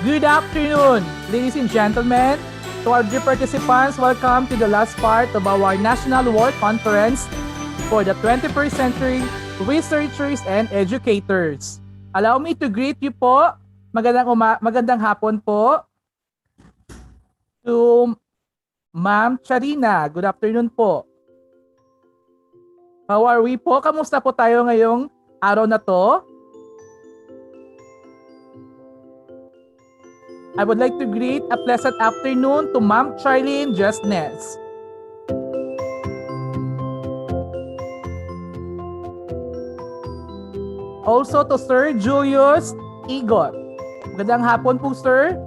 Good afternoon, ladies and gentlemen. To our dear participants, welcome to the last part of our National World Conference for the 21st Century Researchers and Educators. Allow me to greet you po. Magandang hapon po to Ma'am Charina. Good afternoon po. How are we po? Kamusta po tayo ngayong araw na to? I would like to greet a pleasant afternoon to Ma'am Charlene Justness. Also to Sir Julius Igot. Magandang hapon po, sir.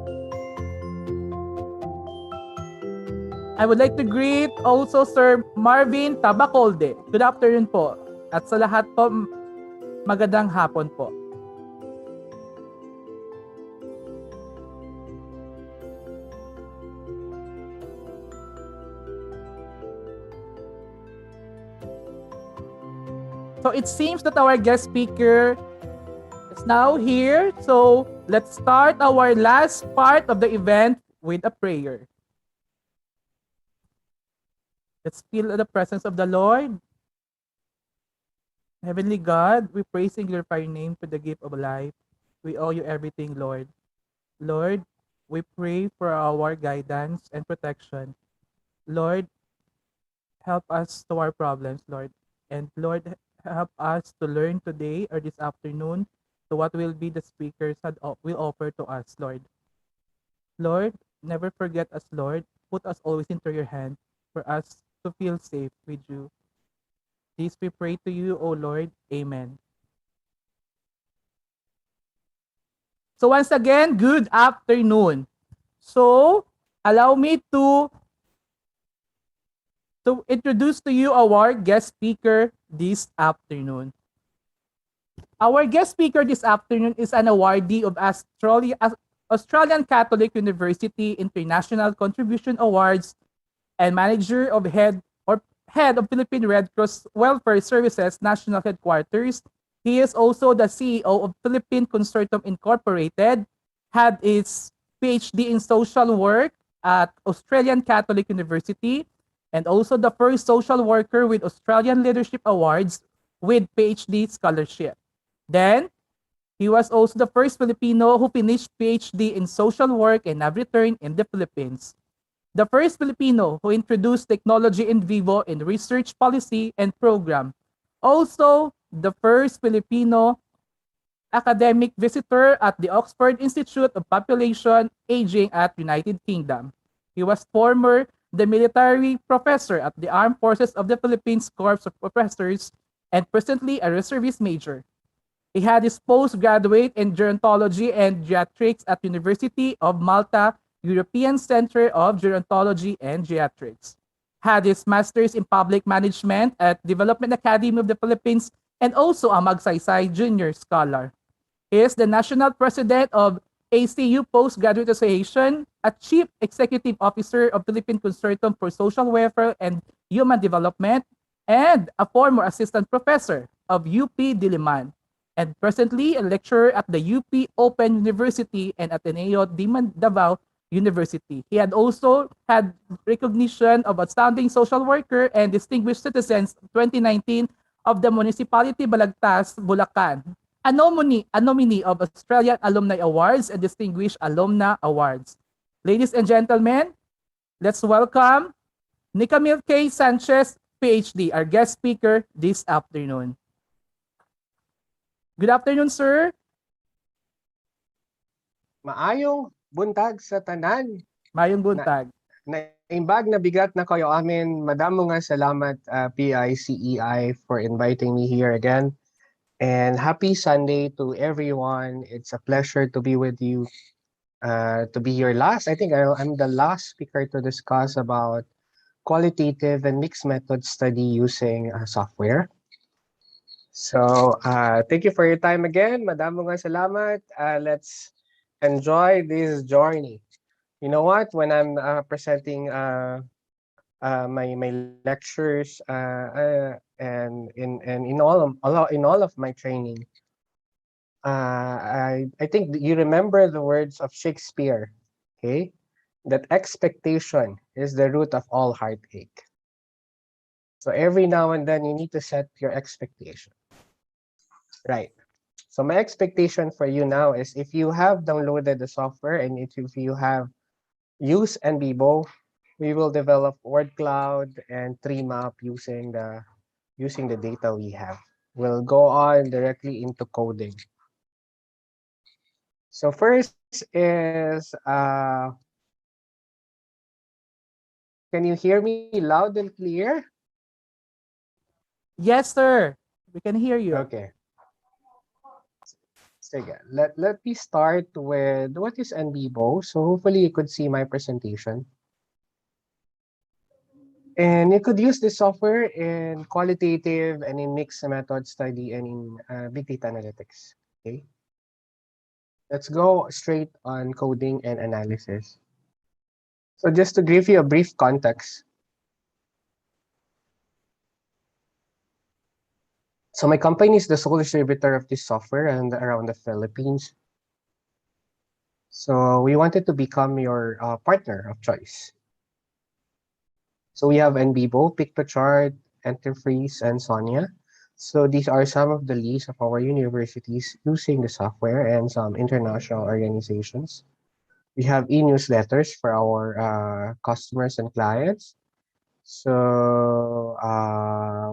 I would like to greet also Sir Marvin Tabacolde. Good afternoon po. At sa lahat po, magandang hapon po. So it seems that our guest speaker is now here. So let's start our last part of the event with a prayer. Let's feel the presence of the Lord. Heavenly God, we praise and glorify your name for the gift of life. We owe you everything, Lord. Lord, we pray for our guidance and protection. Lord, help us to our problems, Lord. And Lord, help us to learn today or this afternoon to what will be the speakers will offer to us, Lord. Lord, never forget us, Lord. Put us always into your hand for us to feel safe with you. This we pray to you, O Lord. Amen. So once again, good afternoon. So allow me to introduce to you our guest speaker this afternoon. Our guest speaker this afternoon is an awardee of Australian Catholic University International Contribution Awards and manager of head of Philippine Red Cross Welfare Services National Headquarters. He is also the CEO of Philippine Consortium Incorporated, had his PhD in social work at Australian Catholic University, and also the first social worker with Australian Leadership Awards with PhD scholarship. Then, he was also the first Filipino who finished PhD in social work and have returned in the Philippines. The first Filipino who introduced technology in vivo in research policy and program. Also, the first Filipino academic visitor at the Oxford Institute of Population Aging at United Kingdom. He was former the military professor at the Armed Forces of the Philippines Corps of Professors and presently a reservist major. He had his postgraduate in gerontology and geriatrics at University of Malta European Center of Gerontology and Geriatrics. Had his master's in public management at Development Academy of the Philippines and also a Magsaysay Junior Scholar. He is the national president of ACU Postgraduate Association, a chief executive officer of Philippine Consortium for Social Welfare and Human Development, and a former assistant professor of UP Diliman, and presently a lecturer at the UP Open University and Ateneo de Davao University. He had also had recognition of Outstanding Social Worker and Distinguished Citizens 2019 of the Municipality Balagtas, Bulacan, a nominee of Australian Alumni Awards and Distinguished Alumna Awards. Ladies and gentlemen, let's welcome Nicamil K. Sanchez, PhD, our guest speaker this afternoon. Good afternoon, sir. Maayong buntag sa tanan. Mayong buntag. Naimbag na bigat na kayo amin. Madamo nga salamat PICEI for inviting me here again. And happy Sunday to everyone. It's a pleasure to be with you. To be your last. I think I'm the last speaker to discuss about qualitative and mixed method study using software. So, thank you for your time again. Madamo nga salamat. Let's enjoy this journey. You know what? When I'm presenting my lectures and in all of my training, I think you remember the words of Shakespeare. Okay, that expectation is the root of all heartache. So every now and then you need to set your expectation. Right. So my expectation for you now is if you have downloaded the software and if you have used NVivo, we will develop word cloud and tree map using the data we have. We'll go on directly into coding. So first is can you hear me loud and clear? Yes, sir. We can hear you. Okay. Sige. Let me start with what is NVivo. So hopefully you could see my presentation. And you could use this software in qualitative and in mixed method study and in big data analytics. Okay, let's go straight on coding and analysis. So just to give you a brief context, so my company is the sole distributor of this software and around the Philippines. So we wanted to become your partner of choice. So we have NVivo, PictoChart, Enterprise, and Sonia. So these are some of the leads of our universities using the software and some international organizations. We have e-newsletters for our customers and clients. So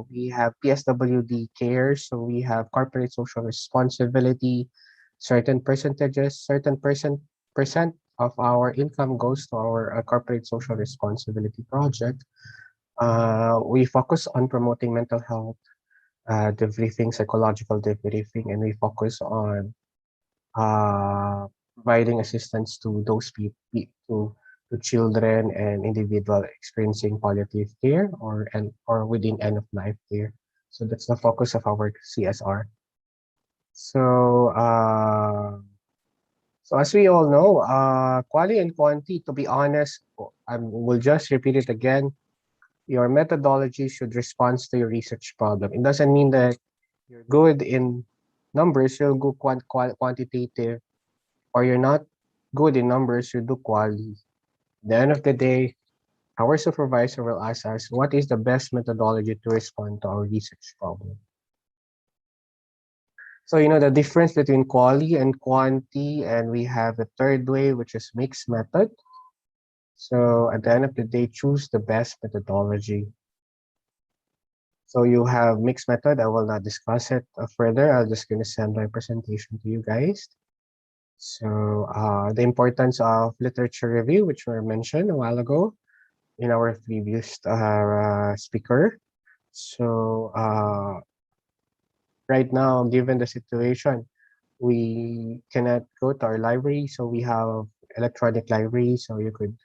we have PSWD care. So we have corporate social responsibility, certain percentages, percent of our income goes to our corporate social responsibility project. We focus on promoting mental health, debriefing, psychological debriefing, and we focus on uh, providing assistance to those people, to children and individual experiencing palliative care or within end of life care. So that's the focus of our CSR. So so as we all know, quality and quantity. To be honest, I will just repeat it again. Your methodology should respond to your research problem. It doesn't mean that you're good in numbers, you'll go quantitative, or you're not good in numbers, you do quality. At the end of the day, our supervisor will ask us what is the best methodology to respond to our research problem. So you know the difference between quality and quantity, and we have the third way, which is mixed method. So at the end of the day, choose the best methodology. So you have mixed method. I will not discuss it further. I'm just going to send my presentation to you guys. So the importance of literature review, which were mentioned a while ago in our previous speaker. So right now, given the situation, we cannot go to our library. So we have electronic library. So you could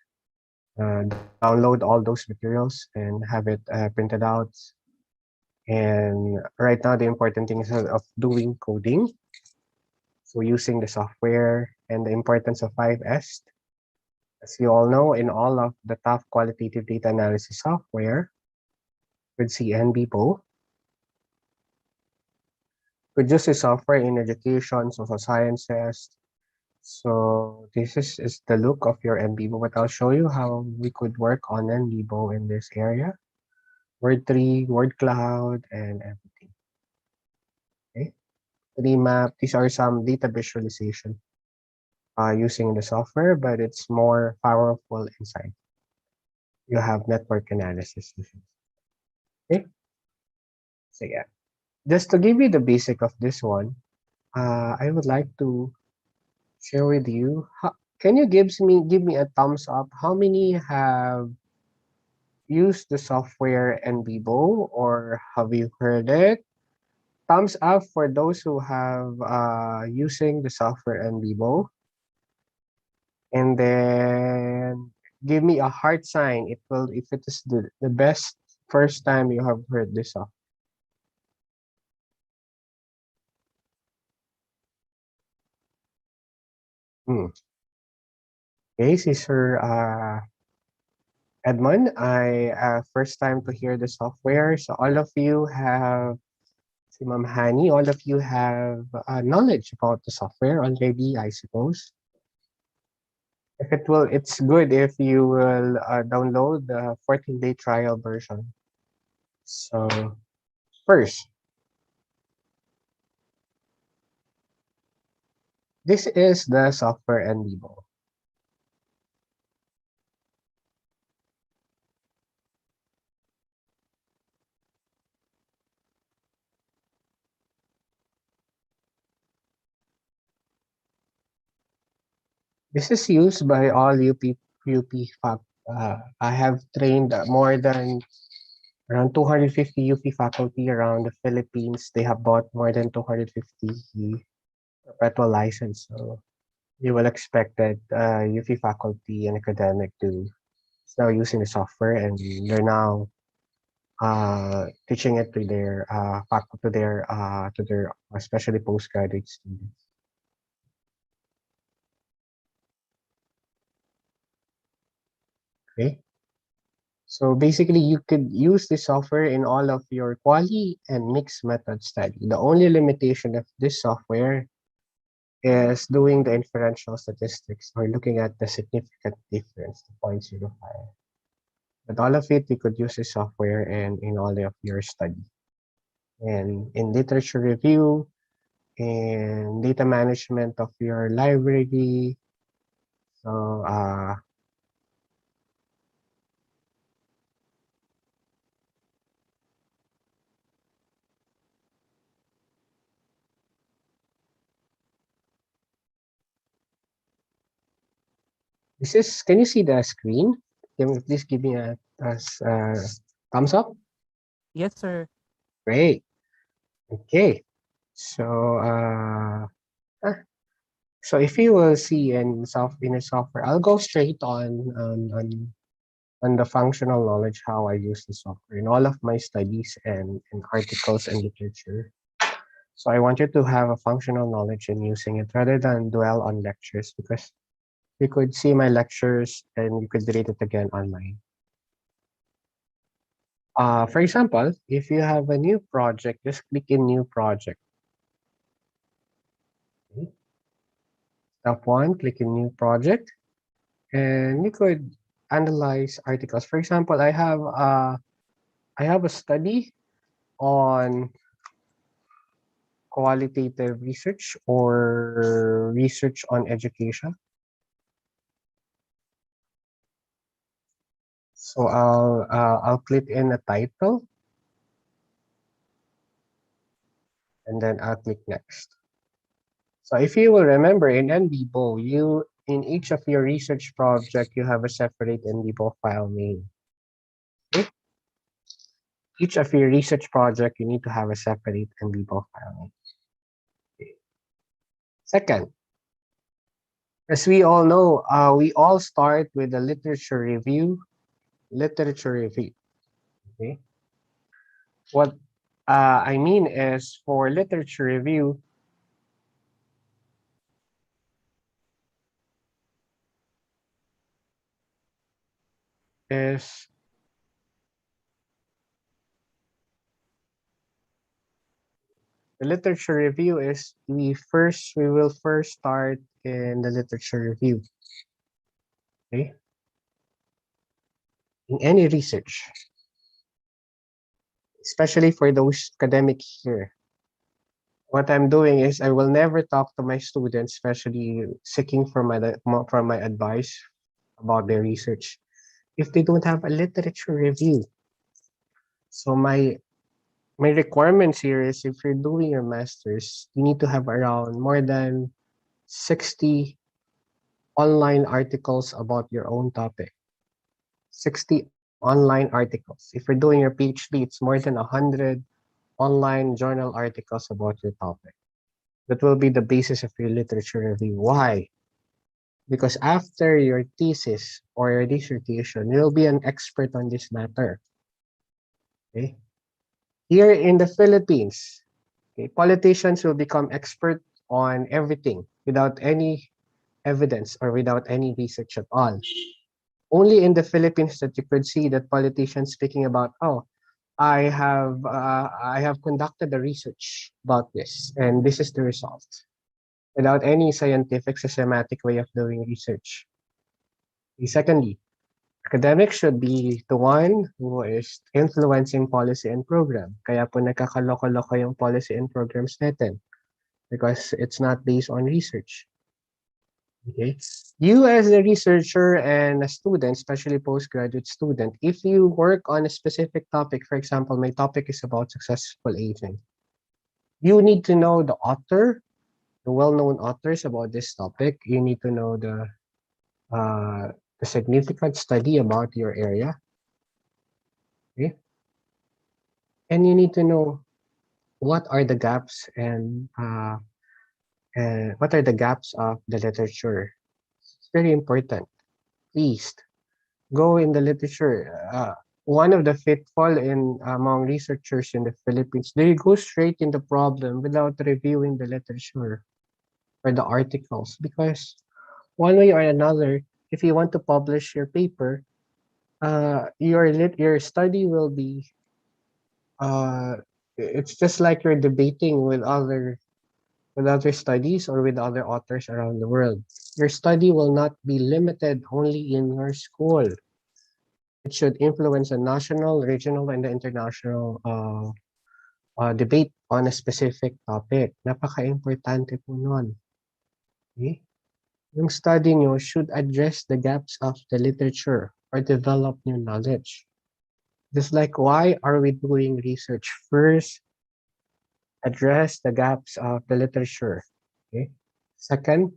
download all those materials and have it printed out. And right now, the important thing is of doing coding. So using the software and the importance of 5S. As you all know, in all of the top qualitative data analysis software, with CNBPO, produce a software in education, social sciences. So is the look of your NVivo, but I'll show you how we could work on NVivo in this area. Word tree, word cloud, and everything. Okay. Tree map, these are some data visualization using the software, but it's more powerful inside. You have network analysis. Okay. So yeah, just to give you the basic of this one, I would like to share with you. Can you give me a thumbs up? How many have used the software NVivo or have you heard it? Thumbs up for those who have using the software NVivo, and then give me a heart sign. It will if it is the best first time you have heard this software. Hmm. Okay, Sir Edmond, I first time to hear the software. So all of you have, si Ma'am Hani, all of you have knowledge about the software already, I suppose. If it will, it's good if you will download the 14-day trial version. So first, this is the software NVivo. This is used by all UP I have trained more than around 250 UP faculty around the Philippines. They have bought more than 250 perpetual license. So you will expect that UP faculty and academic to is now using the software, and they're now teaching it to their especially postgraduate students. Okay. So basically, you could use this software in all of your quali and mixed method study. The only limitation of this software is doing the inferential statistics or looking at the significant difference, the 0.05. But all of it, you could use this software and in all of your study. And in literature review, in data management of your library. So this is, can you see the screen? Can you please give me a thumbs up? Yes, sir. Great. Okay. So so if you will see in a software, I'll go straight on the functional knowledge how I use the software in all of my studies and articles and literature. So I want you to have a functional knowledge in using it rather than dwell on lectures, because you could see my lectures and you could read it again online. For example, if you have a new project, just click in new project. Okay. Step one, click in new project, and you could analyze articles. For example, I have a study on qualitative research or research on education. So I'll click in a title and then I'll click next. So if you will remember in NVivo, you in each of your research project you have a separate NVivo file name. Okay? Each of your research project you need to have a separate NVivo file name. Okay. Second, as we all know, we all start with a literature review. Literature review. Okay. What I mean is for literature review, is the literature review is we will first start in the literature review. Okay. In any research, especially for those academic here, what I'm doing is I will never talk to my students, especially seeking for my advice about their research, if they don't have a literature review. So my requirements here is if you're doing your masters, you need to have around more than 60 online articles about your own topic. 60 online articles. If you're doing your PhD, it's more than 100 online journal articles about your topic. That will be the basis of your literature review. Why? Because after your thesis or your dissertation, you'll be an expert on this matter. Okay? Here in the Philippines, okay, politicians will become expert on everything without any evidence or without any research at all. Only in the Philippines that you could see that politicians speaking about, oh, I have conducted a research about this, and this is the result, without any scientific systematic way of doing research. Secondly, academics should be the one who is influencing policy and program. Kaya po nagkakaloko-loko yung policy and programs natin because it's not based on research. Okay. You as a researcher and a student, especially postgraduate student, if you work on a specific topic, for example, my topic is about successful aging, you need to know the author, the well-known authors about this topic. You need to know the significant study about your area. Okay. And you need to know what are the gaps and what are the gaps of the literature. It's very important. Please go in the literature. One of the pitfall in among researchers in the Philippines, they go straight in the problem without reviewing the literature or the articles, because one way or another, if you want to publish your paper, your study will be uh, it's just like you're debating with other studies or with other authors around the world. Your study will not be limited only in your school. It should influence a national, regional, and the international debate on a specific topic. Napaka-importante po nun. Okay? Yung study nyo should address the gaps of the literature or develop new knowledge. Just like, why are we doing research? First, address the gaps of the literature. Okay? Second,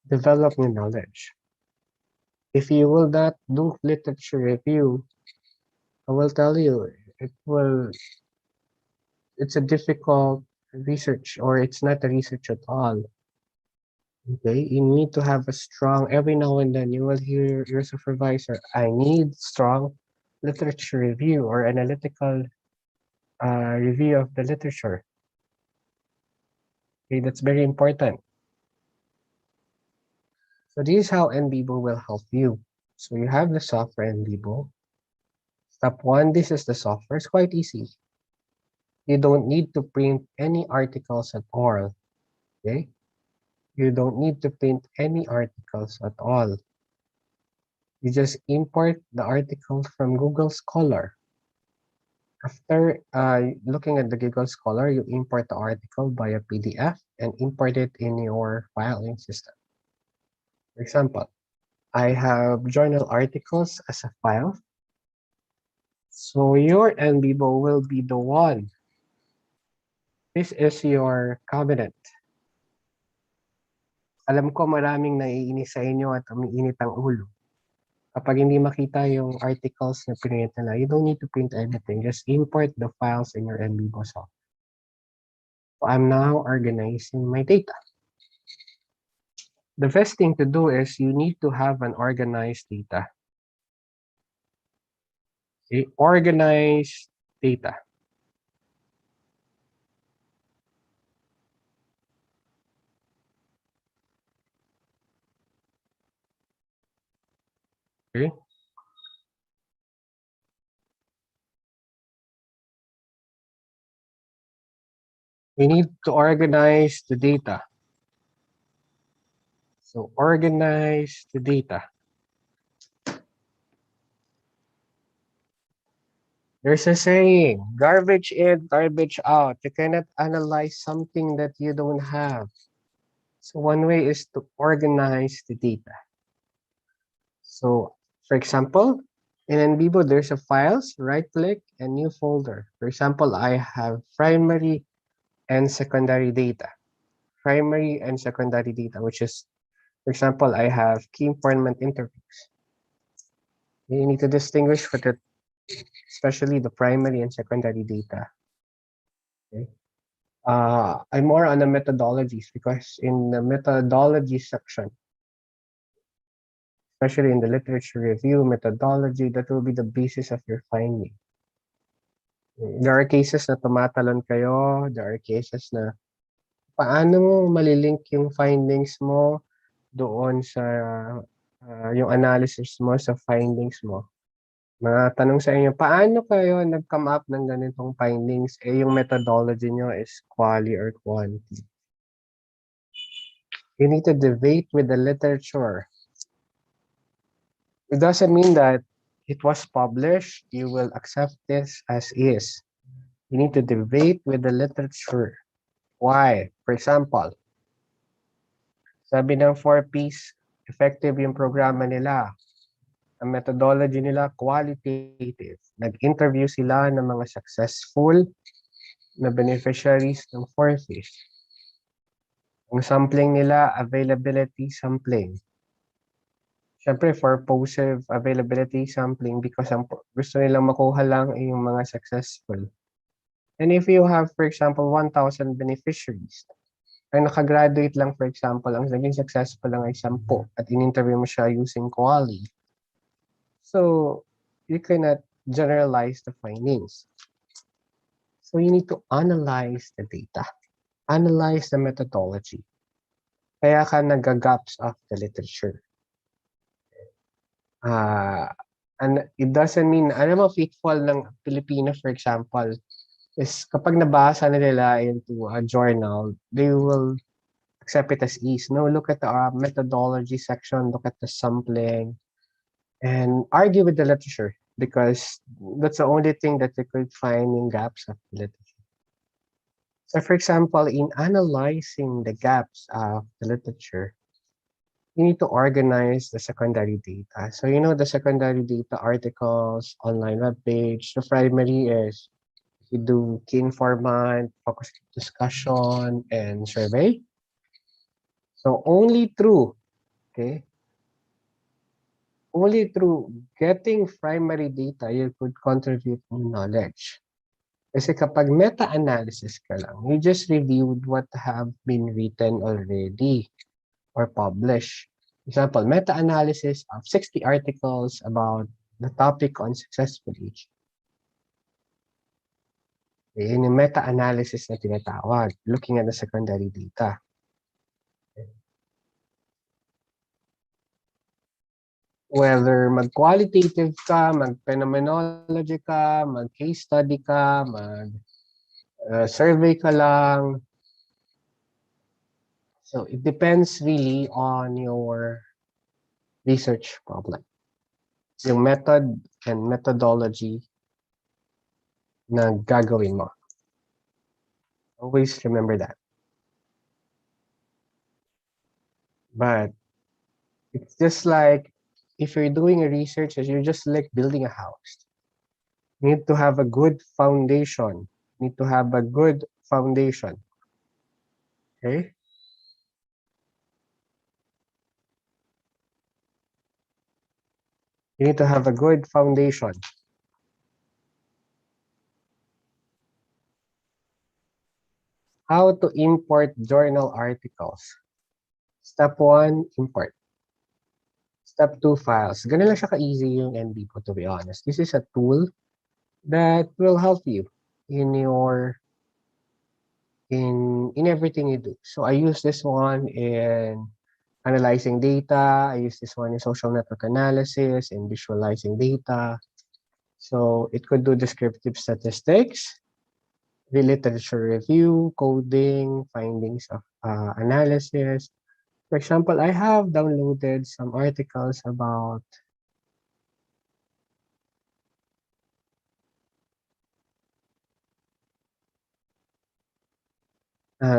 develop new knowledge. If you will not do literature review, I will tell you, it will it's a difficult research, or it's not a research at all. Okay, you need to have a strong, every now and then you will hear your supervisor, I need strong literature review or analytical review of the literature. Okay, that's very important. So this is how NVivo will help you. So you have the software NVivo. Step one, this is the software. It's quite easy. You don't need to print any articles at all. Okay? You don't need to print any articles at all. You just import the article from Google Scholar. After looking at the Google Scholar, you import the article via PDF and import it in your filing system. For example, I have journal articles as a file. So your NVivo will be the one. This is your cabinet. Alam ko maraming naiinis sa inyo at umiinit ang ulo. Kapag hindi makita yung articles na print nila, you don't need to print anything. Just import the files in your NVivo software. So I'm now organizing my data. The best thing to do is you need to have an organized data. Okay? Organized data. Okay? We need to organize the data. So organize the data. There's a saying, garbage in, garbage out. You cannot analyze something that you don't have. So one way is to organize the data. So for example, in NVivo, there's a files, right click and new folder. For example, I have primary and secondary data. Primary and secondary data, which is, for example, I have key informant interviews. You need to distinguish for the, especially the primary and secondary data. Okay. I'm more on the methodologies, because in the methodology section, especially in the literature review methodology, that will be the basis of your finding. There are cases na tumatalon kayo, there are cases na paano mo malilink yung findings mo doon sa yung analysis mo sa findings mo. Mga tanong sa inyo, paano kayo nag-come up ng ganitong findings? Eh, yung methodology nyo is quali or quanti. You need to debate with the literature. It doesn't mean that it was published, you will accept this as is. You need to debate with the literature. Why? For example, sabi ng 4Ps, effective yung programa nila. Ang methodology nila, qualitative. Nag-interview sila ng mga successful na beneficiaries ng 4Ps. Ang sampling nila, availability sampling. Siyempre, for purposive availability sampling, because ang gusto nilang makuha lang ay yung mga successful. And if you have, for example, 1,000 beneficiaries, ang nakagraduate lang, for example, ang naging successful lang ay 10 at in-interview mo siya using Quali. So you cannot generalize the findings. So you need to analyze the data, analyze the methodology. Kaya ka nag-gaps of the literature. And it doesn't mean, alam mo, pitfall ng Pilipino, for example, is kapag nabasa na nila into a journal, they will accept it as ease. No, look at the methodology section, look at the sampling, and argue with the literature because that's the only thing that they could find in gaps of the literature. So, for example, in analyzing the gaps of the literature, you need to organize the secondary data. So, the secondary data articles, online web page. The primary is you do key informant, focus discussion, and survey. So, okay, only through getting primary data, you could contribute new knowledge. Kasi kapag meta-analysis ka lang, you just reviewed what have been written already or published. Example, meta-analysis of 60 articles about the topic on successful aging. Yun yung meta-analysis na tinatawag, looking at the secondary data. Whether mag-qualitative ka, mag-phenomenology ka, mag-case study ka, mag-survey ka lang. So it depends really on your research problem. Yung method and methodology na gagawin mo. Always remember that. But it's just like if you're doing a research, you're just like building a house. You need to have a good foundation. You need to have a good foundation. Okay? You need to have a good foundation. How to import journal articles. Step 1, import. Step 2, files. Ganun lang siya ka-easy yung NVivo, to be honest. This is a tool that will help you in everything you do. So I use this one in analyzing data. I use this one in social network analysis and visualizing data. So it could do descriptive statistics, literature review, coding, findings of analysis. For example, I have downloaded some articles about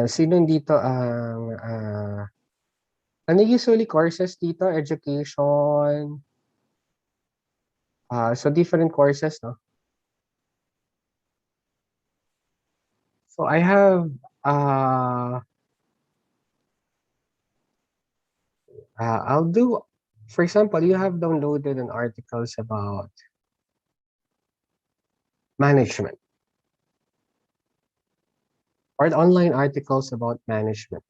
sino dito ang ano usually courses dito? Education. So different courses, no? So I have I'll do, for example, you have downloaded an articles about management or online articles about management.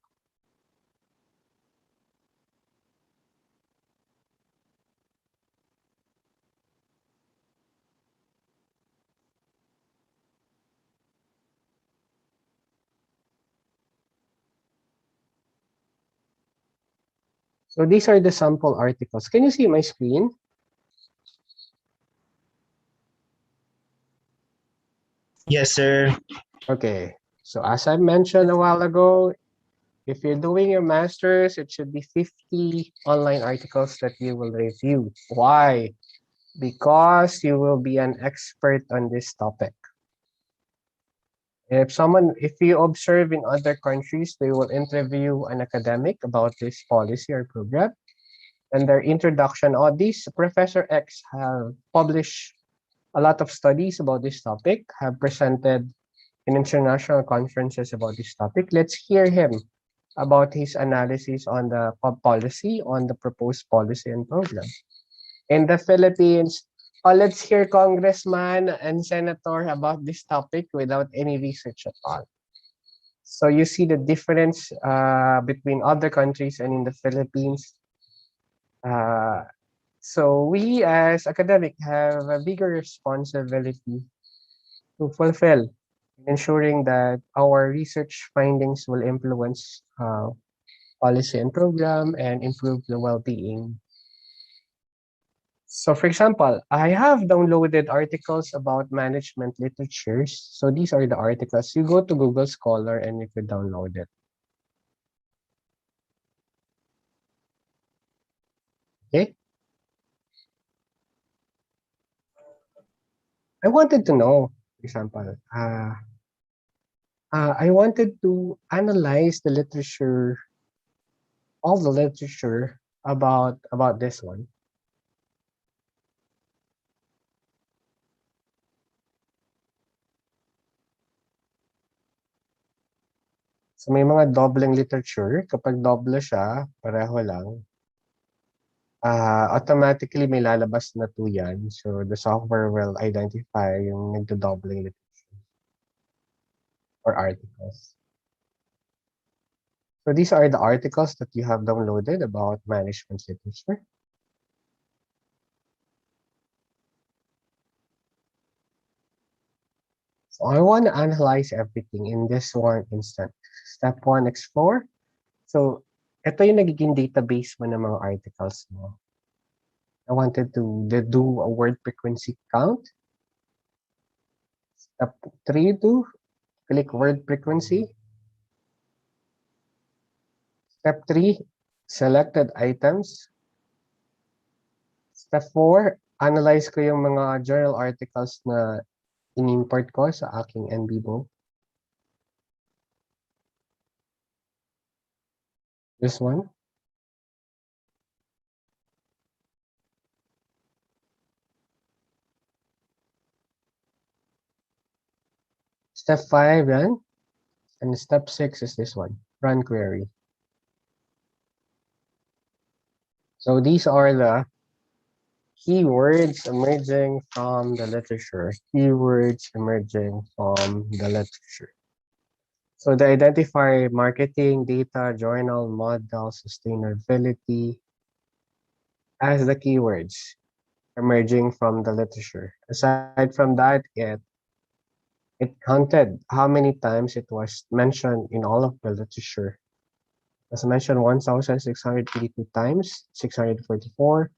So these are the sample articles. Can you see my screen? Yes, sir. Okay. So as I mentioned a while ago, if you're doing your master's, it should be 50 online articles that you will review. Why? Because you will be an expert on this topic. If you observe in other countries, they will interview an academic about this policy or program. And their introduction, these Professor X have published a lot of studies about this topic, have presented in international conferences about this topic. Let's hear him about his analysis on the policy, on the proposed policy and program. In the Philippines, let's hear Congressman and Senator about this topic without any research at all. So you see the difference between other countries and in the Philippines. So we as academic have a bigger responsibility to fulfill, ensuring that our research findings will influence policy and program and improve the well-being. So for example, I have downloaded articles about management literatures. So these are the articles. You go to Google Scholar and you could download it. Okay. I wanted to know, for example, I wanted to analyze the literature, all the literature about this one. So may mga dobleng literature. Kapag doble siya, pareho lang, automatically may lalabas na 2 yan. So the software will identify yung nagdo-doubling literature or articles. So these are the articles that you have downloaded about management literature. So I want to analyze everything in this one instant. Step 1, explore. So ito yung nagiging database mo ng mga articles mo. I wanted to do a word frequency count. Step 3, to click word frequency. Step 3, selected items. Step 4, analyze ko yung mga journal articles na in-import ko sa aking NVivo. This one. Step 5, yan. And step 6 is this one, run query. So these are the keywords emerging from the literature. Keywords emerging from the literature. So they identify marketing, data, journal, model, sustainability as the keywords emerging from the literature. Aside from that, it counted how many times it was mentioned in all of the literature. As mentioned, 1,682 times, 644.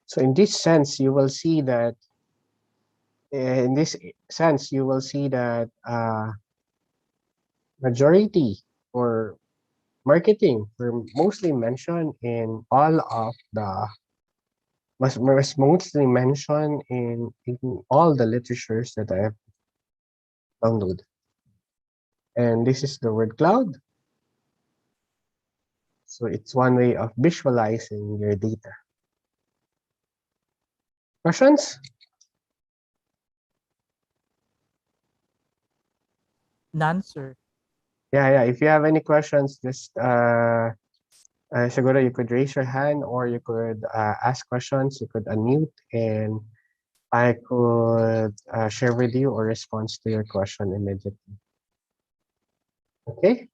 So in this sense, you will see that majority or marketing were mostly mentioned in all of the was mostly mentioned in all the literatures that I have downloaded. And this is the word cloud. So it's one way of visualizing your data. Questions? None, sir. Yeah. If you have any questions, just siguro you could raise your hand or you could ask questions. You could unmute and I could share with you or respond to your question immediately. Okay.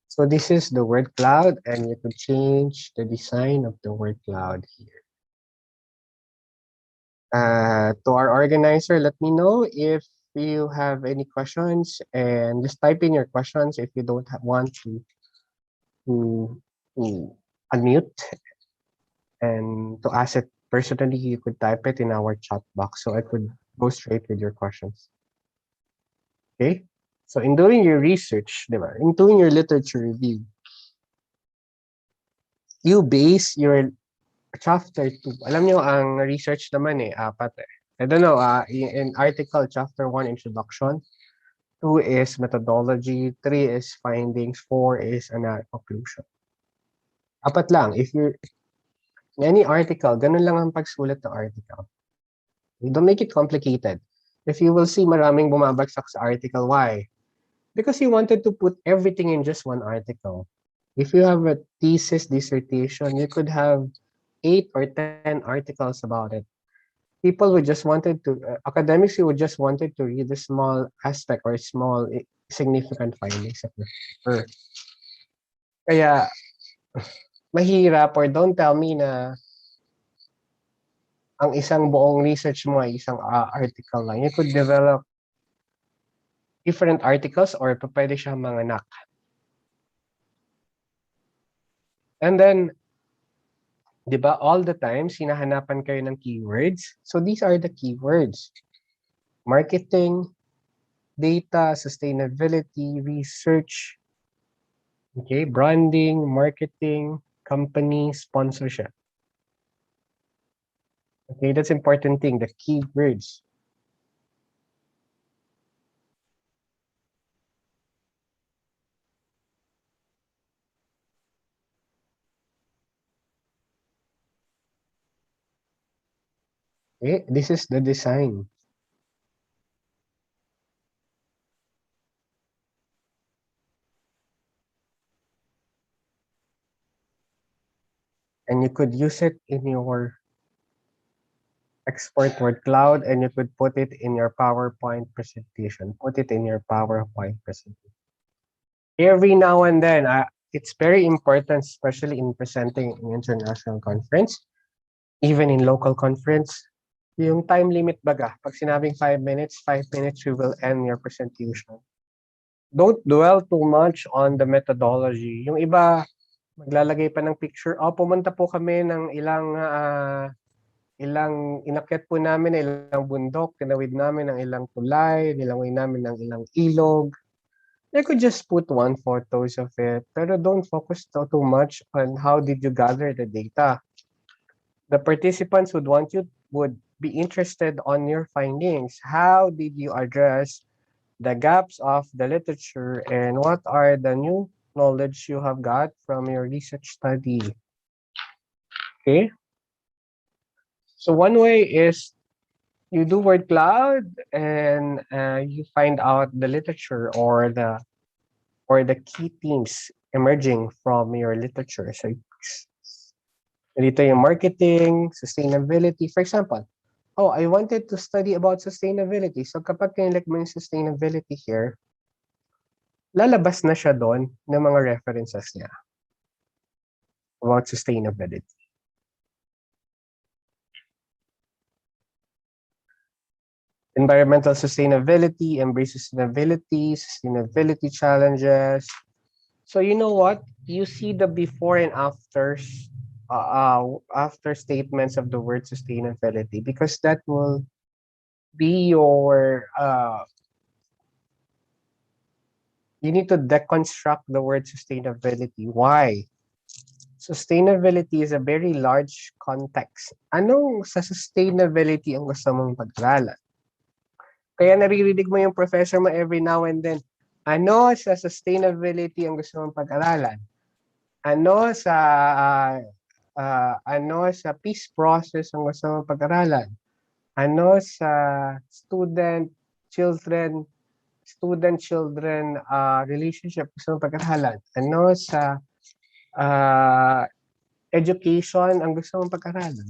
So this is the word cloud, and you could change the design of the word cloud here. To our organizer, let me know if you have any questions, and just type in your questions if you don't want to, to unmute. And to ask it personally, you could type it in our chat box so I could go straight with your questions. Okay? So in doing your research, diba? In doing your literature review, you base your chapter 2. Alam nyo, ang research naman apat eh. I don't know, in article chapter 1, introduction, 2 is methodology, 3 is findings, 4 is conclusion. Apat lang. If you're in any article, ganun lang ang pagsulat ng article. You don't make it complicated. If you will see maraming bumabagsak sa article, why? Because you wanted to put everything in just one article. If you have a thesis, dissertation, you could have 8 or 10 articles about it. People would just wanted to, academics who would just wanted to read a small aspect or small significant findings of the paper. Kaya, mahirap, or don't tell me na ang isang buong research mo ay isang article lang. You could develop different articles or pwede siyang manganak. And then, di ba, all the time, sinahanapan kayo ng keywords. So these are the keywords. Marketing, data, sustainability, research, okay, branding, marketing, company, sponsorship. Okay, that's important thing, the keywords. Okay, this is the design. And you could use it in your export word cloud, and you could put it in your PowerPoint presentation. Put it in your PowerPoint presentation. Every now and then, it's very important, especially in presenting in international conference, even in local conference. Yung time limit baga, pag sinabing 5 minutes, 5 minutes, you will end your presentation. Don't dwell too much on the methodology. Yung iba, maglalagay pa ng picture, pumunta po kami ng inakyat po namin ng ilang bundok, tinawid namin ng ilang tulay, nilangoy namin ng ilang ilog. I could just put one photos of it, pero don't focus too much on how did you gather the data. The participants would be interested on your findings. How did you address the gaps of the literature, and what are the new knowledge you have got from your research study? Okay. So one way is you do word cloud and you find out the literature or the key themes emerging from your literature. So dito yung marketing, sustainability. For example, I wanted to study about sustainability. So kapag kinilek mo yung sustainability here, lalabas na siya doon ng mga references niya about sustainability. Environmental sustainability, embrace sustainability challenges. So you know what? You see the before and afters, after statements of the word sustainability, because that will be your, you need to deconstruct the word sustainability. Why? Sustainability is a very large context. Anong sa sustainability ang gusto mong pag-aralan? Kaya naririnig mo yung professor mo every now and then, ano sa sustainability ang gusto mong pag-aralan? Ano sa peace process ang gusto mong pag-aralan? Ano sa student-children relationship gusto mong pag-aralan? Ano sa education ang gusto mong pag-aralan?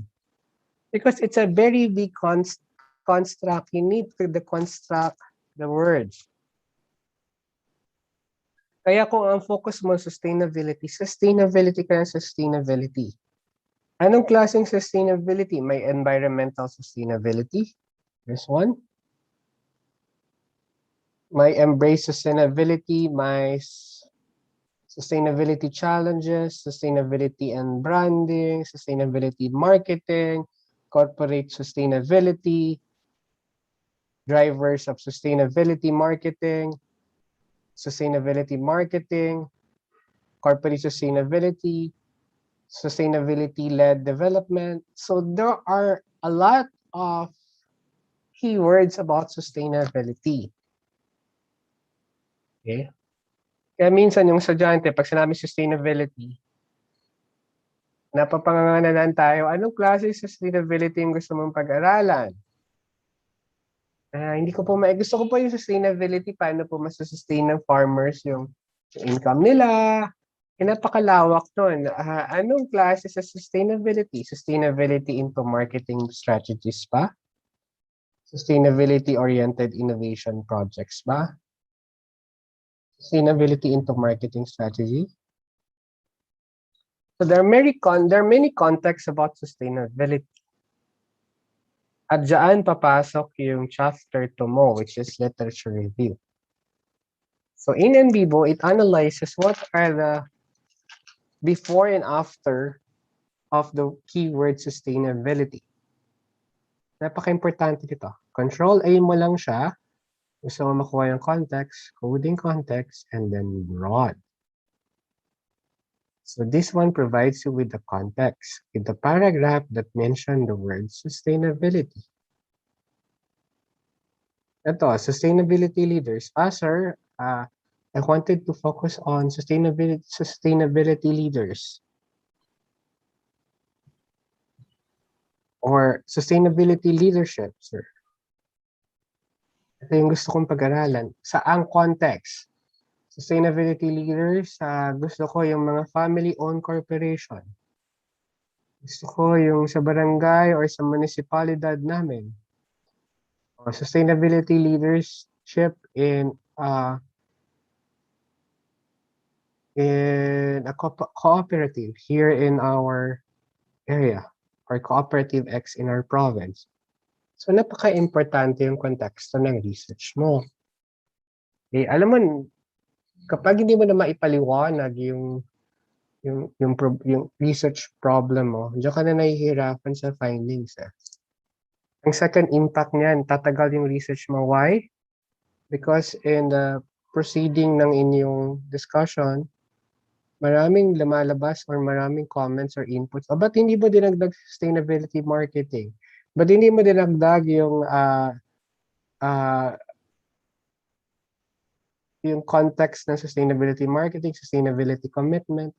Because it's a very big construct. You need to deconstruct the words. Kaya kung ang focus mo sustainability kaya sustainability. Anong klaseng sustainability? May environmental sustainability. There's one. May embrace sustainability, may sustainability challenges, sustainability and branding, sustainability marketing, corporate sustainability, drivers of sustainability marketing, corporate sustainability-led development. So there are a lot of keywords about sustainability. Okay? Kaya minsan yung estudyante, pag sinabi sustainability, napapangangananan tayo, anong klase sustainability yung gusto mong pag-aralan? Hindi ko po gusto ko po yung sustainability, paano po masusustain ng farmers yung income nila. Napakalawak nun. Anong klase sa sustainability? Sustainability into marketing strategies ba? Sustainability-oriented innovation projects ba? Sustainability into marketing strategy? So there are many contexts about sustainability. At dyan papasok yung chapter 2 mo, which is literature review. So in NVivo, it analyzes what are the before and after of the keyword sustainability. Napaka-importante nito. Control A mo lang siya. Gusto mo makuha yung context, coding context, and then broad. So this one provides you with the context, with the paragraph that mentioned the word sustainability. Ito, sustainability leaders. Sir, I wanted to focus on sustainability leaders. Or sustainability leadership, sir. Ito yung gusto kong pag-aralan. Saang context? Sustainability leaders, gusto ko yung mga family-owned corporation. Gusto ko yung sa barangay or sa municipalidad namin. Or sustainability leadership in a cooperative here in our area or cooperative X in our province. So napaka-importante yung konteksto ng research mo. Alam mo, kapag hindi mo na maipaliwanag yung research problem mo, diyan ka na nahihirapan sa findings. Ang second impact niyan, tatagal yung research mo. Why? Because in the proceeding ng inyong discussion, maraming lumalabas or maraming comments or inputs. Ba't hindi mo dinagdag sustainability marketing? Ba't hindi mo dinagdag yung context ng sustainability marketing, sustainability commitment?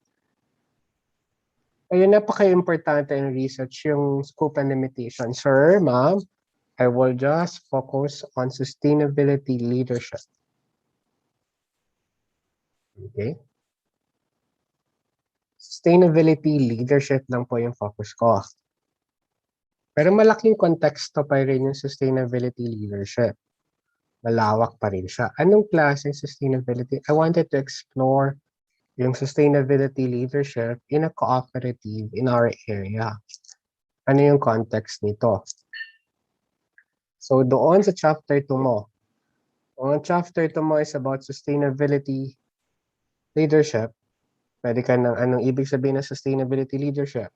Ayun, napaka-importante in research yung scope and limitation. Sir, ma'am, I will just focus on sustainability leadership. Okay? Sustainability leadership lang po yung focus ko. Pero malaking konteksto pa rin yung sustainability leadership. Malawak pa rin siya. Anong klaseng sustainability? I wanted to explore yung sustainability leadership in a cooperative in our area. Ano yung context nito? So doon sa chapter 2 mo, ang chapter 2 mo is about sustainability leadership. Pwede ka ng anong ibig sabihin ng sustainability leadership.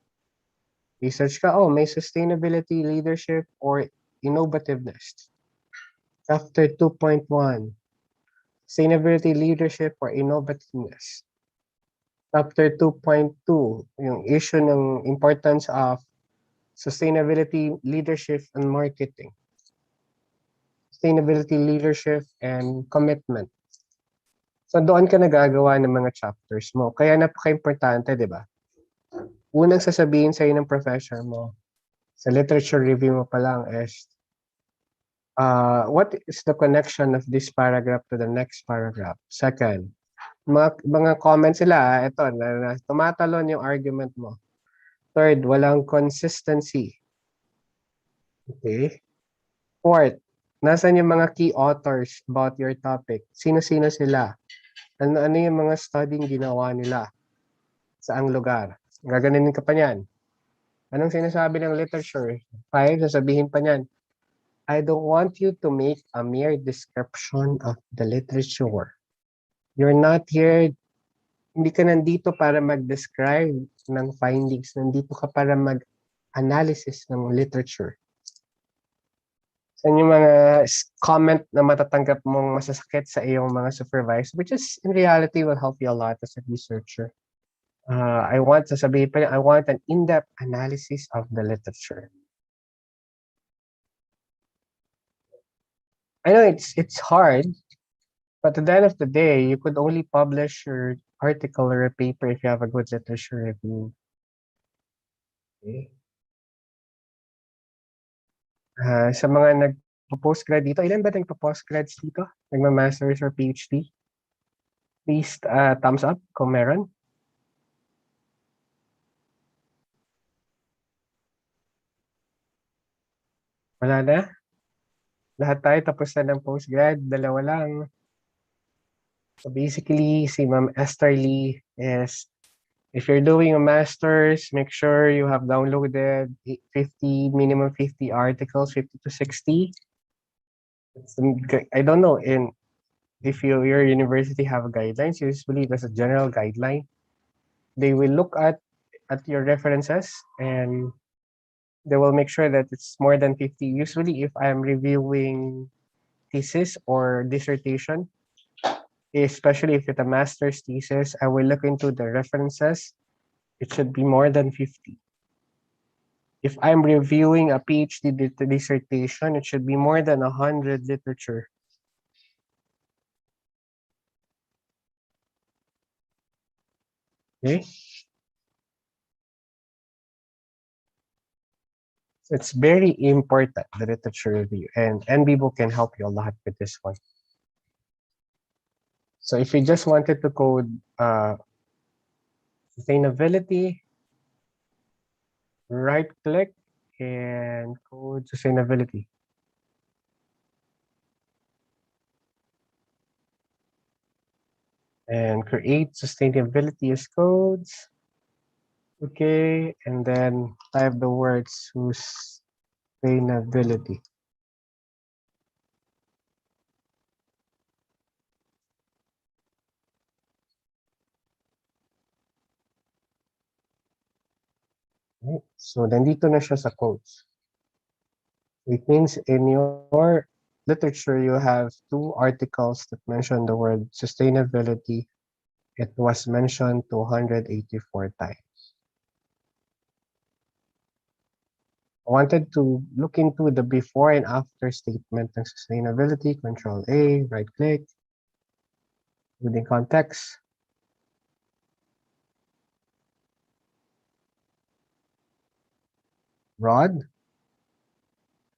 Research ka, may sustainability leadership or innovativeness. Chapter 2.1, sustainability leadership or innovativeness. Chapter 2.2, yung issue ng importance of sustainability leadership and marketing. Sustainability leadership and commitment. So doon ka nagagawa ng mga chapters mo. Kaya napaka-importante, di ba? Unang sasabihin sa'yo ng professor mo, sa literature review mo pa lang is, what is the connection of this paragraph to the next paragraph? Second, mga comments sila, ito, na tumatalon yung argument mo. Third, walang consistency. Okay? Fourth, nasan yung mga key authors about your topic? Sino-sino sila? Ano yung mga studying ginawa nila? Saang lugar? Gaganin ka pa niyan. Anong sinasabi ng literature? 5, sasabihin pa niyan, I don't want you to make a mere description of the literature. You're not here, hindi ka nandito para mag-describe ng findings. Nandito ka para mag-analysis ng literature. Yan yung mga comment na matatanggap mong masasakit sa iyong mga supervisor, which is in reality will help you a lot as a researcher. I want an in-depth analysis of the literature. I know it's hard, but at the end of the day, you could only publish your article or a paper if you have a good literature review. Okay. Sa mga nagpo-postgrad dito, ilan ba nagpo-postgrads dito? Nagma-masters or PhD? Please thumbs up kung meron. Wala na? Lahat tayo tapos na ng postgrad, 2 lang. So basically, si Ma'am Esther Lee is If you're doing a master's, make sure you have downloaded 50, minimum 50 articles, 50 to 60. I don't know if your university have guidelines. Usually there's a general guideline. They will look at your references and they will make sure that it's more than 50. Usually if I'm reviewing thesis or dissertation, especially if it's a master's thesis, I will look into the references. It should be more than 50. If I'm reviewing a PhD dissertation, it should be more than 100 literature. Okay? So it's very important, the literature review, and NVivo can help you a lot with this one. So if you just wanted to code sustainability, right click and code sustainability. And create sustainability as codes. Okay, and then type the word sustainability. Okay. So nandito na siya sa codes. It means in your literature, you have 2 articles that mention the word sustainability. It was mentioned 284 times. I wanted to look into the before and after statement ng sustainability. Control A, right click, within context. Rod.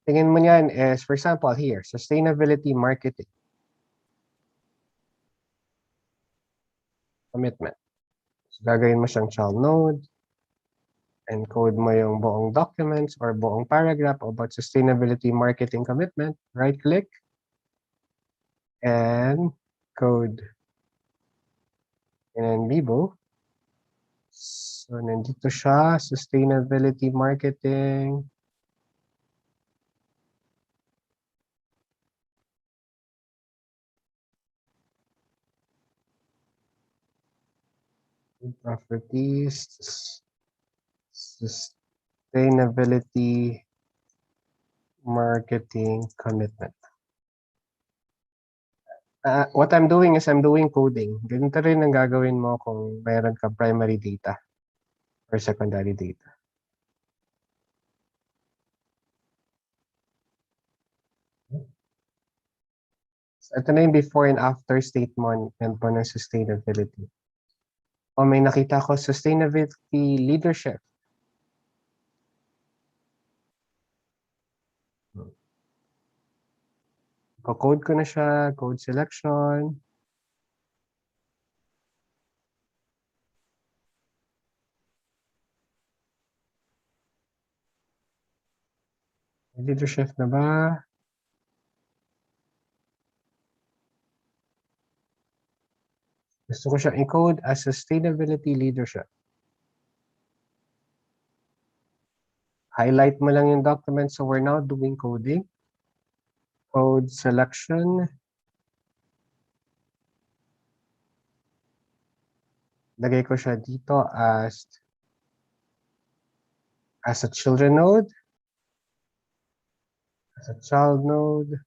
Tingin mo niyan is, for example, here, sustainability marketing. Commitment. So, gagawin mo siyang child node. Encode mo yung buong documents or buong paragraph about sustainability marketing commitment. Right click. And code. And NVivo. So, nandito siya, sustainability marketing. Properties, sustainability marketing commitment. What I'm doing is I'm doing coding. Ganito rin ang gagawin mo kung mayroon ka primary data or secondary data. So ito na yung before and after statement po ng sustainability. O may nakita ko, sustainability leadership. Code ko na siya, code selection. Leadership na ba? Gusto ko siya encode as sustainability leadership. Highlight mo lang yung document. So we're now doing coding. Code selection. Lagay ko siya dito as a children node, as a child node.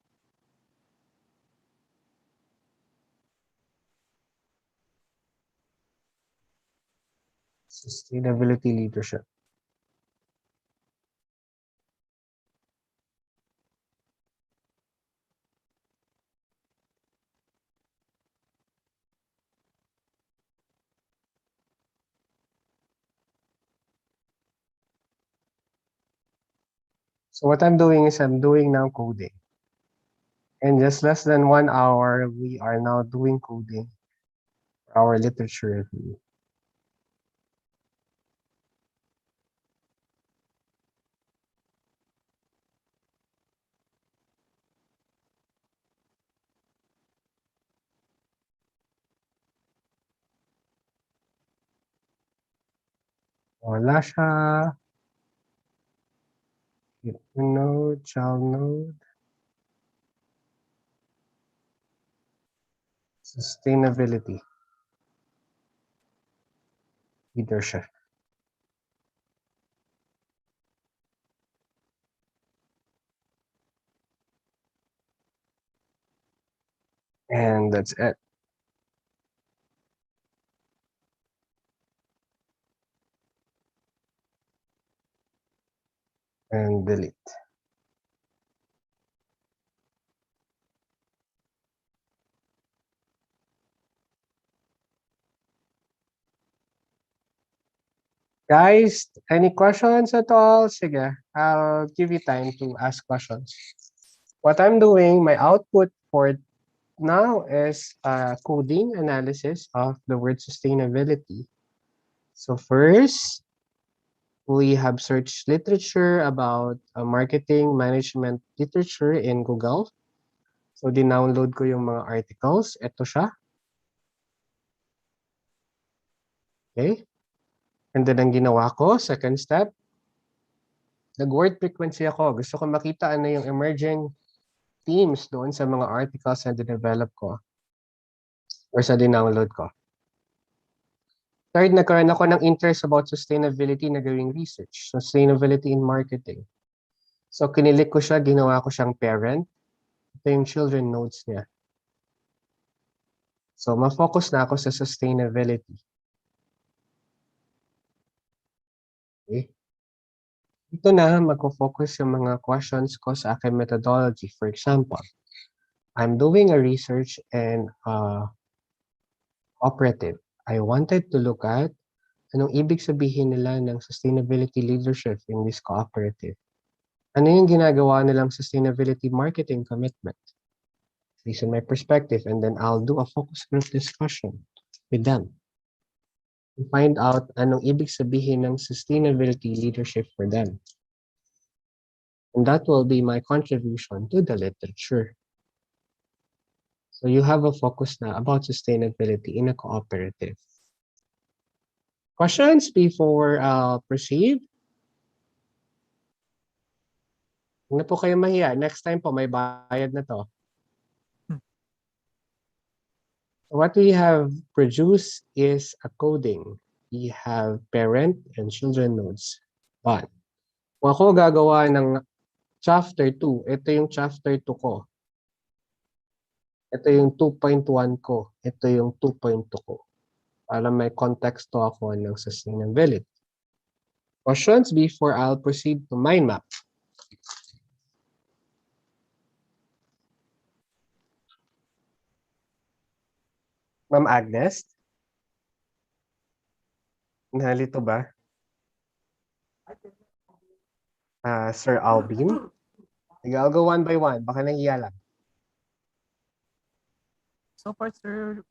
Sustainability leadership. So what I'm doing is I'm doing now coding. In just less than 1 hour, we are now doing coding for our literature review. Wala siya. Hit node, child node. Sustainability. Leadership. And that's it. And delete. Guys, any questions at all? Sige, I'll give you time to ask questions. What I'm doing, my output for now is coding analysis of the word sustainability. So first, we have searched literature about marketing management literature in Google. So dinownload ko yung mga articles. Ito siya. Okay. And then ang ginawa ko, second step, nag-word frequency ako. Gusto ko makita ano yung emerging themes doon sa mga articles na dinevelop ko or sa dinownload ko. Third, nagkaroon ako ng interest about sustainability na gawing research. Sustainability in marketing. So kinilik ko siya, ginawa ko siyang parent. Ito yung children nodes niya. So ma-focus na ako sa sustainability. Okay. Dito na magpo-focus yung mga questions ko sa aking methodology. For example, I'm doing a research in operative. I wanted to look at anong ibig sabihin nila ng sustainability leadership in this cooperative. Ano yung ginagawa nilang sustainability marketing commitment? Based on my perspective, and then I'll do a focus group discussion with them to find out anong ibig sabihin ng sustainability leadership for them. And that will be my contribution to the literature. So you have a focus na about sustainability in a cooperative. Questions before I'll proceed? Huwag na po kayo mahiya. Next time po, may bayad na to. What we have produced is a coding. We have parent and children nodes. But, kung ako gagawa ng chapter 2, ito yung chapter 2 ko. Ito yung 2.1 ko. Ito yung 2.2 ko. Para may konteksto ako ng sustainability. Questions before I'll proceed to mind map. Ma'am Agnes? Nahalito ba? Sir Albin? Sige, I'll go one by one. Baka nahiya lang. So far, sir,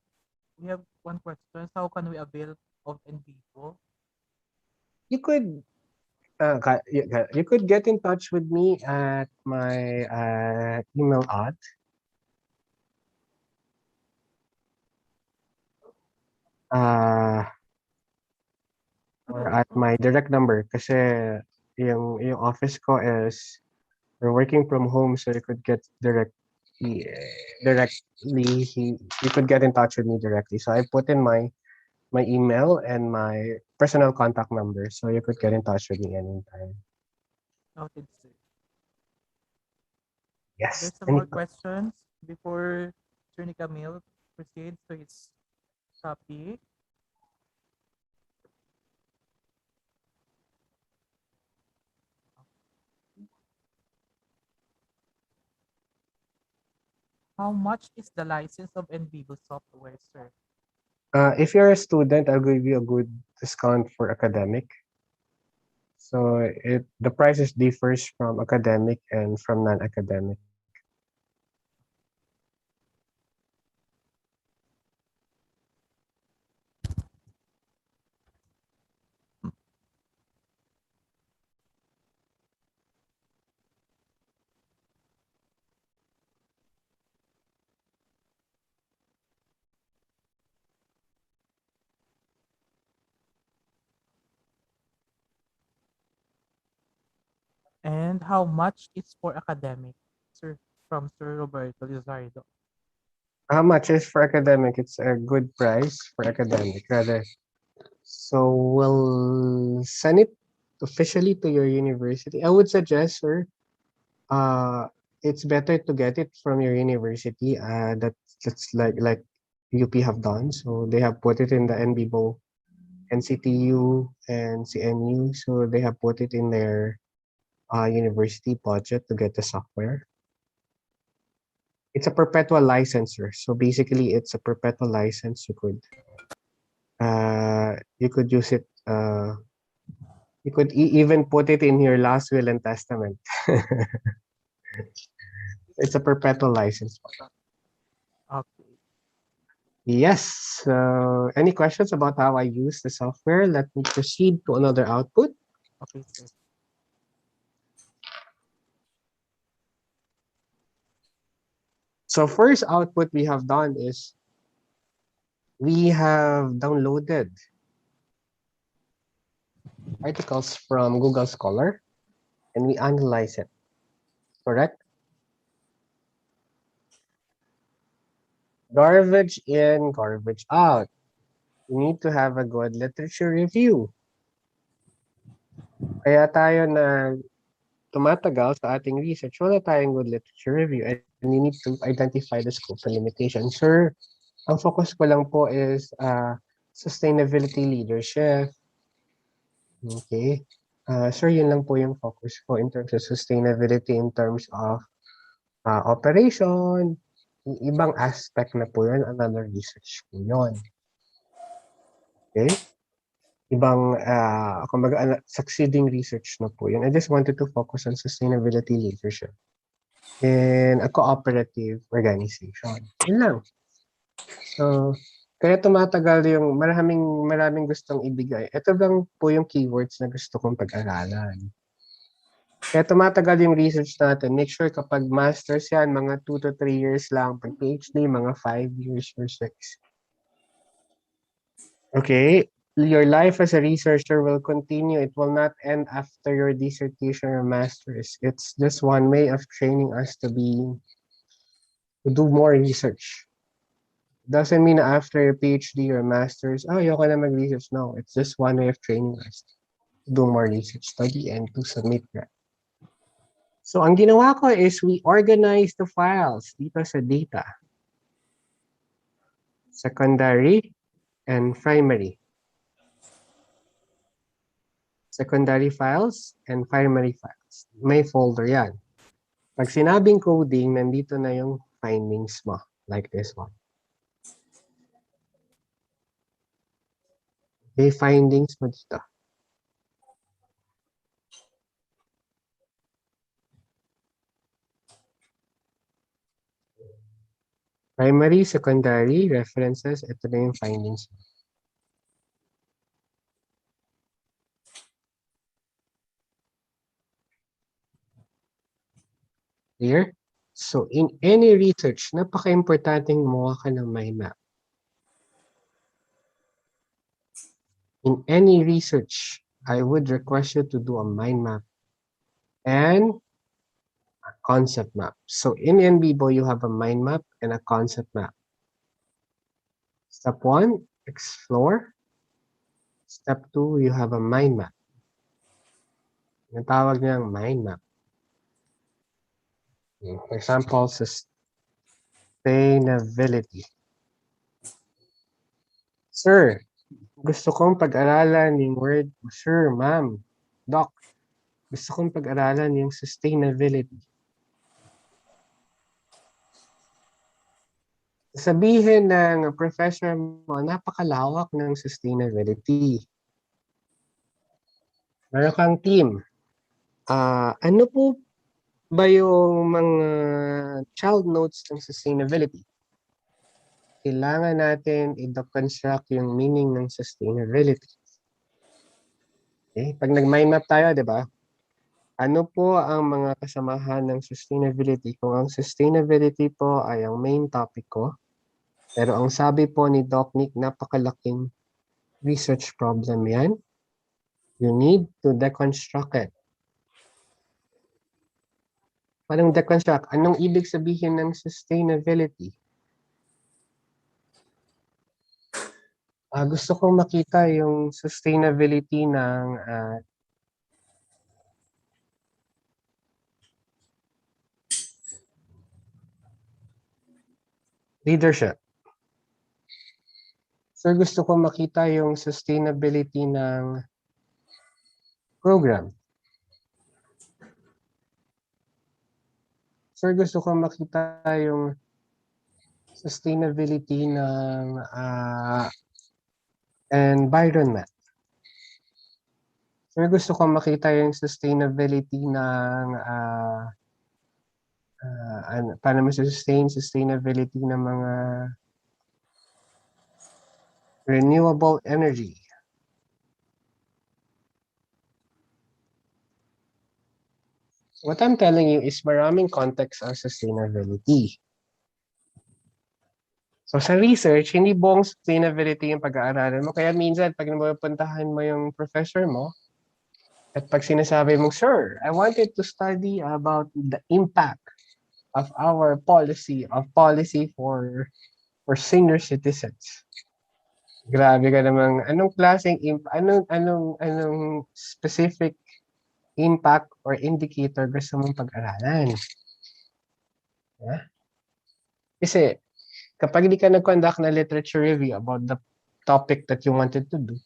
we have one question. How can we avail of NVivo? You could you could get in touch with me at my email or at my direct number kasi yung office ko is we're working from home, so you could get you could get in touch with me directly. So I put in my email and my personal contact number, so you could get in touch with me anytime. Noted, sir. Yes. There's some more questions before Attorney Camille proceeds to his topic. How much is the license of NVivo software, sir? If you're a student, I'll give you a good discount for academic. So the prices differs from academic and from non-academic. And how much is for academic? Sir, from Sir Roberto Lizardo. How much is for academic? It's a good price for academic, rather. So we'll send it officially to your university. I would suggest, sir, uh, it's better to get it from your university. That's like UP have done. So they have put it in the NVivo, NCTU, and CNU. So they have put it in their university budget to get the software. It's a perpetual licensor. So basically, it's a perpetual license. You could use it. You could even put it in your last will and testament. It's a perpetual license. Okay. Yes. Any questions about how I use the software? Let me proceed to another output. Okay, sir. So first output we have done is we have downloaded articles from Google Scholar and we analyze it. Correct? Garbage in, garbage out. You need to have a good literature review. Kaya tayo na tumatagal sa ating research, wala tayong good literature review and you need to identify the scope and limitations. Sir, ang focus ko lang po is sustainability leadership. Okay. Sir, yun lang po yung focus ko in terms of sustainability, in terms of operation, ibang aspect na po yun, another research po yun. Okay? Ibang, kumbaga, succeeding research na po yun. I just wanted to focus on sustainability leadership in a cooperative organization. Yun lang. So, kaya tumatagal yung maraming gustong ibigay. Ito lang po yung keywords na gusto kong pag-aralan. Kaya tumatagal yung research natin. Make sure kapag masters yan, mga 2 to 3 years lang. Pag PhD, mga 5 years or 6. Okay? Your life as a researcher will continue. It will not end after your dissertation or master's. It's just one way of training us to do more research. Doesn't mean na after your PhD or master's, ayoko na mag-research. No, it's just one way of training us to do more research study and to submit that. So, ang ginawa ko is we organize the files dito sa data. Secondary and primary. Secondary files and primary files. May folder yan. Pag sinabing coding, nandito na yung findings mo. Like this one. Okay, findings mo dito. Primary, secondary, references, ito na yung findings mo. Clear? So, in any research, napaka-importanting gumawa ka ng mind map. In any research, I would request you to do a mind map and a concept map. So, in NVivo, you have a mind map and a concept map. Step 1, explore. Step 2, you have a mind map. Natawag niyang mind map. For example, sustainability. Sir, gusto kong pag-aralan yung word, sir, ma'am, doc, gusto kong pag-aralan yung sustainability. Sabihin ng professor mo, napakalawak ng sustainability. Meron kang team. Ano po ba yung mga child notes ng sustainability? Kailangan natin i-deconstruct yung meaning ng sustainability. Okay? Pag nag-mind map tayo, di ba? Ano po ang mga kasamahan ng sustainability? Kung ang sustainability po ay ang main topic ko, pero ang sabi po ni Doc Nick, napakalaking research problem yan. You need to deconstruct it. Parang deconstruct. Anong ibig sabihin ng sustainability? Gusto kong makita yung sustainability ng leadership. Sir, gusto kong makita yung sustainability ng program. Sir, gusto kong makita yung sustainability ng environment. Sir, gusto kong makita yung sustainability ng paano mo sustainability ng mga renewable energy. What I'm telling you is maraming context ang sustainability. So sa research, hindi buong sustainability yung pag-aaralan mo. Kaya minsan, pag napupuntahan mo yung professor mo, at pag sinasabi mong, Sir, I wanted to study about the impact of our policy for senior citizens. Grabe ka namang, anong klaseng, anong specific impact or indicator gusto mong pag-aralan? Yeah? Kasi, kapag hindi ka nag-conduct na literature review about the topic that you wanted to do,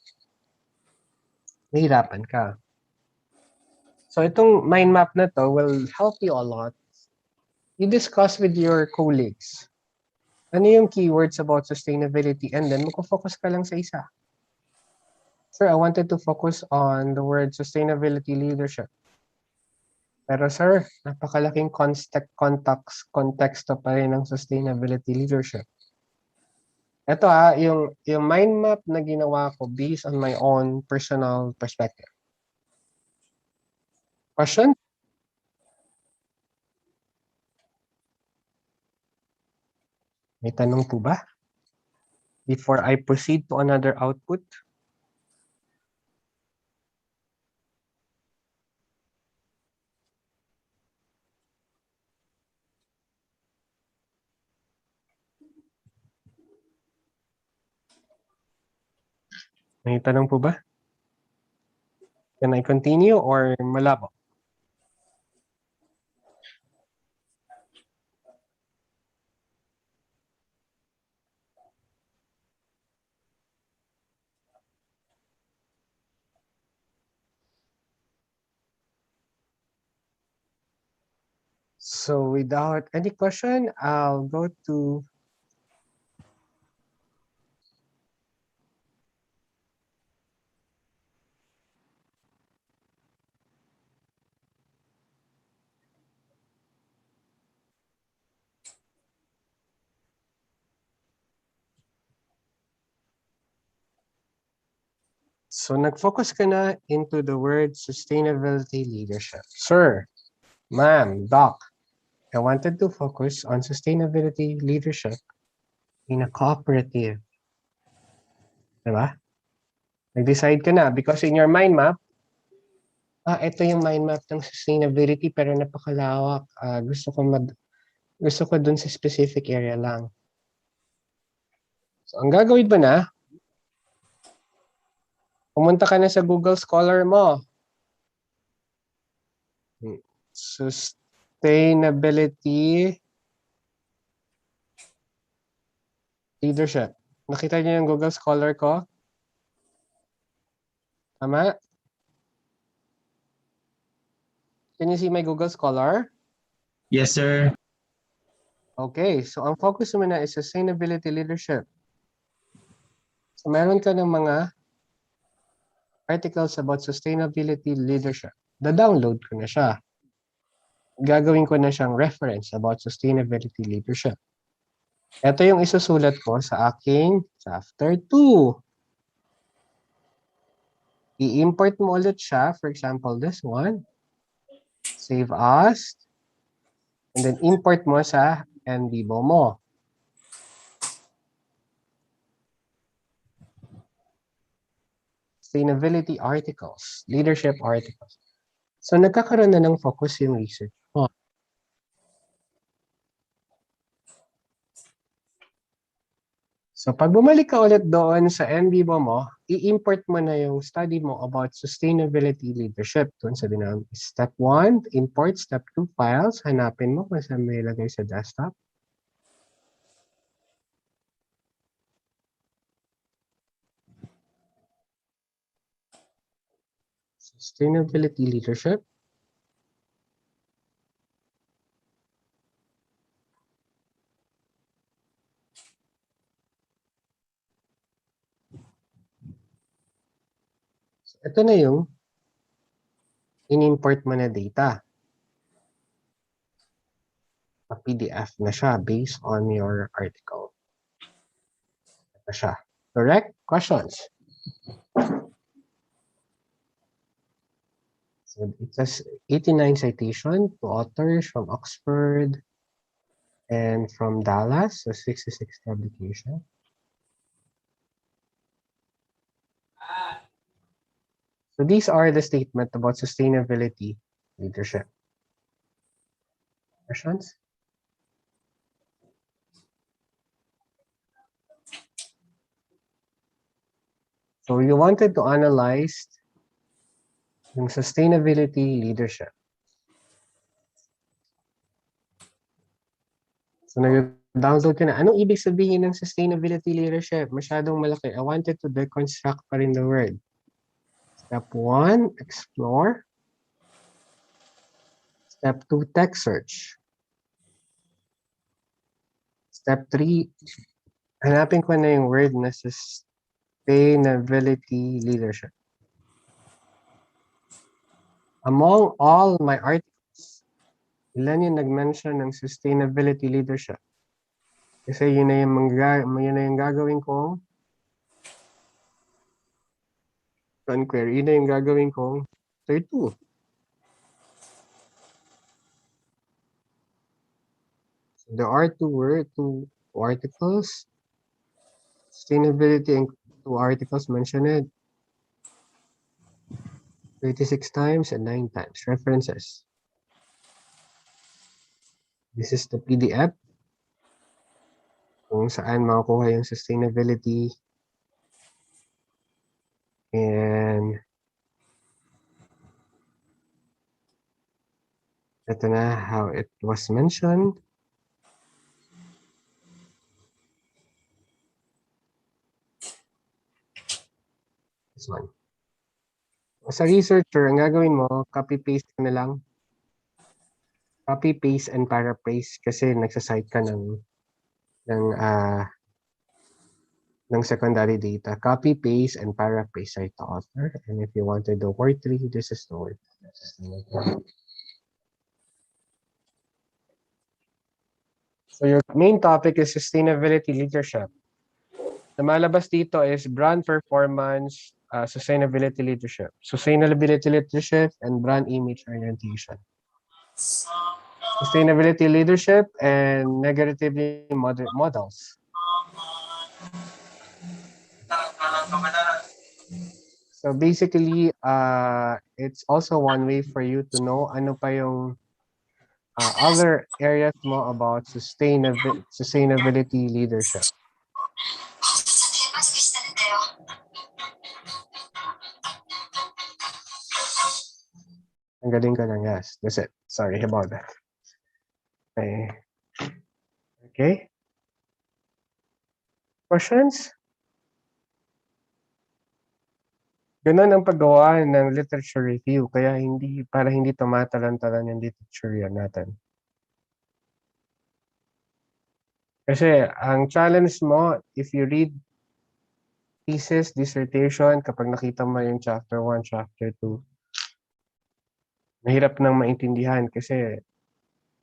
nahihirapan ka. So itong mind map na to will help you a lot. You discuss with your colleagues. Ano yung keywords about sustainability and then magpo-focus ka lang sa isa. Sir, I wanted to focus on the word sustainability leadership. Pero sir, napakalaking context pa rin ng sustainability leadership. Ito yung mind map na ginawa ko based on my own personal perspective. Question? May tanong po ba? Before I proceed to another output? May tanong po ba? Can I continue or malabo? So without any question, I'll go to so nag-focus ka na into the word sustainability leadership. Sir, ma'am, doc, I wanted to focus on sustainability leadership in a cooperative. Diba? Nag-decide ka na because in your mind map, ito yung mind map ng sustainability pero napakalawak. Gusto ko dun sa specific area lang. So, ang gagawin ba na, pumunta ka na sa Google Scholar mo. Sustainability leadership. Nakita niyo yung Google Scholar ko? Tama? Can you see my Google Scholar? Yes, sir. Okay, so ang focus mo na is sustainability leadership. So meron ka ng mga articles about sustainability leadership. Da-download ko na siya. Gagawin ko na siyang reference about sustainability leadership. Ito yung isusulat ko sa aking chapter 2. I-import mo ulit siya. For example, this one. Save as. And then import mo sa NVivo mo. Sustainability articles. Leadership articles. So nagkakaroon na ng focus yung research mo. So pag bumalik ka ulit doon sa NVivo mo, i-import mo na yung study mo about sustainability leadership. Doon sabi na, step 1, import. Step 2, files. Hanapin mo kung saan may ilagay sa desktop. Sustainability leadership. So, ito na yung in-import mo na data. A PDF na siya based on your article. Ito siya. Correct? Questions? So it says 89 citation to authors from Oxford and from Dallas, so 66 publication. So these are the statement about sustainability leadership. Questions? So you wanted to analyze yung sustainability leadership. So nag-download ka na. Anong ibig sabihin ng sustainability leadership? Masyadong malaki. I wanted to deconstruct pa rin the word. Step 1, explore. Step 2, text search. Step 3, hanapin ko na yung word na sustainability leadership. Among all my articles, ilan yung nag-mention ng sustainability leadership? Kasi yun na yung gagawin kong query. Yun na yung gagawin kong third 2. So there are two articles. Sustainability and 2 articles mentioned 36 times and 9 times. References. This is the PDF kung saan makukuha yung sustainability. And ito na how it was mentioned. This one. Sa researcher, ang gagawin mo, copy-paste ka na lang. Copy-paste and paraphrase kasi nagsasite ka ng secondary data. Copy-paste and paraphrase site to author. And if you want to do word 3, this is the word. So your main topic is sustainability leadership. Lumalabas dito is brand performance, sustainability leadership. Sustainability leadership and brand image orientation. Sustainability leadership and negatively models. So basically, it's also one way for you to know ano pa yung other areas mo about sustainability leadership. Ang galing ka lang, yes. That's it. Sorry about that. Okay. Questions? Ganun ang paggawa ng literature review. Kaya para hindi tumatalan-talan yung literature natin. Kasi ang challenge mo, if you read thesis, dissertation, kapag nakita mo yung chapter 1, chapter 2, mahirap nang maintindihan kasi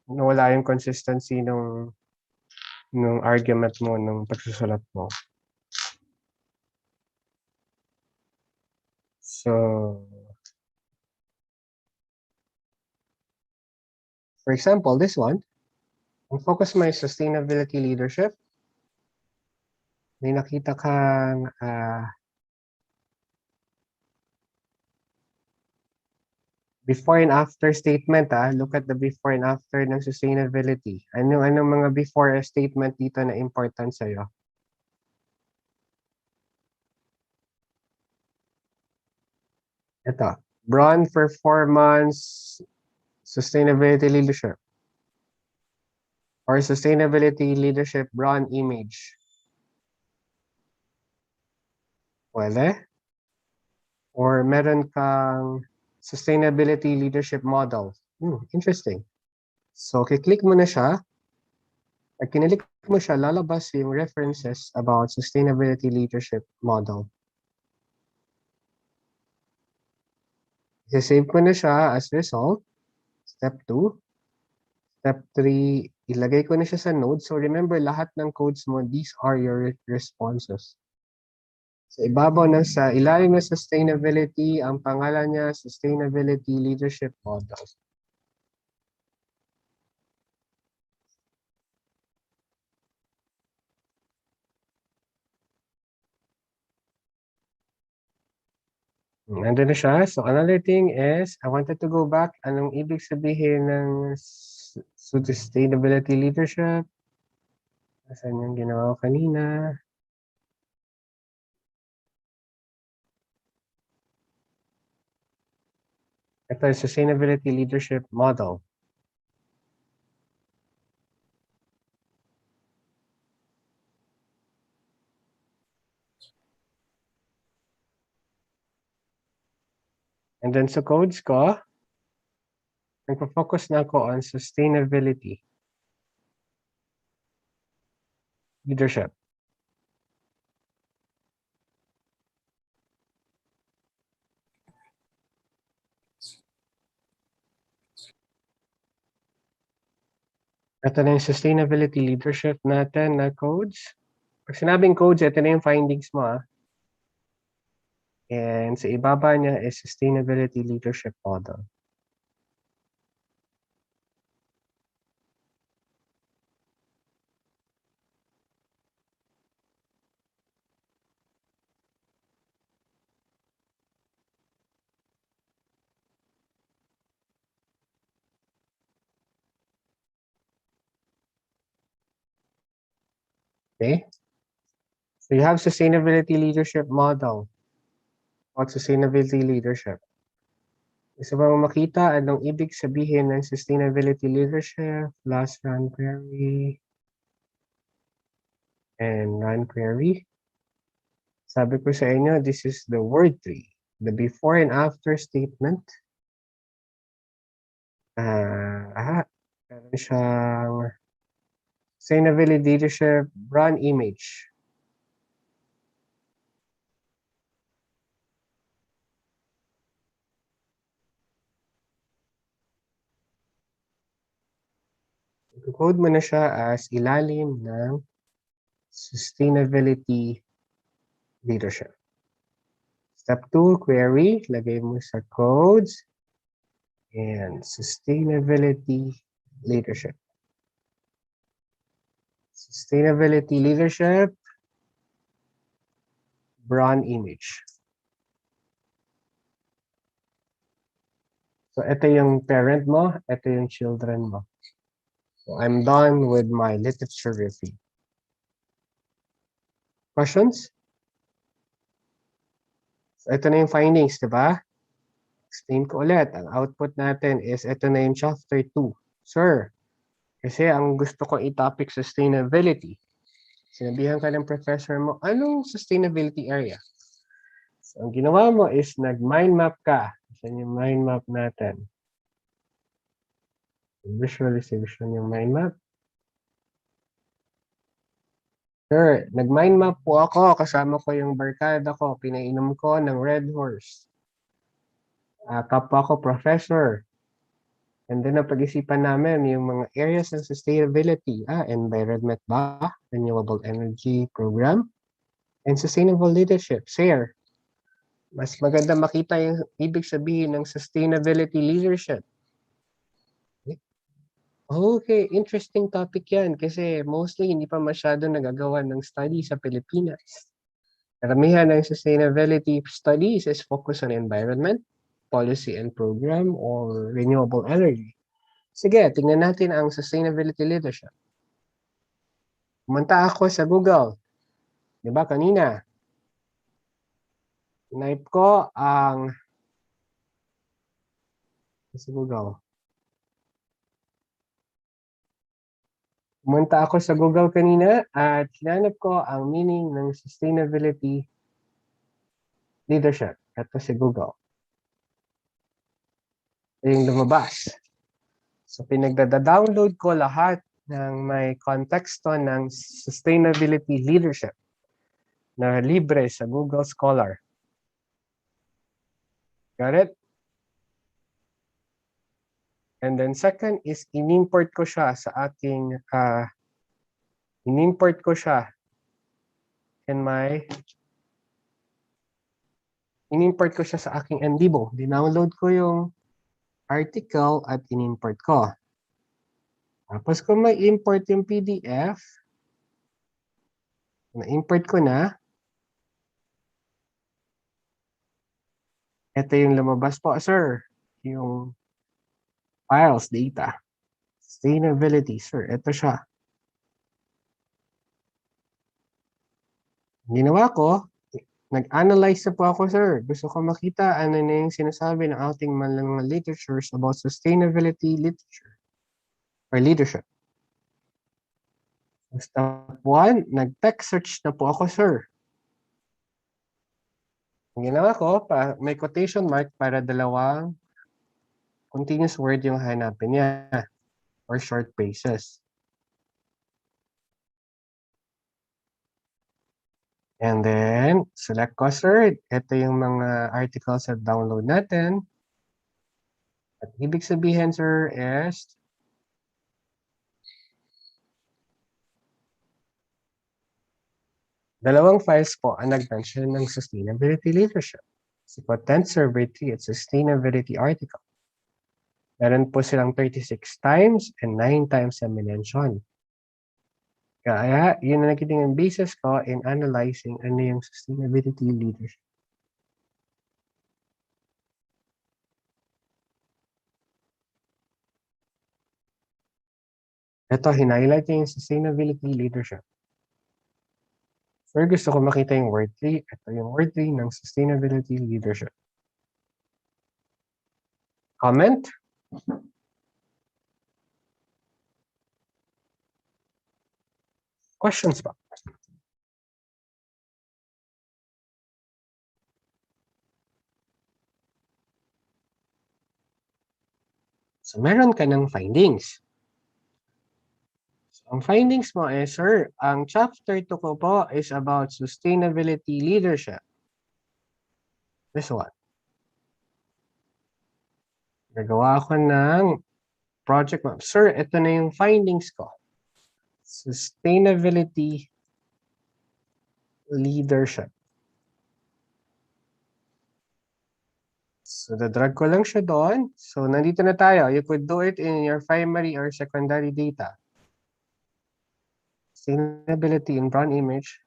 wala yung consistency nung argument mo, nung pagsusulat mo. So, for example, this one, ang focus mo is sustainability leadership. May nakita kang before and after statement. Look at the before and after ng sustainability. Anong mga before statement dito na important sa'yo? Ito. Broad performance sustainability leadership. Or sustainability leadership brand image. Pwede. Or meron kang sustainability leadership model. Interesting. So, kiklik mo na siya. Pag kinilik mo siya, lalabas yung references about sustainability leadership model. I-save ko na siya as result. Step 2. Step 3, ilagay ko na siya sa nodes. So remember, lahat ng codes mo, these are your responses. Sa ibabaw na sa ilalim ng sustainability, ang pangalan niya, Sustainability Leadership Model. Nandun na siya. So another thing is, I wanted to go back. Anong ibig sabihin ng sustainability leadership? Asan yung ginawa ko kanina? Ito yung sustainability leadership model. And then sa codes ko, nagpo-focus na ako on sustainability leadership. Ito na yung sustainability leadership natin na codes. Pag sinabing codes, ito na yung findings mo. And sa ibaba niya is sustainability leadership model. Okay? So you have sustainability leadership model. What sustainability leadership? Gusto mo makita anong ibig sabihin ng sustainability leadership? Last run query. And run query. Sabi ko sa inyo, this is the word tree. The before and after statement. Meron siyang sustainability leadership brand image. Code mo na siya as ilalim ng sustainability leadership. Step 2, query. Lagay mo sa codes and sustainability leadership. Sustainability leadership brand image. So ito yung parent mo, ito yung children mo. So I'm done with my literature review. Questions? So ito na yung findings, di ba? Explain ko ulit. Ang output natin is ito na yung chapter 2. Sir, kasi ang gusto ko i-topic sustainability. Sinabihan ka ng professor mo, anong sustainability area? So ang ginawa mo is nag-mind map ka. Saan yung mind map natin? Visualization yung mind map. Sir, nag-mind map po ako. Kasama ko yung barkada ko. Pinainom ko ng Red Horse. Kapwa ko professor. And then, napag-isipan namin yung mga areas ng sustainability. Environment ba? Renewable energy program? And sustainable leadership. Share. Mas maganda makita yung ibig sabihin ng sustainability leadership. Okay, interesting topic yan kasi mostly hindi pa masyado nagagawa ng study sa Pilipinas. Karamihan ng sustainability studies is focused on environment, policy and program, or renewable energy. Sige, tingnan natin ang sustainability leadership. Pumunta ako sa Google. Di ba kanina? Type ko ang Sa Google. Pumunta ako sa Google kanina at hinanap ko ang meaning ng sustainability leadership. Ito si Google. Ito yung lumabas. So pinagdada-download ko lahat ng may konteksto ng sustainability leadership na libre sa Google Scholar. Got it? And then second is in-import ko siya sa aking in-import ko siya sa aking NVivo. Dinownload ko yung article at in-import ko. Tapos kung may import yung PDF, na-import ko na, ito yung lumabas po, sir. Yung files, data. Sustainability, sir. Ito siya. Ginawa ko, nag-analyze na po ako, sir. Gusto ko makita ano na yung sinasabi ng ating mga literatures about sustainability literature or leadership. Step 1, nag-text search na po ako, sir. Ang ginawa ko, may quotation mark para dalawang continuous word yung hanapin niya or short phrases. And then, select ko, sir. Ito yung mga articles na download natin. At ibig sabihin, sir, is dalawang files po ang nag-mention ng sustainability leadership. Si Content Survey 3 at Sustainability Article. Meron po silang 36 times and 9 times na minention. Kaya, yun na nagiging ang basis ko in analyzing ano yung sustainability leadership. Ito, hinighlight yung sustainability leadership. Sir, gusto ko makita yung word 3. Ito yung word 3 ng sustainability leadership. Comment? Questions ba? So, meron ka ng findings. So, ang findings mo is, sir, ang chapter 2 ko po is about sustainability leadership. This one. Nagawa ako ng project map. Sir, ito na yung findings ko. Sustainability leadership. So, dadrag ko lang siya doon. So, nandito na tayo. You could do it in your primary or secondary data. Sustainability in brown image.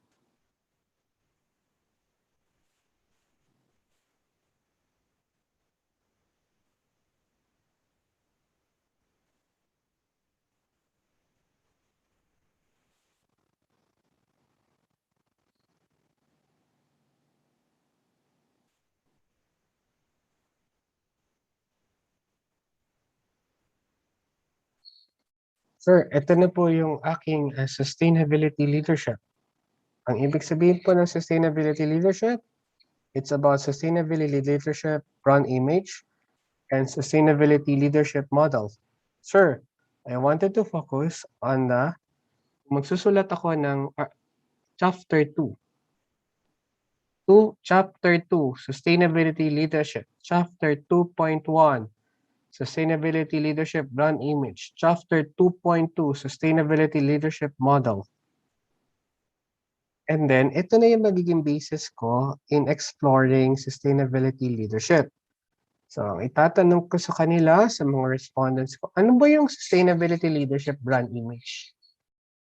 Sir, ito na po yung aking sustainability leadership. Ang ibig sabihin po ng sustainability leadership, it's about sustainability leadership, brown image, and sustainability leadership model. Sir, I wanted to focus on magsusulat ako ng chapter 2. Chapter 2, sustainability leadership. Chapter 2.1. Sustainability Leadership Brand Image, Chapter 2.2, Sustainability Leadership Model. And then, ito na yung magiging basis ko in exploring sustainability leadership. So, itatanong ko sa kanila, sa mga respondents ko, ano ba yung sustainability leadership brand image?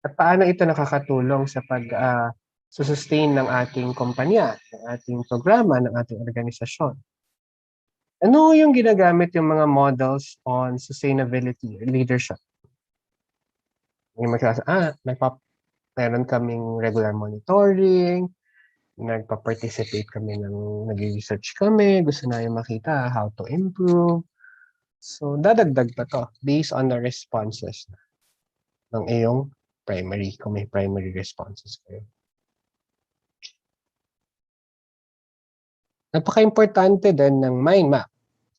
At paano ito nakakatulong sa sustain ng ating kumpanya, ng ating programa, ng ating organisasyon? Ano yung ginagamit yung mga models on sustainability leadership? Yung meron kaming regular monitoring, nagpa-participate kami nag-research kami, gusto na yung makita how to improve. So, dadagdag pa to based on the responses ng iyong primary, kung may primary responses kayo. Napaka-importante din ng mind map.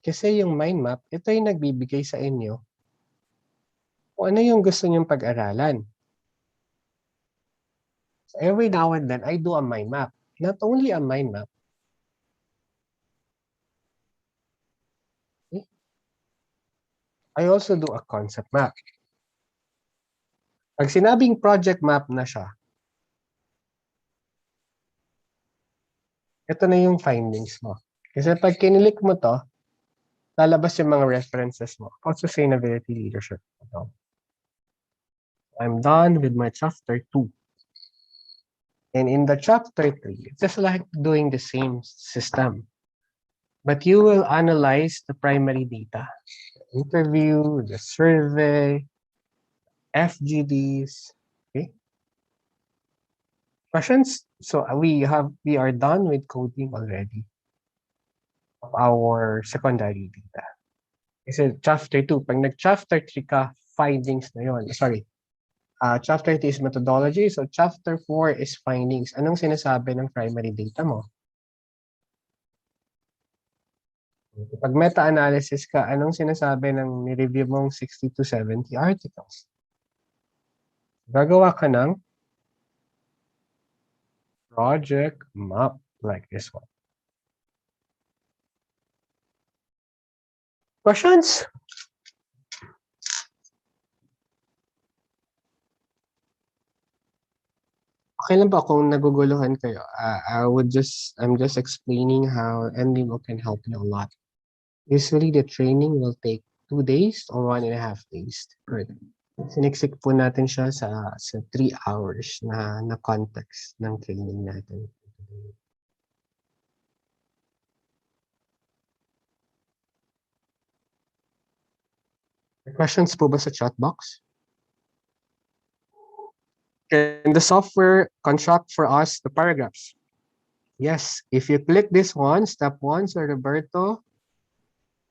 Kasi yung mind map, ito yung nagbibigay sa inyo kung ano yung gusto nyong pag-aralan. So every now and then, I do a mind map. Not only a mind map, I also do a concept map. Pag sinabing project map na siya, ito na yung findings mo. Kasi pag kinilik mo to, lalabas yung mga references mo about sustainability leadership. I'm done with my chapter 2. And in the chapter 3, it's just like doing the same system. But you will analyze the primary data. The interview, the survey, FGDs. Okay. Questions? So we are done with coding already of our secondary data. Kasi chapter 2, pag nag-chapter 3 ka, findings na yun. Sorry. Chapter 3 is methodology. So chapter 4 is findings. Anong sinasabi ng primary data mo? Pag meta-analysis ka, anong sinasabi ng ni-review mong 60 to 70 articles? Gagawa ka ng project map like this one. Questions? Okay lang ba kung naguguluhan kayo? I'm just explaining how NVivo can help you a lot. Usually, the training will take 2 days or 1.5 days. Siniksik po natin siya sa 3 hours na context ng training natin. Questions po ba sa chat box? Can the software construct for us the paragraphs? Yes, if you click this one, step 1, Sir Roberto.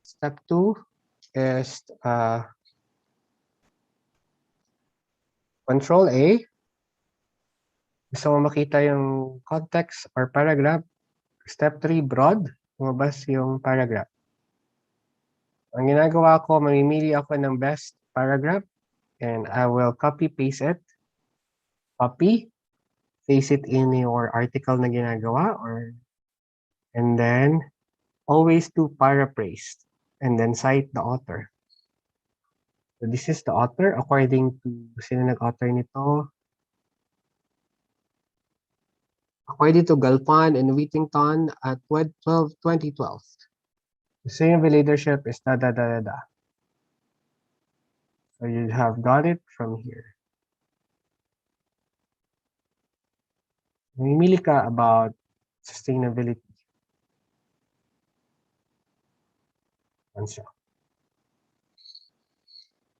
Step 2 is Control A. Gusto mo makita yung context or paragraph. Step 3, broad. Lumabas yung paragraph. Ang ginagawa ko, mamimili ako ng best paragraph and I will copy-paste it. Copy. Paste it in your article na ginagawa and then always do paraphrase and then cite the author. So this is the author according to sino nag-author nito. According to Galpan and Whittington at 2012. Sustainable leadership is da. So you have got it from here. Mamimili ka about sustainability.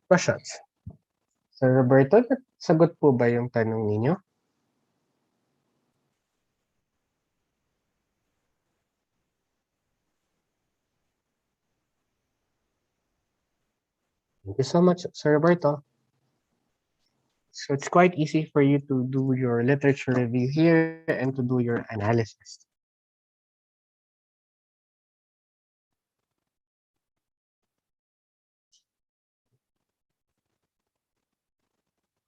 Questions? Sir Roberto, sagot po ba yung tanong ninyo? Thank you so much, Sir Roberto. So it's quite easy for you to do your literature review here and to do your analysis.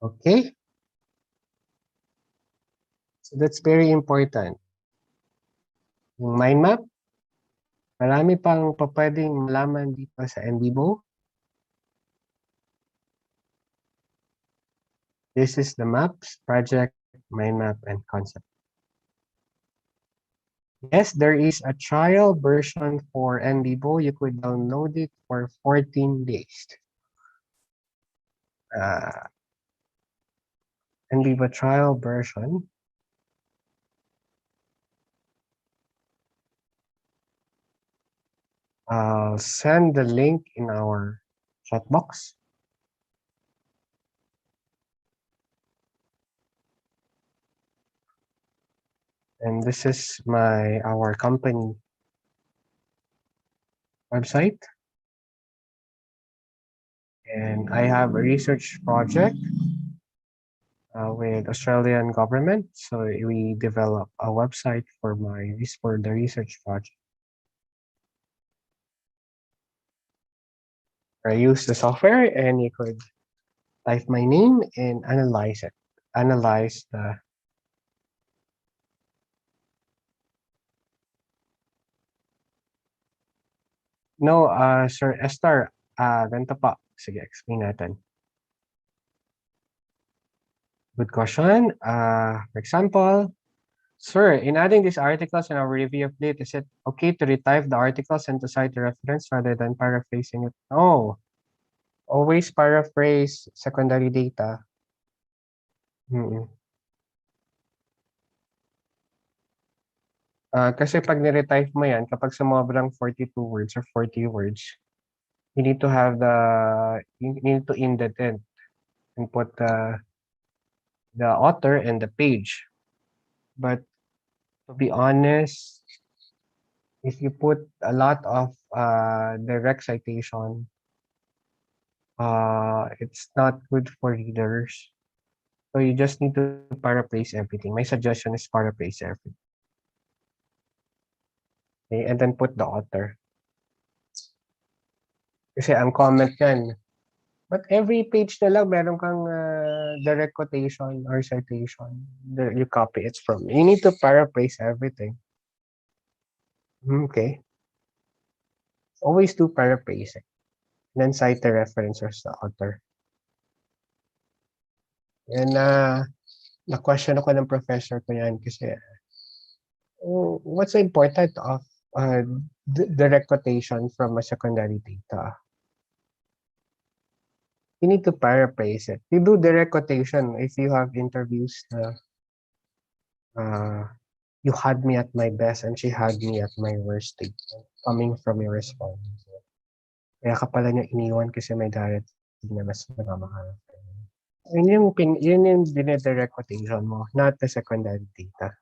Okay? So that's very important. Yung mind map, marami pang pwedeng malaman dito sa NVivo. This is the maps, project, mind map, and concept. Yes, there is a trial version for NVivo. You could download it for 14 days. NVivo trial version. I'll send the link in our chat box. And this is our company website. And I have a research project with Australian government. So we develop a website for for the research project. I use the software and you could type my name and analyze it. Analyze the No, Sir Esther, ganito pa. Sige, explain natin. Good question. For example, sir, in adding these articles in our review of Lit, is it okay to retype the articles and to cite the reference rather than paraphrasing it? No. Always paraphrase secondary data. Mm-mm. Kasi pag niretype mo yan, kapag sumobrang 42 words or 40 words, you need to have you need to indent it and put the author and the page. But to be honest, if you put a lot of direct citation, it's not good for readers. So you just need to paraphrase everything. My suggestion is paraphrase everything. Okay? And then put the author. Kasi ang comment yan, but every page na lang meron kang direct quotation or citation. You copy it from. You need to paraphrase everything. Okay. Always do paraphrasing. Then cite the reference or the author. And na-question ako ng professor ko yan kasi what's the important of direct quotation from a secondary data? You need to paraphrase it. You do direct quotation if you have interviews you had me at my best and she had me at my worst state coming from your response. Kaya ka pala niya iniwan kasi may darating na mas nagmamahal. Yun yung dine-direct quotation mo, not the secondary data.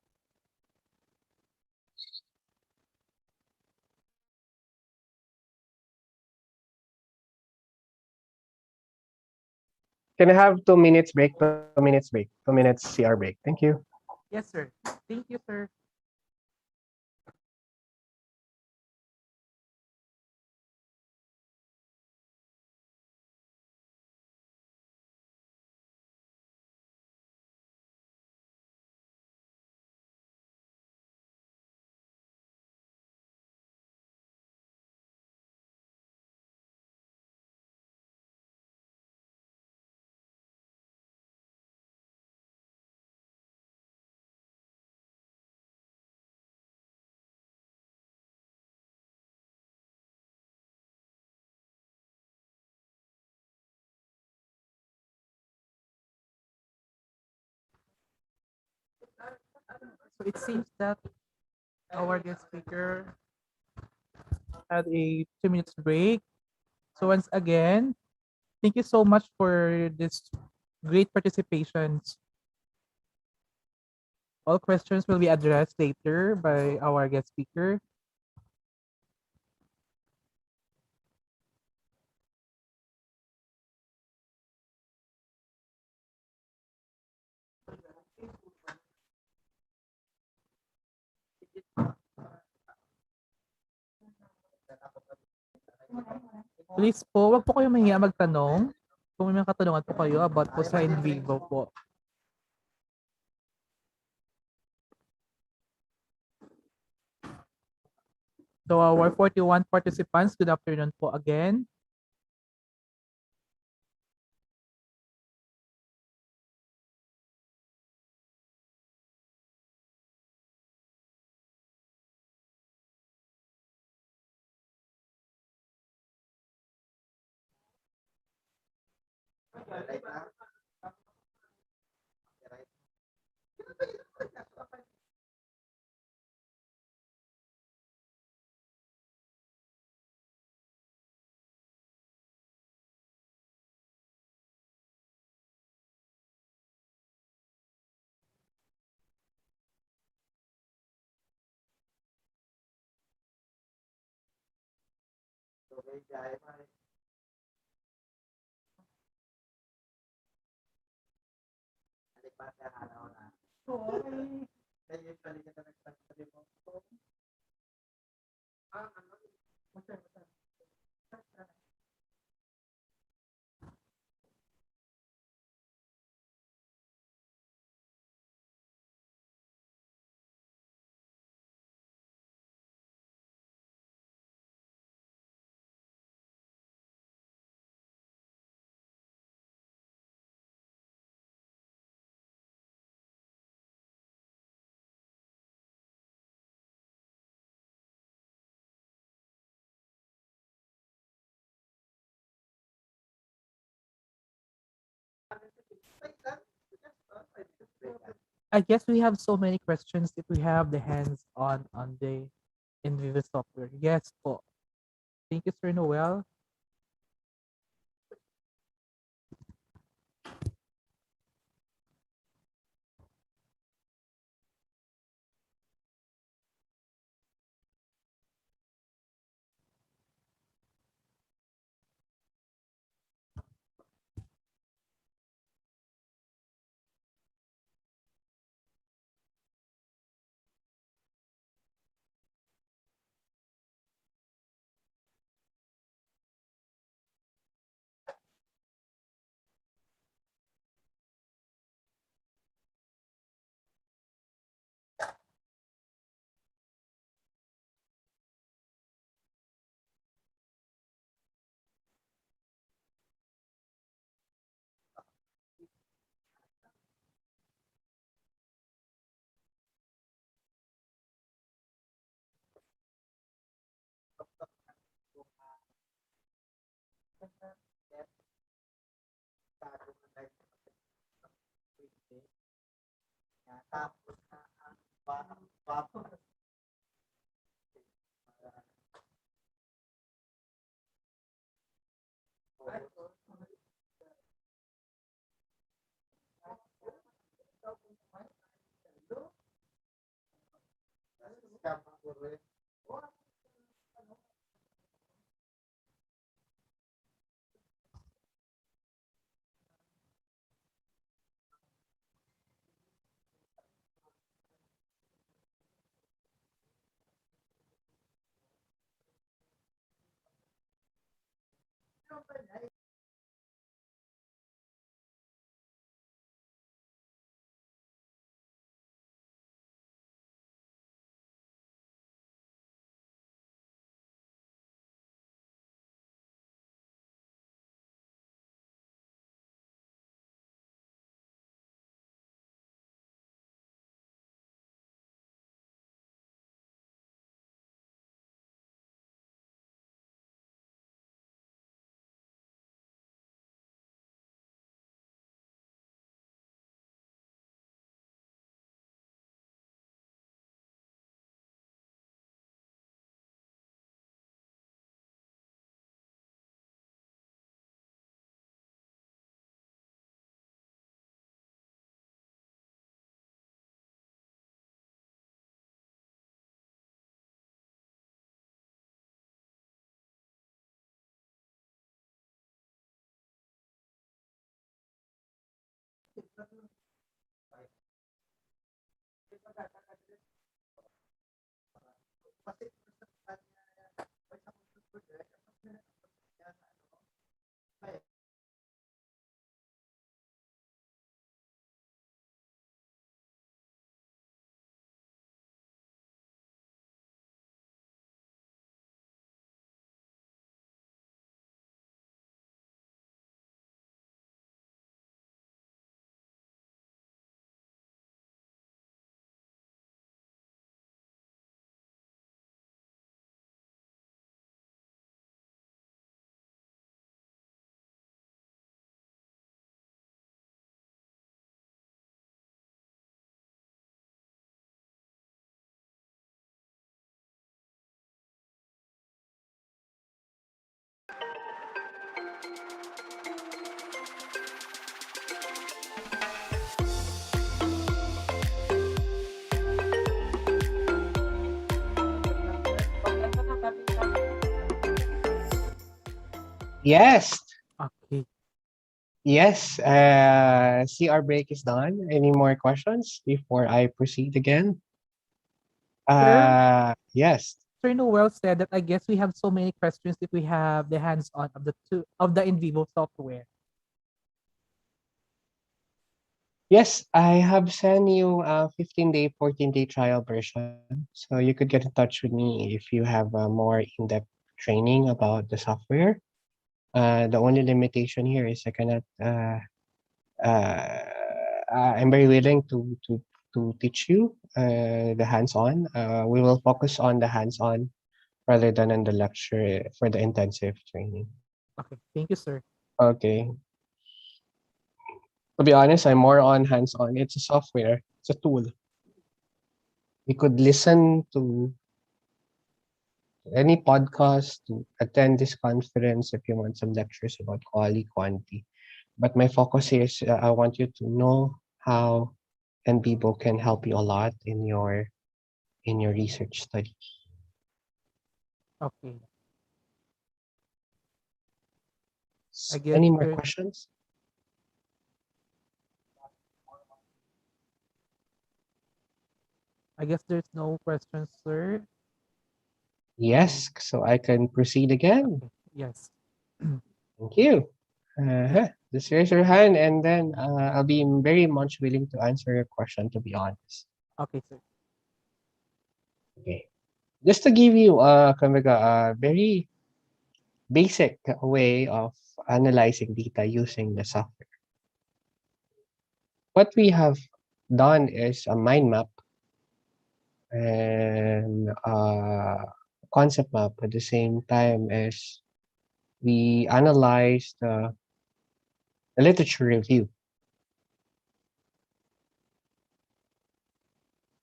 Can I have 2 minutes break? 2 minutes break. 2 minutes CR break. Thank you. Yes, sir. Thank you, sir. So it seems that our guest speaker had a 2 minutes break. So once again, thank you so much for this great participations. All questions will be addressed later by our guest speaker. Please po, wag po kayo mahiya magtanong. Kung may mga katanungan po kayo about po sa NVivo po. So our 41 participants, good afternoon po again. I guess we have so many questions if we have the hands on the NVivo software. Yes po. Thank you, Sir Noel. Yes. Okay. Yes, see our break is done. Any more questions before I proceed again? Sir, Yes. Sir Noel said that I guess we have so many questions if we have the hands-on of the NVivo software. Yes, I have sent you a 15-day, 14-day trial version. So you could get in touch with me if you have more in-depth training about the software. The only limitation here is I cannot uh, I'm very willing to teach you the hands-on. We will focus on the hands-on rather than on the lecture for the intensive training. Okay, thank you, sir. Okay. To be honest, I'm more on hands-on. It's a software. It's a tool. You could listen to any podcast, to attend this conference if you want some lectures about quality, quantity. But my focus here is I want you to know how NBibo can help you a lot in your research study. Okay, I guess Any more there questions? I guess there's no questions, sir. Yes, so I can proceed again. Okay, yes. Thank you. Yes. Just raise your hand and then I'll be very much willing to answer your question, to be honest. Okay, sir. Okay. Just to give you kumbaga, a very basic way of analyzing data using the software. What we have done is a mind map and concept map at the same time as we analyze the literature review.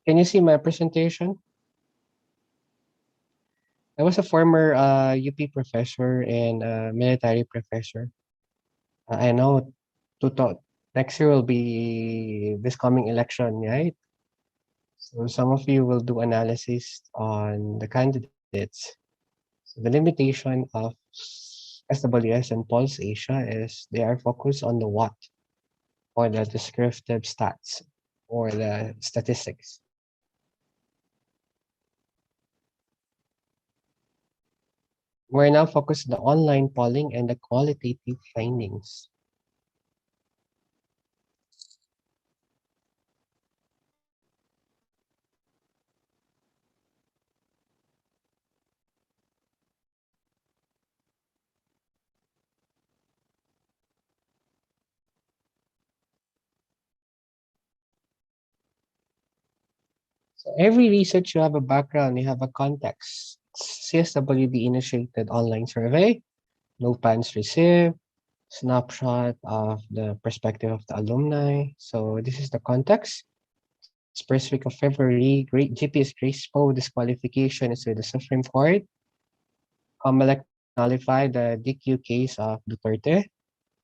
Can you see my presentation? I was a former UP professor and military professor. I know next year will be this coming election, right? So some of you will do analysis on the candidates. So the limitation of SWS and Pulse Asia is they are focused on the what or the descriptive stats or the statistics. We're now focused on the online polling and the qualitative findings. So every research you have a background, you have a context. CSWD initiated online survey, no pans received, snapshot of the perspective of the alumni. So this is the context. It's first week of February. Great GP's graceful disqualification is with the Supreme Court. COMELEC nullified the DQ case of Duterte.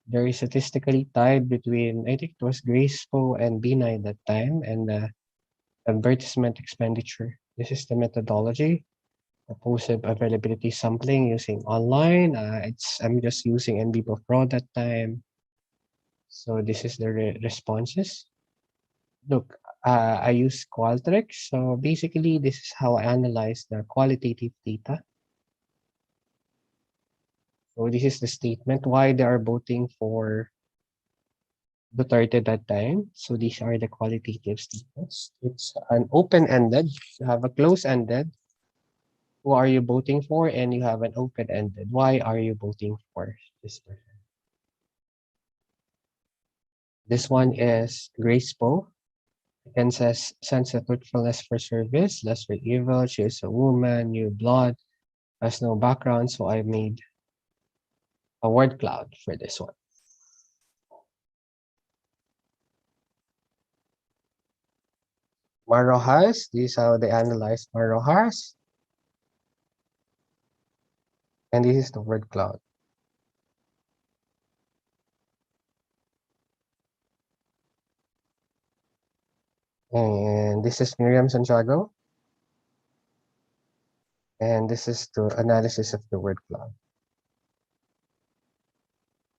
There is statistically tied between, I think it was graceful and benign that time, and the advertisement expenditure. This is the methodology. Proposed availability sampling using online. I'm just using NVivo Pro that time. So this is the responses. Look, I use Qualtrics. So basically, this is how I analyze the qualitative data. So this is the statement why they are voting for Duterte that time. So these are the qualitative statements. It's an open-ended. You have a close-ended. Who are you voting for? And you have an open-ended. Why are you voting for this person? This one is graceful. Again says sense of truthfulness for service, less for evil. She is a woman, new blood, has no background, so I made a word cloud for this one. Marojas, this is how they analyze Marojas. And this is the word cloud. And this is Miriam Santiago. And this is the analysis of the word cloud.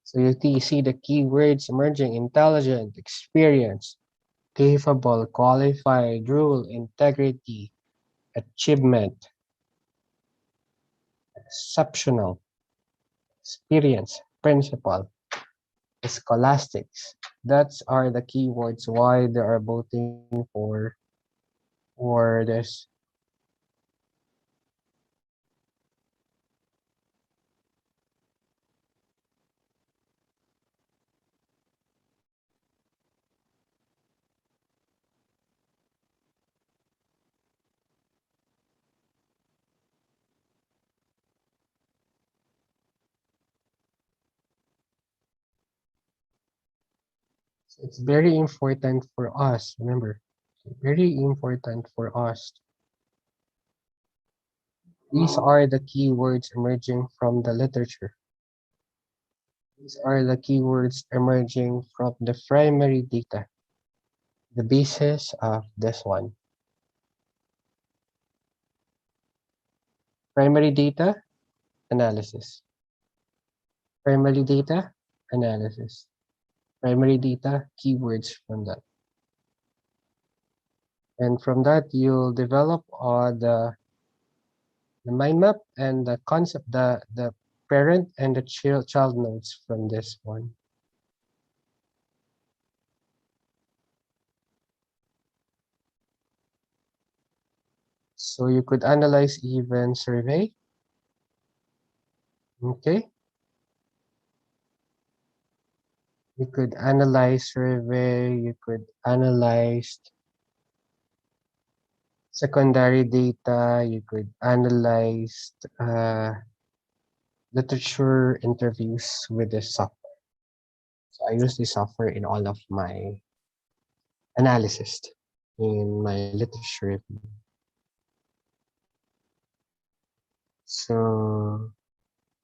So you see the keywords emerging: intelligent, experience, capable, qualified, rule, integrity, achievement, exceptional, experience, principle, scholastics. That's are the keywords why they are voting for this. So it's very important for us, remember, very important for us. These are the keywords emerging from the literature. These are the keywords emerging from the primary data, the basis of this one. Primary data analysis. Primary data analysis. Primary data keywords from that. And from that, you'll develop the mind map and the concept, the parent and the child nodes from this one. So you could analyze even survey. Okay. You could analyze survey, you could analyze secondary data, you could analyze literature interviews with this software. So I use this software in all of my analysis in my literature review. So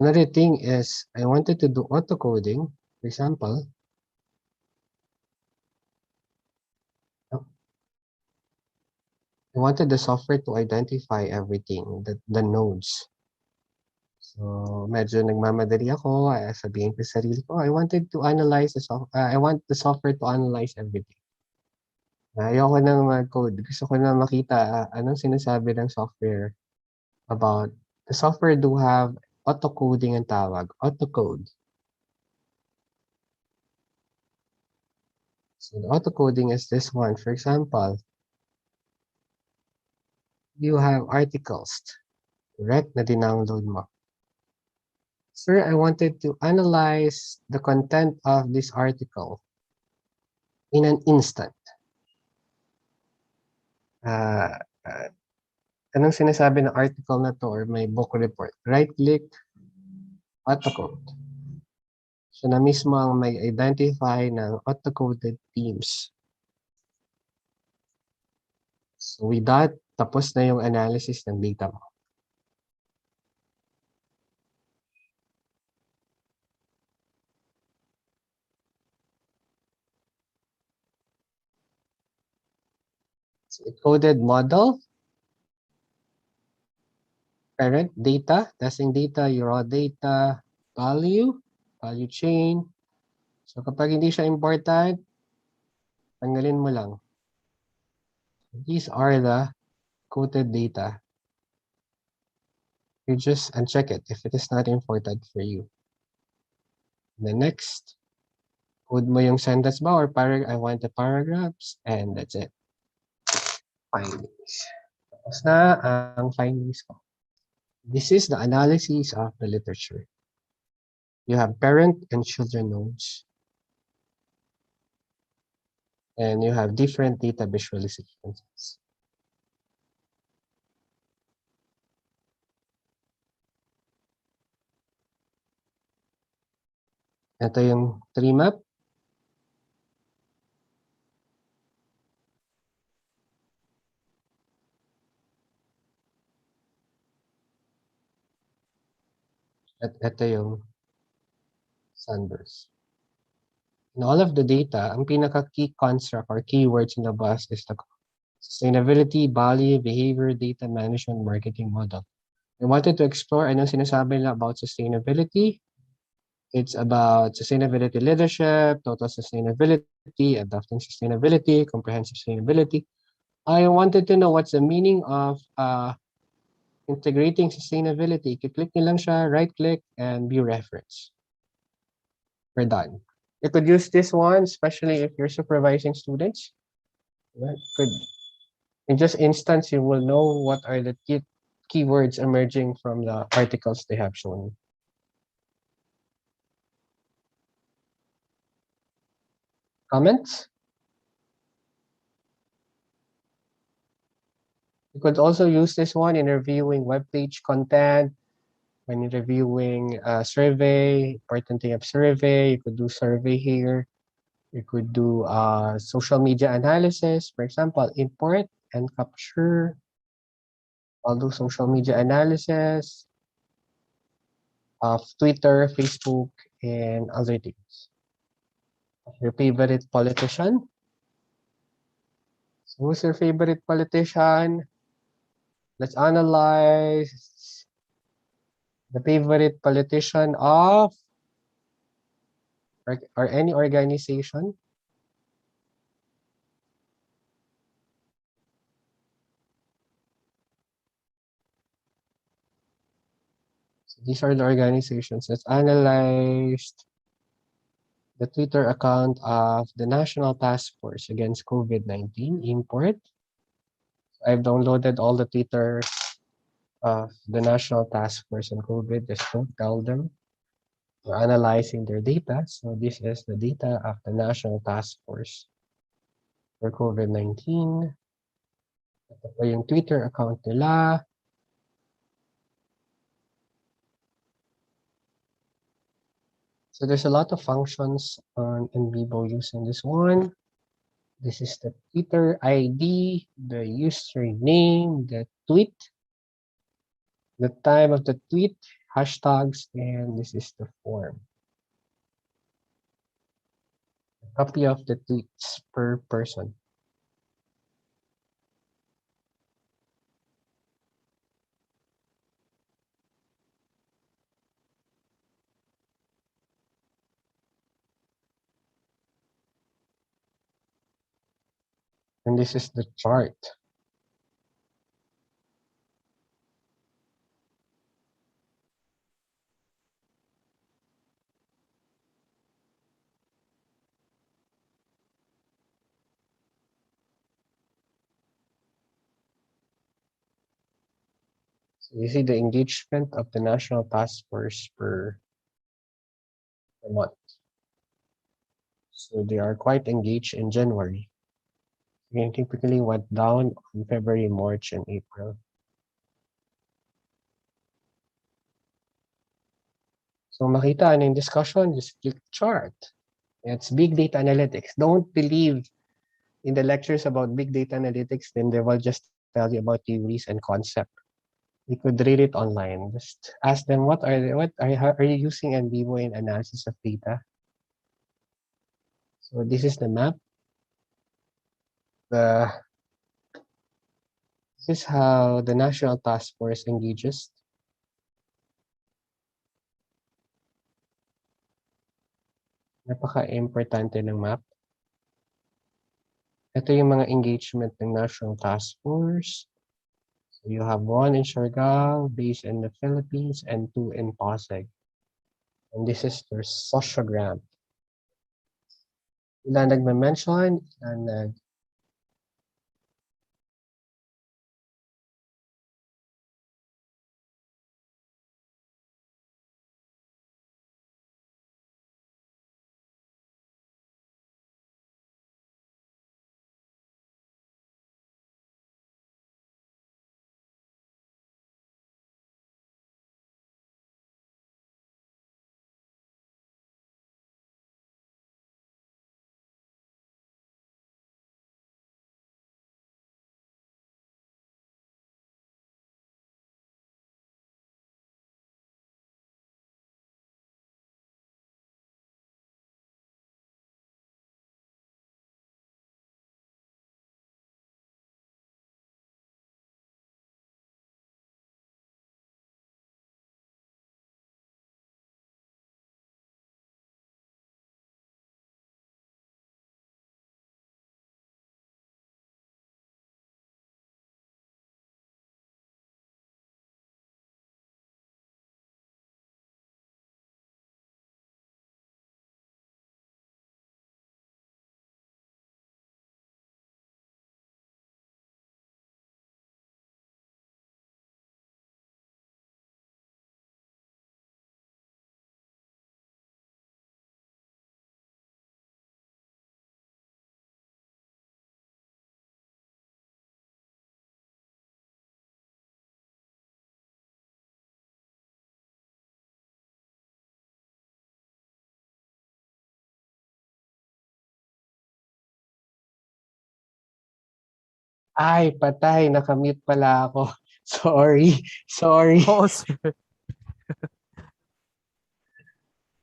another thing is I wanted to do auto coding, for example. I wanted the software to identify everything, the nodes. So medyo nagmamadali ako, sabihin ko sa sarili ko, I wanted to analyze I want the software to analyze everything. Ayoko nang mag-code. Gusto ko na makita anong sinasabi ng software about the software do have auto coding ang tawag, auto code. So the auto coding is this one. For example, you have articles, correct, na dinownload mo. Sir, I wanted to analyze the content of this article in an instant. Anong sinasabi ng article na to or may book report? Right-click, auto-code. So na mismo ang may identify ng auto-coded themes. So with that, tapos na yung analysis ng data mo. So coded model, parent data, testing data, your raw data, value chain. So kapag hindi siya important, tanggalin mo lang. These are the coded data. You just uncheck it if it is not important for you. The next, code mo yung sentence ba or I want the paragraphs and that's it. Findings. Tapos na ang findings ko. This is the analysis of the literature. You have parent and children nodes. And you have different data visualizations. Ito yung tree map. At ito yung sunburst. In all of the data, ang pinaka-key construct or keywords in the bus is the sustainability, value, behavior, data management, marketing model. I wanted to explore anong sinasabi nila about sustainability It's about sustainability leadership, total sustainability, adopting sustainability, comprehensive sustainability. I wanted to know what's the meaning of integrating sustainability. I-click nyo lang siya, right-click, and view reference. We're done. You could use this one, especially if you're supervising students. Could in just instance, you will know what are the keywords emerging from the articles they have shown. Comments? You could also use this one in reviewing web page content, when you're reviewing a survey, important thing of survey, you could do survey here. You could do social media analysis, for example, import and capture. I'll do social media analysis of Twitter, Facebook, and other things. Your favorite politician? So who's your favorite politician? Let's analyze the favorite politician of or any organization. So these are the organizations. Let's analyze the Twitter account of the National Task Force Against COVID-19. Import. I've downloaded all the Twitter of the National Task Force on COVID. Just don't tell them. We're analyzing their data. So this is the data of the National Task Force for COVID-19. Ito po yung Twitter account nila. So there's a lot of functions on NVivo using this one. This is the Twitter ID, the username, the tweet, the time of the tweet, hashtags, and this is the form. A copy of the tweets per person. And this is the chart. So you see the engagement of the National Task Force per month. So they are quite engaged in January. It typically went down in February, March, and April. So makita ano yung discussion, just click chart. It's big data analytics. Don't believe in the lectures about big data analytics, then they will just tell you about theories and concept. You could read it online. Just ask them how are you using NVivo in analysis of data? So this is the map. This is how the National Task Force engages. Napaka-importante ng map. Ito yung mga engagement ng National Task Force. So you have 1 in Siargao, based in the Philippines, and 2 in Pasig. And this is their sociogram. Ilan nagme-mention, ilan Ay, patay. Nakamute pala ako. Sorry. Sorry. Oo, sir.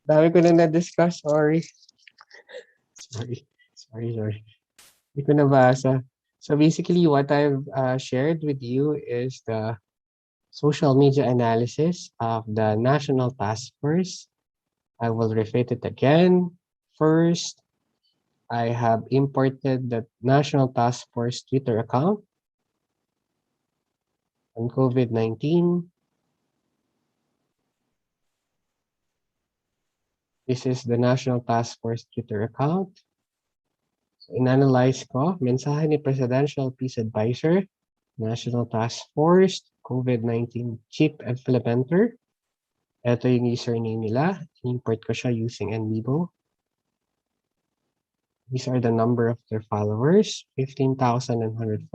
Dami ko na na-discuss. Sorry. Sorry. Sorry. Hindi ko nabasa. So basically, what I've shared with you is the social media analysis of the National Task Force. I will repeat it again. First, I have imported the National Task Force Twitter account on COVID-19. This is the National Task Force Twitter account. So, in-analyze ko, mensahe ni Presidential Peace Advisor, National Task Force, COVID-19 Chief Implementer. Ito yung username nila. Import ko siya using NVivo. These are the number of their followers, 15,949.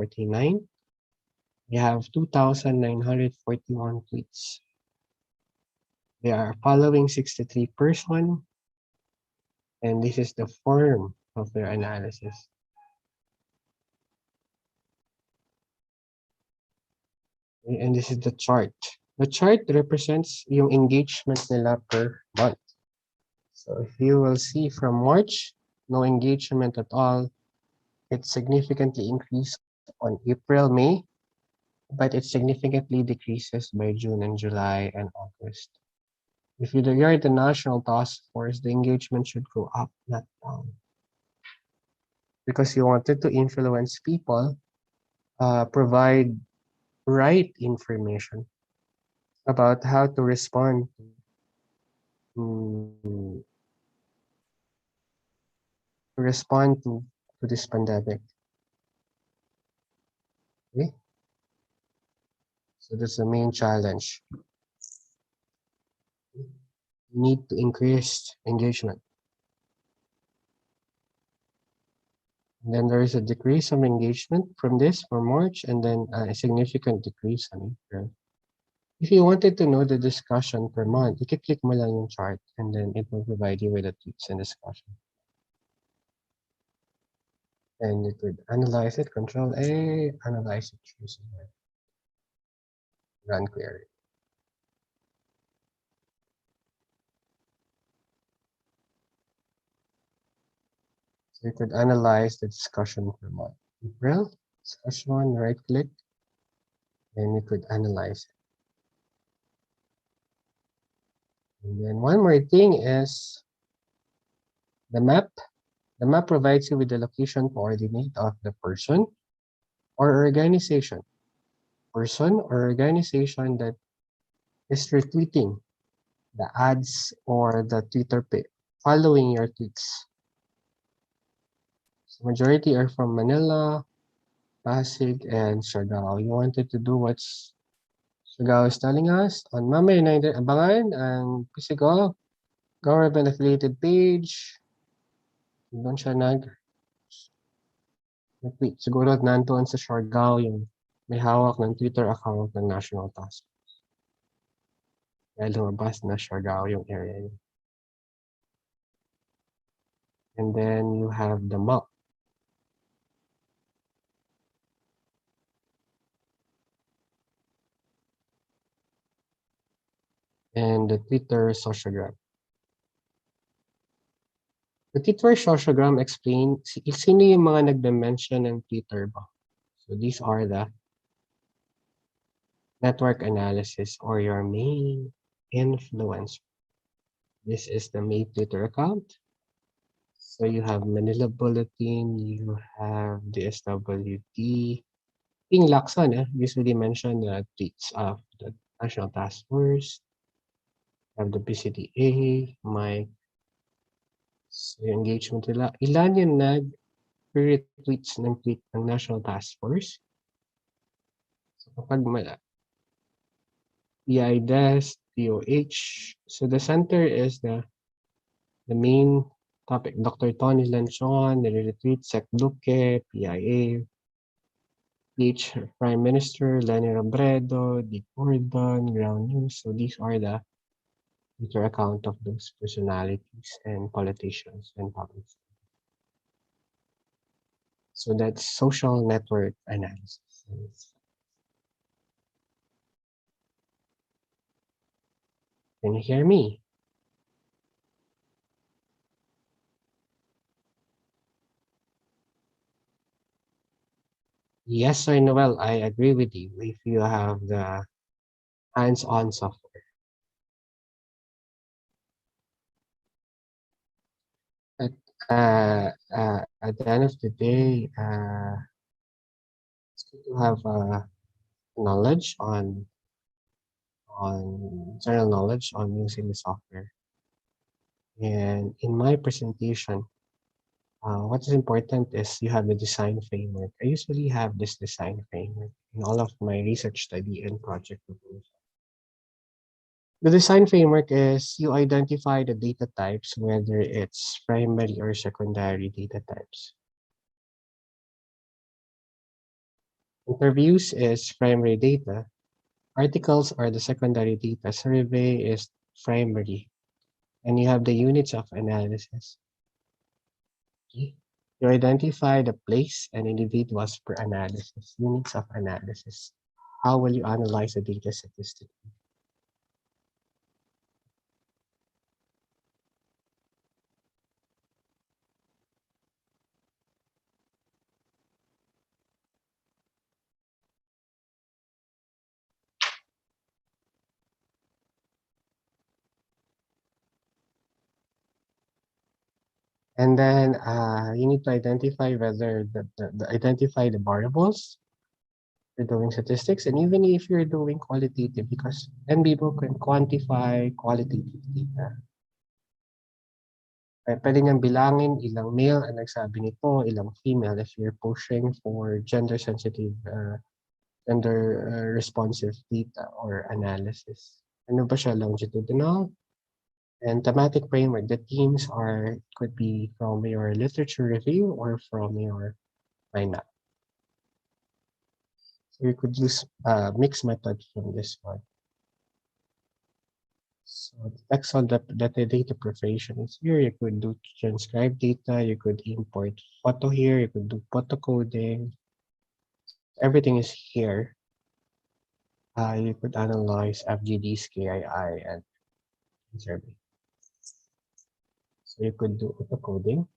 They have 2,941 tweets. They are following 63 person, and this is the form of their analysis. And this is the chart. The chart represents yung engagement nila per month. So if you will see from March, no engagement at all. It significantly increased on April, May, but it significantly decreases by June and July and August. If you are the National Task Force, the engagement should go up, not down. Because you wanted to influence people, provide right information about how to respond to respond to this pandemic. Okay? So that's the main challenge. You need to increase engagement. And then there is a decrease of engagement from this for March, and then a significant decrease on April. If you wanted to know the discussion per month, you can click mo lang yung chart, and then it will provide you with the tweets and discussion. And you could analyze it, Control A, analyze it, choose it, run query. So you could analyze the discussion per month. April, discussion, right click, and you could analyze it. And then one more thing is the map. The map provides you with the location coordinate of the person or organization. Person or organization that is retweeting the ads or the Twitter page, following your tweets. So majority are from Manila, Pasig, and Siargao. You wanted to do what Siargao is telling us on Mamay United Abangan and Pisigo government affiliated page. Doon siya nag-tweet. Siguro nandoon sa Siargao yung may hawak ng Twitter account ng National Task Force. Dahil lumabas na Siargao yung area niya. And then you have the map. And the Twitter sociogram. The Twitter sociogram explain sino yung mga nagbe-mention ng Twitter ba. So these are the network analysis or your main influencer. This is the main Twitter account. So you have Manila Bulletin, you have the SWT. King Lacson usually mention the tweets of the National Task Force. Have the PCTA, Mike. So yung engagement nila. Ilan yung nag-retweets ng tweet ng National Task Force? So kapag PIDES, DOH. So the center is the main topic. Dr. Tony Lanchon, nire-retweet, Sec Duque, PIA, PH Prime Minister, Lenny Robredo, D. Gordon, Ground News. So these are the Twitter account of those personalities and politicians and publics. So that's social network analysis. Can you hear me? Yes, Sir Noel, I agree with you. If you have the hands-on software. At, at the end of the day, it's good to have knowledge general knowledge on using the software. And in my presentation, what is important is you have the design framework. I usually have this design framework in all of my research study and project proposal. The design framework is you identify the data types, whether it's primary or secondary data types. Interviews is primary data. Articles are the secondary data. Survey is primary. And you have the units of analysis. Okay. You identify the place and individuals per analysis, units of analysis. How will you analyze the data statistically? And then you need to identify whether identify the variables you're doing statistics, and even if you're doing qualitative, because NVivo can quantify qualitative data. Pwede niyang bilangin ilang male ang nagsabi nito, ilang female if you're pushing for gender sensitive, gender responsive data or analysis. Ano ba siya? Longitudinal and thematic framework. The themes could be from your literature review or from your mind map. So you could use mixed method from this one. So the text on the data preparation is here. You could do transcribe data. You could import photo here. You could do photo coding. Everything is here. You could analyze FGDs, KII, and survey. So you could do auto coding.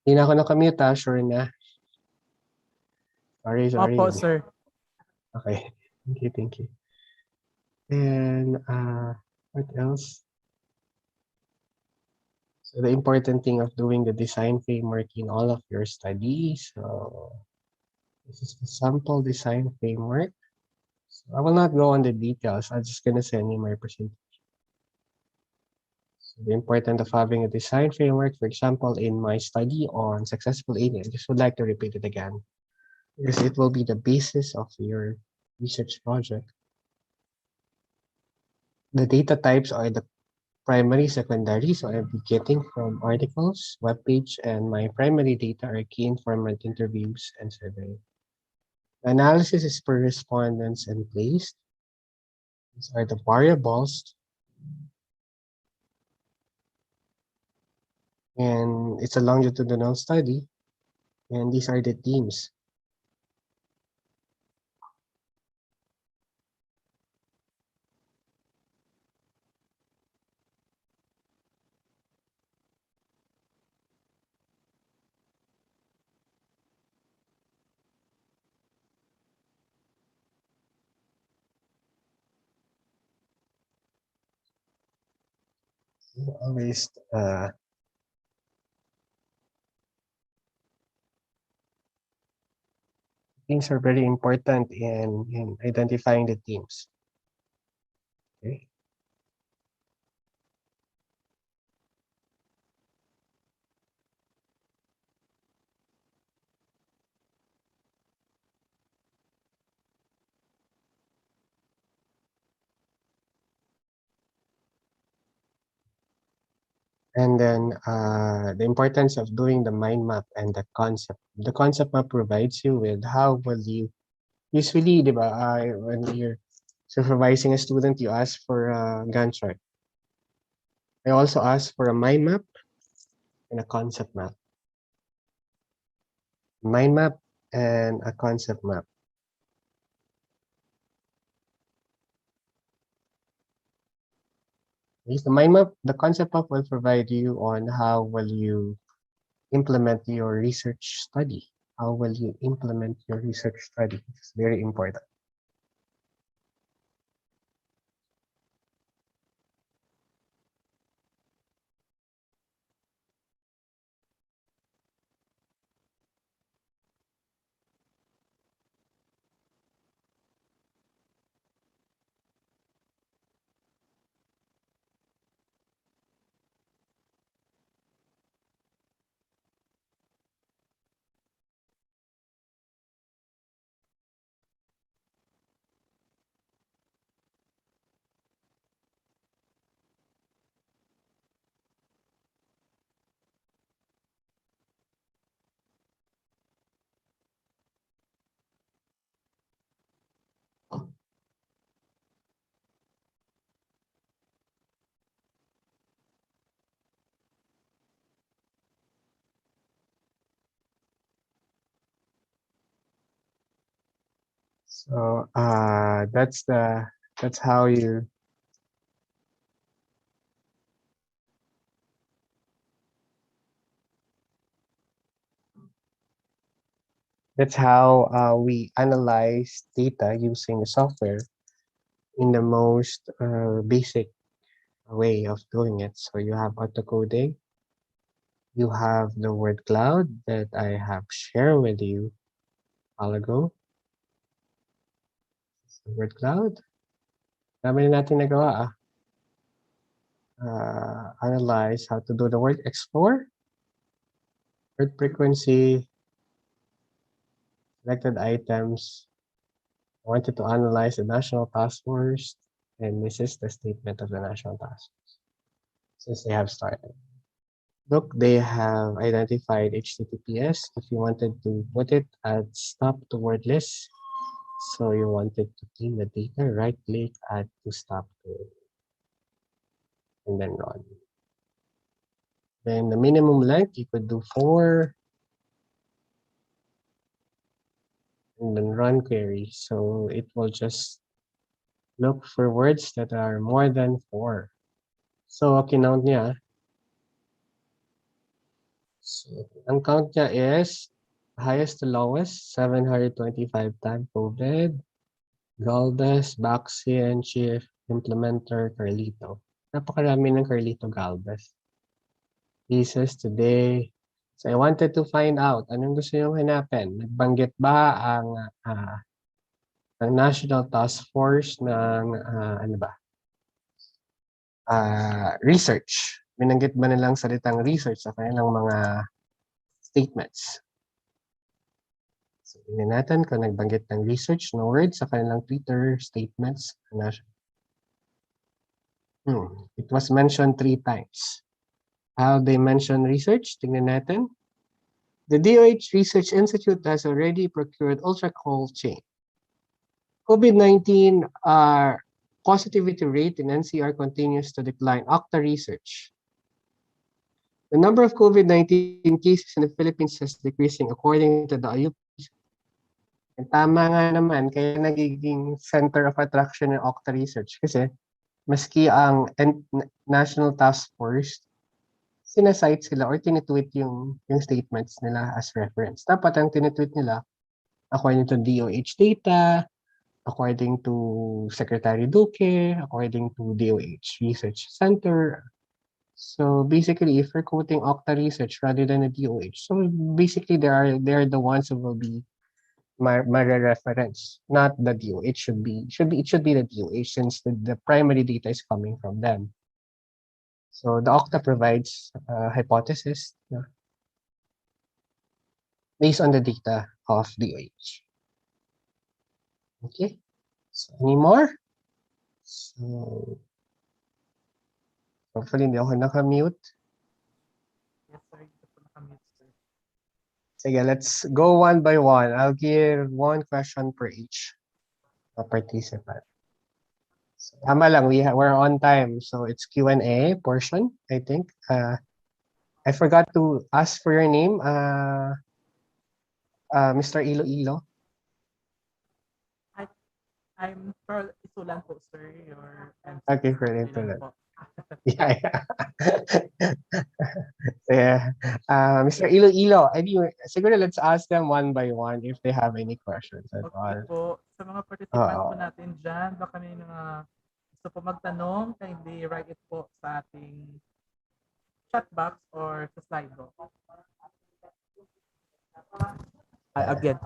Hindi na ako nakamute, sure na. Sorry. Opo, sir. Okay, thank you. And what else? So the important thing of doing the design framework in all of your studies. So this is the sample design framework. So I will not go on the details. I'm just gonna send you my presentation. So the importance of having a design framework, for example, in my study on successful aging, I just would like to repeat it again, because it will be the basis of your research project. The data types are the primary, secondary, so I'll be getting from articles, webpage, and my primary data are key informant interviews and survey. The analysis is per respondents and place. These are the variables. And it's a longitudinal study. And these are the themes. Always things are very important in identifying the themes. Okay. And then the importance of doing the mind map and the concept. The concept map provides you with how will you usually, di ba, when you're Supervising a student, you ask for a Gantt chart. I also ask for a mind map and a concept map. Mind map and a concept map. Is the mind map, the concept map will provide you on how will you implement your research study. How will you implement your research study? It's very important. So that's how you we analyze data using software in the most basic way of doing it. So you have auto coding, you have the word cloud that I have shared with you a while ago. The word cloud. Dami na natin nagawa ah. Analyze how to do the word explore, word frequency, selected items. I wanted to analyze the national task force, and this is the statement of the national task force since they have started. Look, they have identified HTTPS. If you wanted to put it at stop to wordless, so you wanted to clean the data, right click, add to stop to, and then run. Then the minimum length, you could do 4, and then run query. So it will just look for words that are more than 4. So kinount niya. So ang count niya is highest to lowest, 725 time COVID, Galvez, Baxian, Chief, Implementer, Carlito. Napakarami ng Carlito Galvez. Pieces today. So I wanted to find out, anong gusto niyong hanapin? Nagbanggit ba ang National Task Force ng ano ba? Research. Binanggit ba nilang salitang research sa kanilang mga statements? So tingnan natin kung nagbanggit ng research no word sa kanilang Twitter statements. It was mentioned 3 times. How they mention research? Tingnan natin. The DOH Research Institute has already procured ultra-cold chain. COVID-19 positivity rate in NCR continues to decline. Octa Research. The number of COVID-19 cases in the Philippines is decreasing according to the IUP. And tama nga naman, kaya nagiging center of attraction ng Octa Research kasi maski ang National Task Force, sinasite sila or tinitweet yung statements nila as reference. Dapat ang tinitweet nila, according to DOH data, according to Secretary Duque, according to DOH Research Center. So basically, if we're quoting Octa Research rather than a DOH, so basically they're the ones who will be my reference, not the DOH. It should be the DOH since the primary data is coming from them. So the Octa provides a hypothesis based on the data of DOH. Okay. So any more? So hopefully hindi ako naka-mute. Yes, sir. Ito po nakamute, sir. Sige, let's go one by one. I'll give one question per each participant. So, tama lang, we're on time. So it's Q&A portion, I think. I forgot to ask for your name, Mr. Iloilo. I'm Pearl Isulan po, sir. Your MC Okay, is for the Ilan internet. po. Yeah, yeah. Yeah. Mr. Iloilo, anyway, siguro let's ask them one by one if they have any questions at Okay all. po. Sa mga participant po Oo. natin dyan, baka may mga gusto po magtanong, kindly write it po sa ating chat box or sa slide box. Again,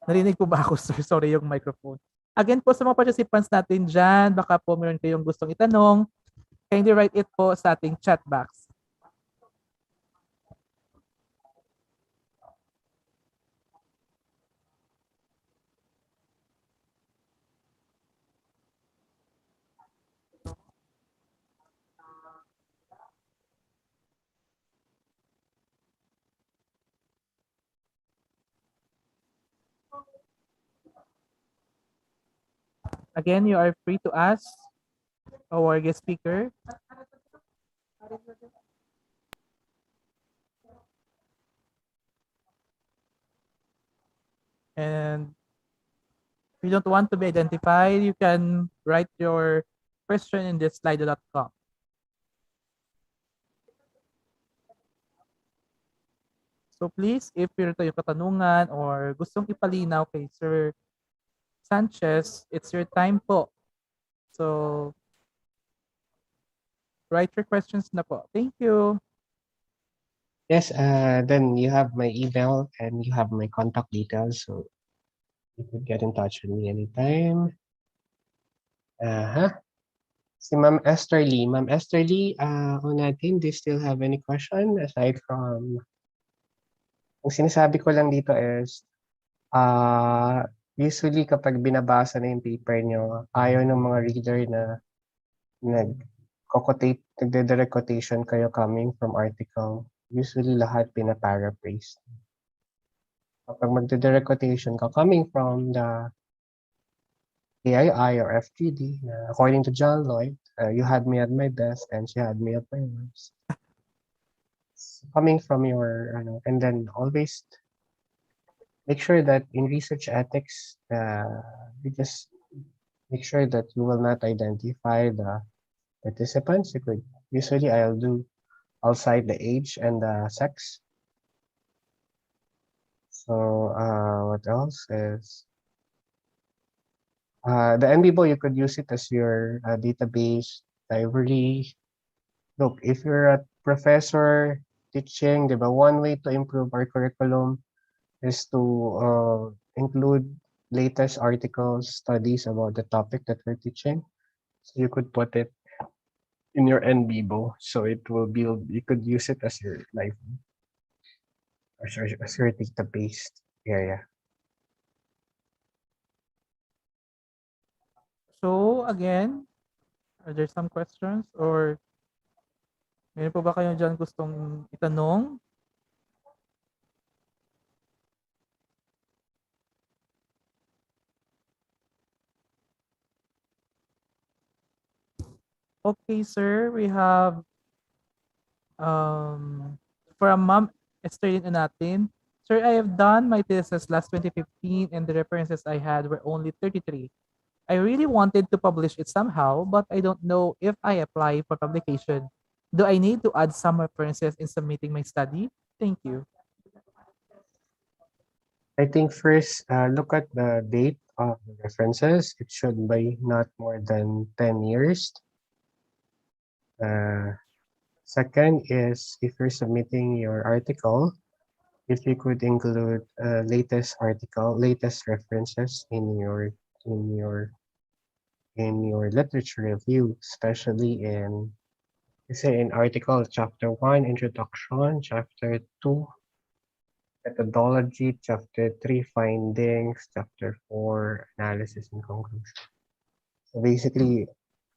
narinig po ba ako, sir? Sorry yung microphone. Again po sa mga participants natin dyan, baka po meron kayong gustong itanong, kindly write it po sa ating chat box. Again, you are free to ask our guest speaker. And if you don't want to be identified, you can write your question in this slido.com. So please, if meron tayong katanungan or gustong ipalinaw kay Sir Sanchez, it's your time po. So, write your questions na po. Thank you. Yes, then you have my email and you have my contact details, so you could get in touch with me anytime. Si Ma'am Esther Lee. Ma'am Esther Lee, on natin, do you still have any question aside from, ang sinasabi ko lang dito is, usually kapag binabasa na yung paper nyo, ayaw ng mga reader na nagde-direct quotation kayo coming from article. Usually lahat pina-paraphrase. Kapag magde-direct quotation ka coming from the AII or FGD, according to John Lloyd, you had me at my best and she had me at my worst. Coming from your, and then always make sure that in research ethics, you just make sure that you will not identify the participants. You could, usually I'll cite the age and the sex. So, what else is, the NVivo, you could use it as your database library. Look, if you're a professor teaching, di ba, one way to improve our curriculum is to include latest articles, studies about the topic that we're teaching. So you could put it in your NVivo, so it will build, you could use it as your library, as your database area. So, again, are there some questions or meron po ba kayo dyan gustong itanong? Okay, sir, we have from Ma'am Esther natin. Sir, I have done my thesis last 2015 and the references I had were only 33. I really wanted to publish it somehow, but I don't know if I apply for publication. Do I need to add some references in submitting my study? Thank you. I think first, look at the date of the references. It should be not more than 10 years. Second is if you're submitting your article, if you could include latest article, latest references in your literature review, especially in, say, in article chapter 1 introduction, chapter 2 methodology, chapter 3 findings, chapter 4 analysis and conclusion. So basically,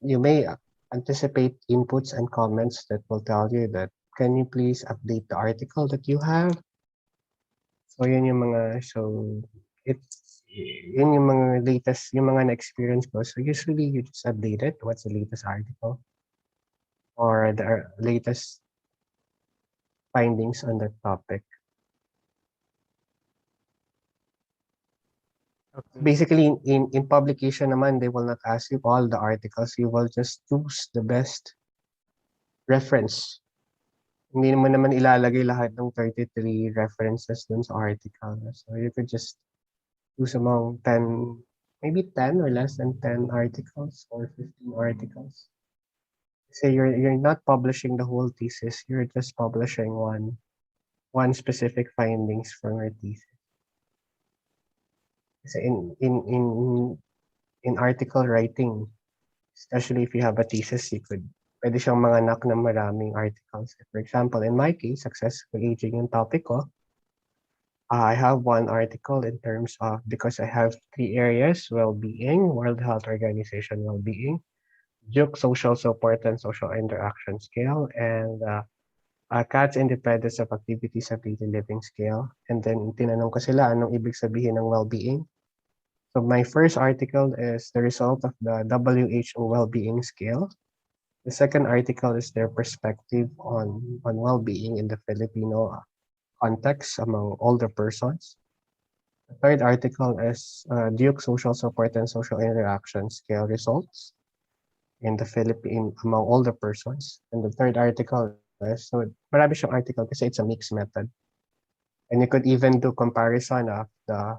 you may anticipate inputs and comments that will tell you that, can you please update the article that you have? So yun yung mga, so yun yung mga latest, yung mga na-experience ko. So usually you just update it. What's the latest article or the latest findings on that topic. Okay. Basically, in publication naman, they will not ask you all the articles. You will just choose the best reference. Hindi naman ilalagay lahat ng 33 references dun sa article. So you could just choose among 10, maybe 10 or less than 10 articles or 15 articles. Say you're not publishing the whole thesis, you're just publishing one specific findings from your thesis. Kasi in article writing, especially if you have a thesis, pwede siyang manganak ng maraming articles. For example, in my case, successful aging yung topic ko. I have one article in terms of, because I have 3 areas: well-being, World Health Organization well-being, Duke social support and social interaction scale, and CAT's independence of activities of daily living scale. And then tinanong ko sila anong ibig sabihin ng well-being. So my first article is the result of the WHO well-being scale. The second article is their perspective on well-being in the Filipino context among older persons. The third article is Duke social support and social interaction scale results in the Philippine among older persons. And the third article is, so marami siyang article kasi it's a mixed method. And you could even do comparison of the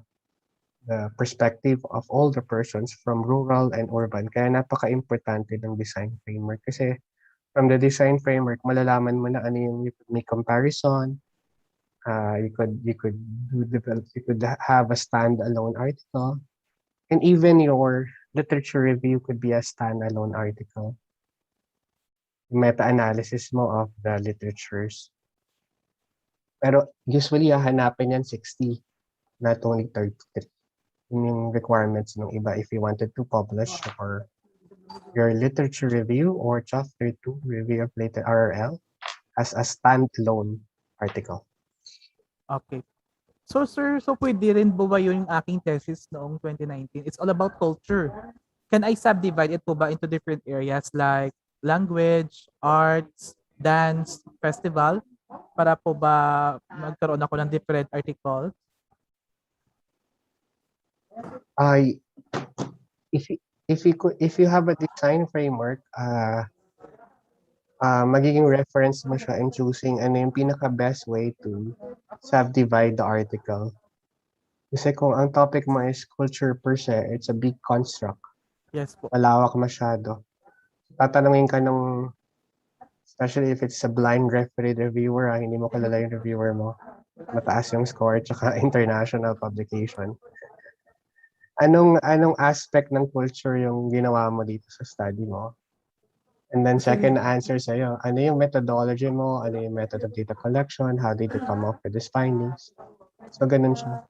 perspective of older persons from rural and urban. Kaya napaka-importante ng design framework kasi from the design framework, malalaman mo na ano yung you could make comparison. You could have a standalone article, and even your literature review could be a standalone article. Meta-analysis mo of the literatures. Pero usually hahanapin yan 60, not only 33. Yun yung requirements ng iba if you wanted to publish your literature review or chapter 2 review of later RRL as a standalone article. Okay. So sir, so pwede rin po ba yung aking thesis noong 2019? It's all about culture. Can I subdivide it po ba into different areas like language, arts, dance, festival? Para po ba magkaroon ako ng different article? I if you have a design framework, magiging reference mo siya in choosing ano yung pinaka-best way to subdivide the article. Kasi kung ang topic mo is culture per se, it's a big construct. Yes po. Malawak masyado. Tatanungin ka nung, especially if it's a blind referee reviewer, hindi mo kilala yung reviewer mo, mataas yung score, tsaka international publication. Anong aspect ng culture yung ginawa mo dito sa study mo? And then second answer sa'yo, ano yung methodology mo? Ano yung method of data collection? How did you come up with these findings? So, ganun siya.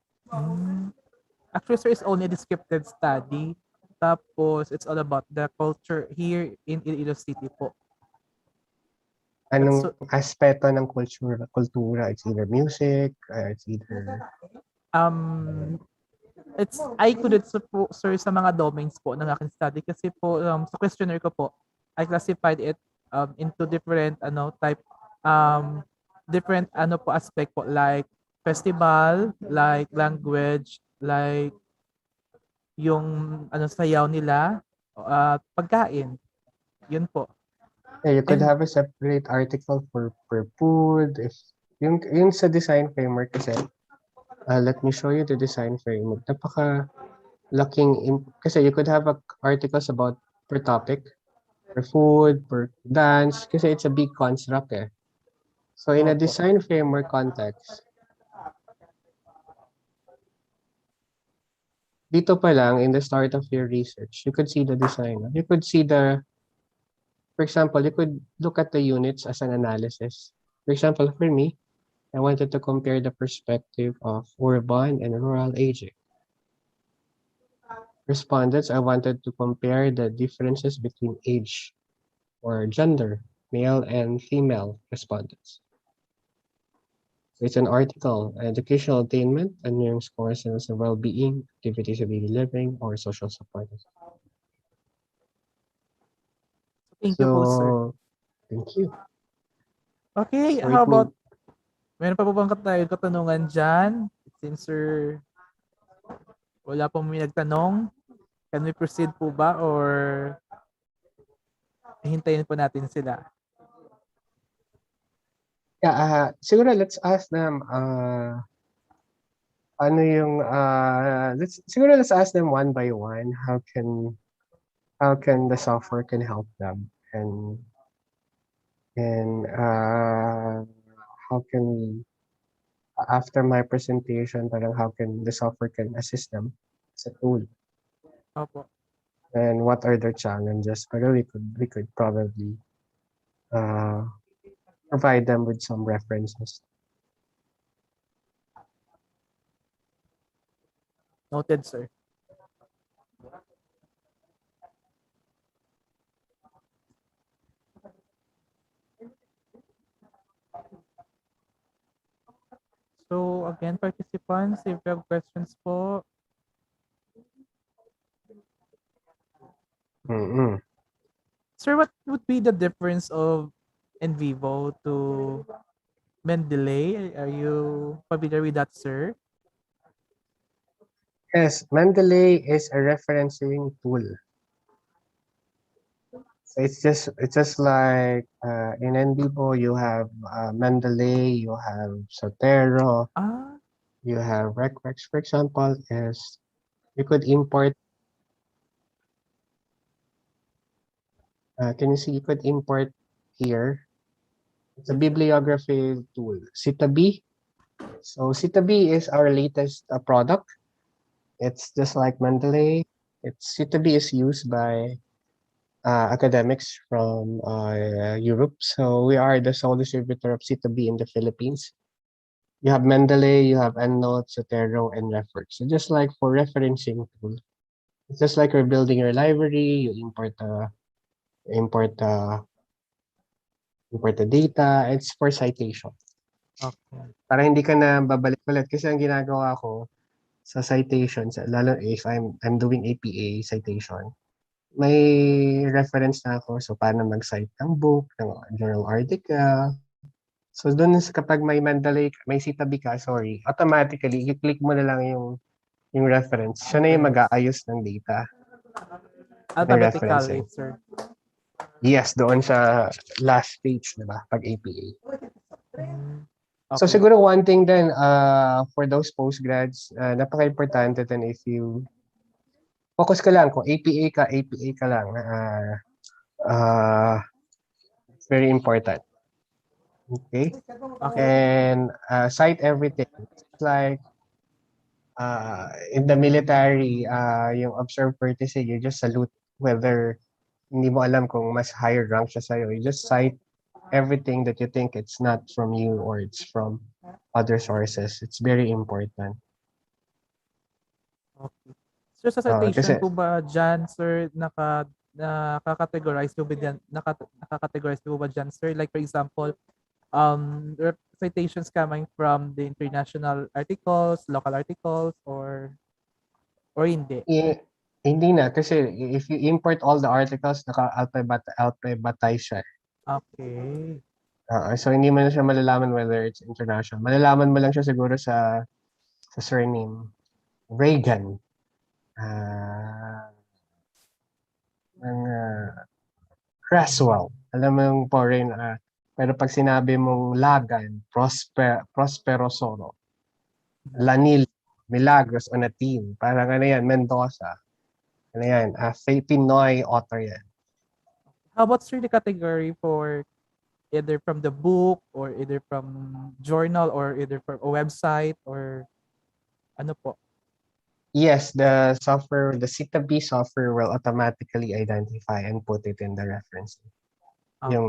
Actually, sir, it's only a descriptive study. Tapos, it's all about the culture here in Iloilo City po. Anong aspeto ng kultura? It's either music, it's either... I couldn't po, sir, sa mga domains po ng aking study kasi po sa questionnaire ko po, I classified it into different different po aspect po like festival, like language, like yung sayaw nila, pagkain. Yun po. Yeah, you could And have a separate article for food. If yung sa design framework kasi, let me show you the design framework. Kasi you could have articles about per topic, per food, per dance, kasi it's a big construct eh. So in a Opo. design framework context, dito pa lang in the start of your research, you could see the design. You could see for example, you could look at the units as an analysis. For example, for me, I wanted to compare the perspective of urban and rural aging. Respondents, I wanted to compare the differences between age or gender, male and female respondents. It's an article, educational attainment, and scores and well-being, activities of daily living, or social support. Thank you po, sir. So, thank you. Okay, So how it about, means, meron pa po bang katanungan dyan? Since sir, wala pong may nagtanong, can we proceed po ba or hintayin po natin sila? yeah, siguro let's ask them, ano yung, let's ask them one by one, how can the software can help them, and how can we, after my presentation, parang how can the software can assist them as a tool, Opo. and what are their challenges. Pero we could probably uh, provide them with some references. Noted, sir. So, again, participants, if you have questions po, Mm-mm. sir, what would be the difference of NVivo to Mendeley? Are you familiar with that, sir? Yes, Mendeley is a referencing tool. So it's just like in NVivo you have Mendeley, you have Sotero, Ah, you have RecRex. For example, is you could import. Can you see? You could import here. It's a bibliography tool. CitaB. So CitaB is our latest product. It's just like Mendeley. CitaB is used by academics from Europe. So we are the sole distributor of CitaB in the Philippines. You have Mendeley, you have EndNote, Zotero, and RefWorks. So just like for referencing tool, it's just like you're building your library, you import uh, import the data. It's for citation. okay. Para hindi ka na babalik ulit. Kasi ang ginagawa ko sa citations, lalo if I'm doing APA citation, may reference na ako. So, paano mag-cite ng book, ng journal article. So, doon kapag may Mendeley, may CitaB ka, sorry, automatically, i-click mo na lang yung reference. Siya na yung Reference. mag-aayos ng data, ng Alphabetically, referencing. sir. Yes, doon sa last page, di ba? Pag APA. Mm, So okay. siguro one thing then for those postgrads, napaka-importante din if you focus ka lang kung APA ka lang. Uh, it's very important. Okay? Okay. And cite everything. It's like in the military, yung observe courtesy, you just salute whether hindi mo alam kung mas higher rank siya sa'yo. You just cite everything that you think it's not from you or it's from other sources. It's very important. Okay. Sir, sa citation Kasi po ba dyan, sir, nakaka-categorize po ba dyan, nakaka-categorize po ba dyan, sir? Like, for example, citations coming from the international articles, local articles, or hindi? hindi na kasi if you import all the articles, naka-alphabetize siya. Okay. So hindi mo na siya malalaman whether it's international. Malalaman mo lang siya siguro sa surname. Reagan. Creswell. Alam mo yung foreign, pero pag sinabi mong Lagan, Prosperosoro, Lanil, Milagros, Onatin, parang ano yan, Mendoza. Ano yan, Pinoy author yan. How about, sir, the category for either from the book or either from journal or either from a website or ano po? Yes, the CitaB software will automatically identify and put it in the reference. Okay.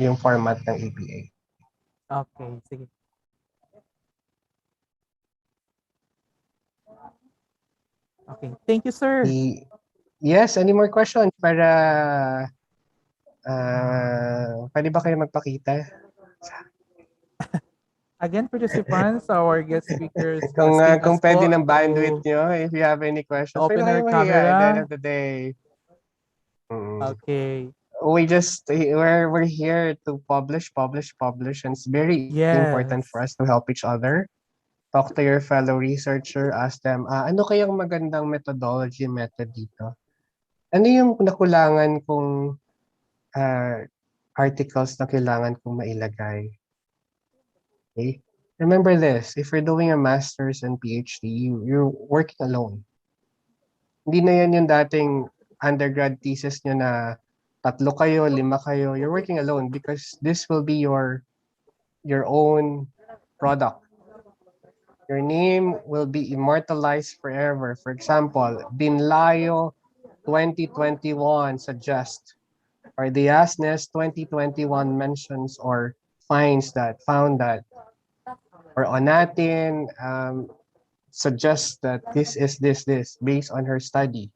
Yung format ng EPA. Okay, sige. Okay, thank you, sir. Yes, any more questions para pwede ba kayo magpakita? Again, participants, our guest speakers asking Kung us pwede po ng bandwidth to nyo, if you have any questions, huwag open na our kayong mahiya at the end camera. of the day. Okay. We're here to publish, and it's very important for Yes. us to help each other. Talk to your fellow researcher, ask them, ano kayang magandang method dito? Ano yung nakulangan kung articles na kailangan kong mailagay? Okay? Remember this, if you're doing a master's and PhD, you're working alone. Hindi na yan yung dating undergrad thesis nyo na 3 kayo, 5 kayo. You're working alone because this will be your own product. Your name will be immortalized forever. For example, Binlayo 2021 suggests, or Diasnes 2021 mentions or found that, or Onatin suggests that this is this based on her study.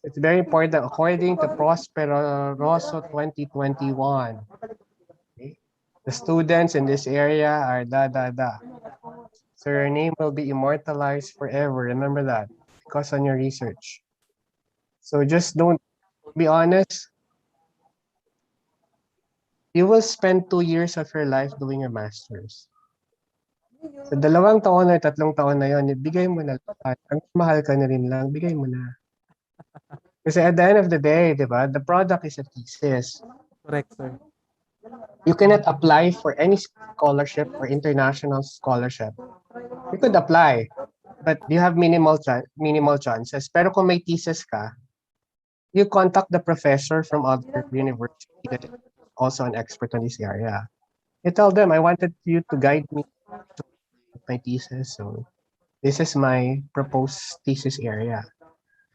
It's very important according to Prospero Rosso 2021. Okay? The students in this area are da. So your name will be immortalized forever. Remember that because on your research. So just don't be honest. You will spend 2 years of your life doing a master's. Sa 2 taon or 3 taon na yon, ibigay mo na lahat. Ang mahal ka na rin lang, bigay mo na. Kasi at the end of the day, di ba, the product is a thesis. Correct, sir. You cannot apply for any scholarship or international scholarship. You could apply, but you have minimal chances. Pero kung may thesis ka, you contact the professor from other university that is also an expert on this area. You tell them, I wanted you to guide me to my thesis. So this is my proposed thesis area.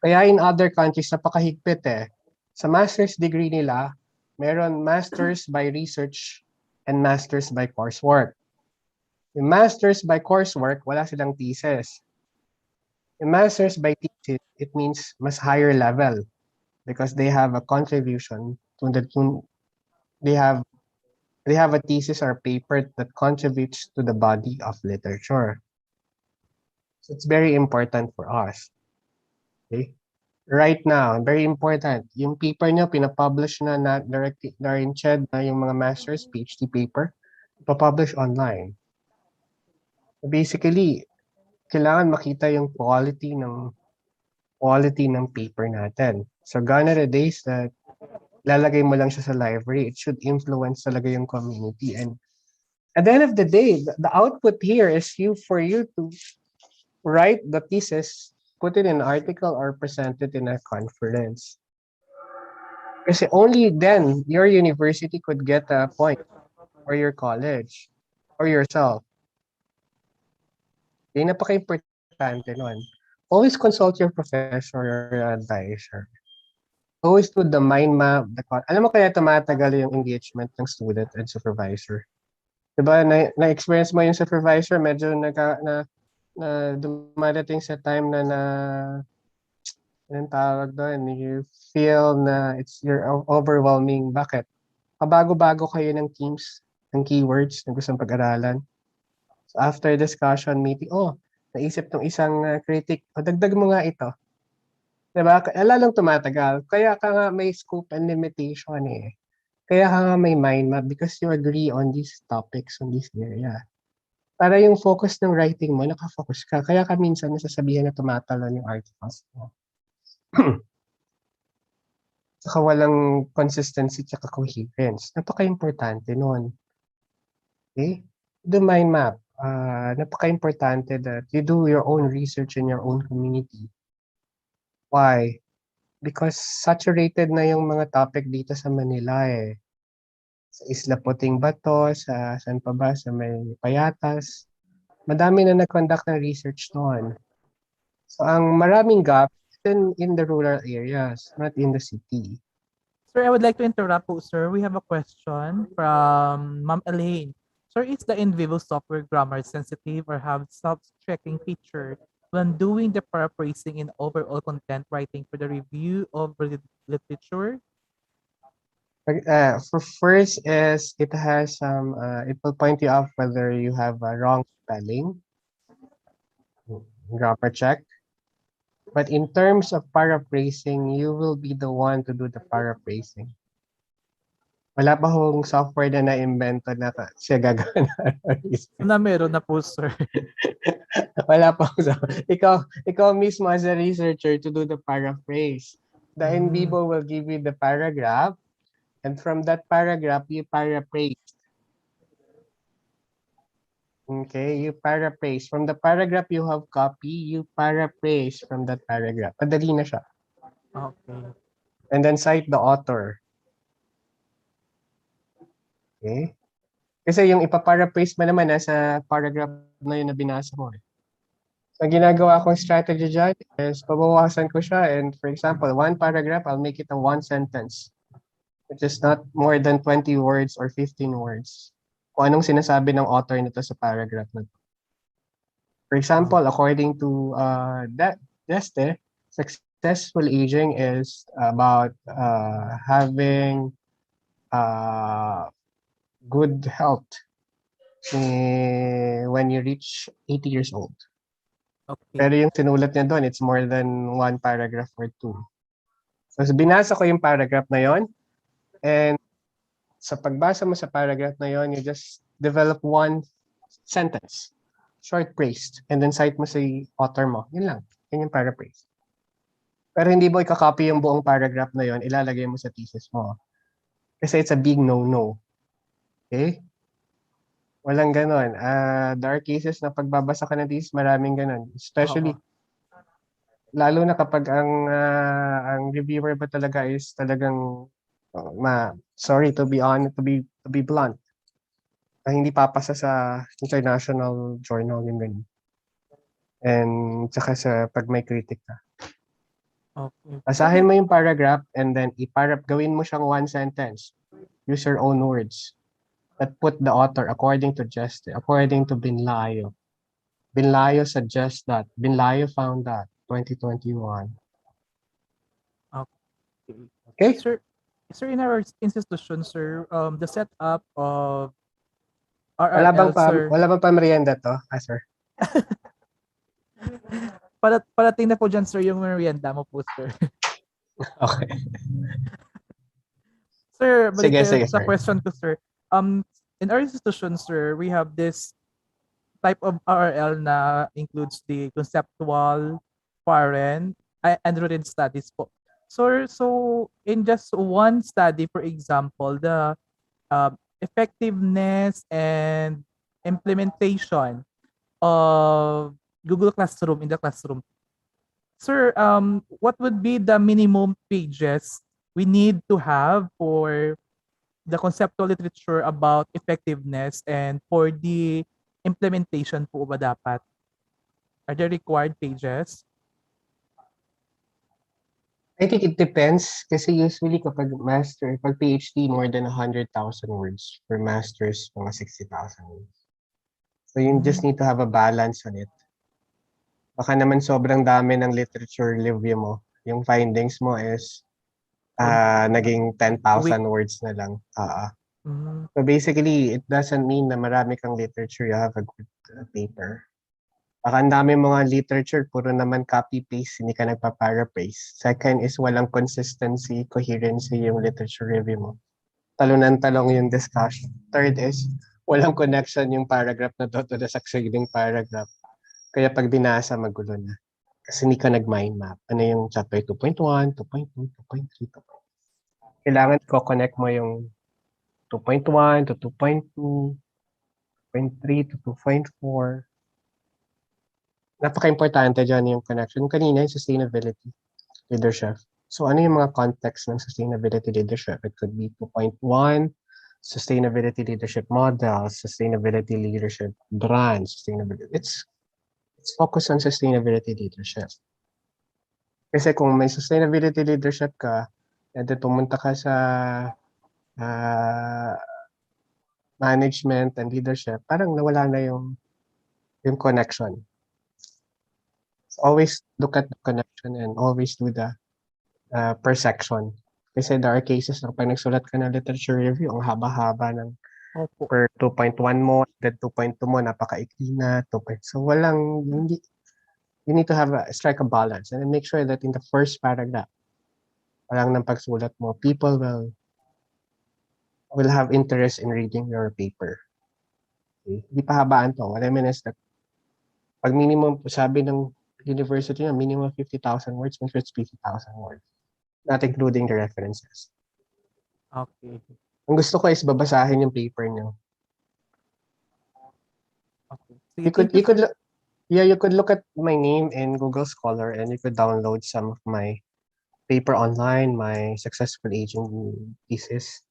Kaya in other countries, napakahigpit eh. Sa master's degree nila, meron master's by research and master's by coursework. Yung master's by coursework, wala silang thesis. Yung master's by thesis, it means mas higher level because they have a contribution they have a thesis or paper that contributes to the body of literature. So it's very important for us. Okay? Right now, very important, yung paper nyo, pinapublish na directly in CHED na yung mga master's, PhD paper, ipapublish online. Basically, kailangan makita yung quality ng paper natin. So gone are the days that lalagay mo lang siya sa library. It should influence talaga yung community. And at the end of the day, the output here is for you to write the thesis, put it in an article, or present it in a conference. Kasi only then your university could get a point, or your college, or yourself. Yung napaka-importante nun. Always consult your professor or your advisor. Always do the mind map. Alam mo kaya tumatagal yung engagement ng student and supervisor. Diba, na-experience mo yung supervisor, medyo na dumadating sa time na anong tawag doon, you feel na you're overwhelming. Bakit? Pabago-bago kayo ng teams, ng keywords na gustong pag-aralan. So after discussion meeting, naisip tong isang critic, dagdag mo nga ito. Diba? Lalong tumatagal. Kaya ka nga may scope and limitation eh. Kaya ka nga may mind map because you agree on these topics, on this area. Para yung focus ng writing mo, nakafocus ka. Kaya ka minsan nasasabihan na tumatalon yung articles mo. Saka walang consistency tsaka coherence. Napaka-importante nun. Okay? The mind map. Napaka-importante that you do your own research in your own community. Why? Because saturated na yung mga topic dito sa Manila eh. Sa Isla Puting Bato, sa saan pa ba, sa may Payatas. Madami na nag-conduct ng research noon. So ang maraming gap in the rural areas, not in the city. Sir, I would like to interrupt po, sir. We have a question from Ma'am Elaine. Sir, is the NVivo software grammar sensitive or have self-checking feature when doing the paraphrasing in overall content writing for the review of literature? For first is it has some it will point you out whether you have a wrong spelling, grammar check. But in terms of paraphrasing, you will be the one to do the paraphrasing. Wala pa hong software na na-invento na siya gagawin na paraphrasing. Na meron na po, sir. Wala pa hong ikaw mismo as a researcher to do the paraphrase. The NVivo will give you the paragraph, and from that paragraph, you paraphrase. Okay, you paraphrase. From the paragraph you have copy, you paraphrase from that paragraph. Madali na siya. Okay. And then cite the author. Okay? Kasi yung ipaparaphrase mo naman nasa paragraph na yun na binasa mo. So, ang ginagawa kong strategy dyan is pabawasan ko siya, and for example, one paragraph, I'll make it a one sentence, which is not more than 20 words or 15 words. Kung anong sinasabi ng author nito sa paragraph na to. For example, according to Deste, successful aging is about having good health when you reach 80 years old. Okay. Pero yung sinulat niya doon, it's more than one paragraph or two. So binasa ko yung paragraph na yon, and sa pagbasa mo sa paragraph na yon, you just develop one sentence, short praise, and then cite mo sa author mo. Yun lang. Yun yung paraphrase. Pero hindi mo ikakopy yung buong paragraph na yon, ilalagay mo sa thesis mo. Kasi it's a big no-no. Okay? Walang ganon. There are cases na pagbabasa ka ng thesis, maraming ganon. Especially, lalo na kapag ang reviewer ba talaga is talagang sorry to be blunt. Hindi papasa sa international journal yung ganun. And tsaka sa pag may critic ka. Okay. Basahin mo yung paragraph and then gawin mo siyang one sentence. Use your own words. But put the author according to according to Binlayo. Binlayo suggests that. Binlayo found that. 2021. Okay? Sir, in our institution, sir, the setup of RRL, sir. Wala bang pamerienda to, sir? Parating na po dyan, sir, yung merienda mo po, sir. Okay. Sir, balik Sige, sa sir. question ko, sir. In our institution, sir, we have this type of RRL na includes the conceptual, foreign, and written studies po. So in just one study, for example, the effectiveness and implementation of Google Classroom in the classroom. Sir, what would be the minimum pages we need to have for the conceptual literature about effectiveness, and for the implementation po ba dapat? Are there required pages? I think it depends kasi usually kapag pag PhD, more than 100,000 words. For masters, mga 60,000 words. So you just need to have a balance on it. Baka naman sobrang dami ng literature review mo. Yung findings mo is naging 10,000 words na lang. So basically, it doesn't mean na marami kang literature, you have a good paper. Baka ang dami mga literature, puro naman copy-paste, hindi ka nagpa-paraphrase. Second is walang consistency, coherency yung literature review mo. Talon-talong yung discussion. Third is walang connection yung paragraph na to the succeeding paragraph. Kaya pag binasa, magulo na. Kasi hindi ka nag-mind map. Ano yung chapter 2.1, 2.2, 2.3, 2.3. Kailangan ko-connect mo yung 2.1 to 2.2, 2.3 to 2.4. Napaka-importante dyan yung connection. Kanina yung sustainability leadership. So ano yung mga context ng sustainability leadership? It could be 2.1, sustainability leadership model, sustainability leadership brand, sustainability. It's focused on sustainability leadership. Kasi kung may sustainability leadership ka, and then pumunta ka sa management and leadership, parang nawala na yung connection. So always look at the connection and always do the per section. Kasi there are cases na pag nagsulat ka ng literature review, ang haba-haba ng Opo. per 2.1 mo, then 2.2 mo, napakaikli na, 2. So hindi, you need to strike a balance and then make sure that in the first paragraph, parang ng pagsulat mo, people will have interest in reading your paper. Okay? Hindi pahabaan to. What I mean is that pag minimum, sabi ng university na minimum 50,000 words, make sure it's 50,000 words. Not including the references. Okay. Ang gusto ko is babasahin yung paper niyo. Okay. Sige, You could look at my name in Google Scholar and you could download some of my paper online, my successful aging thesis.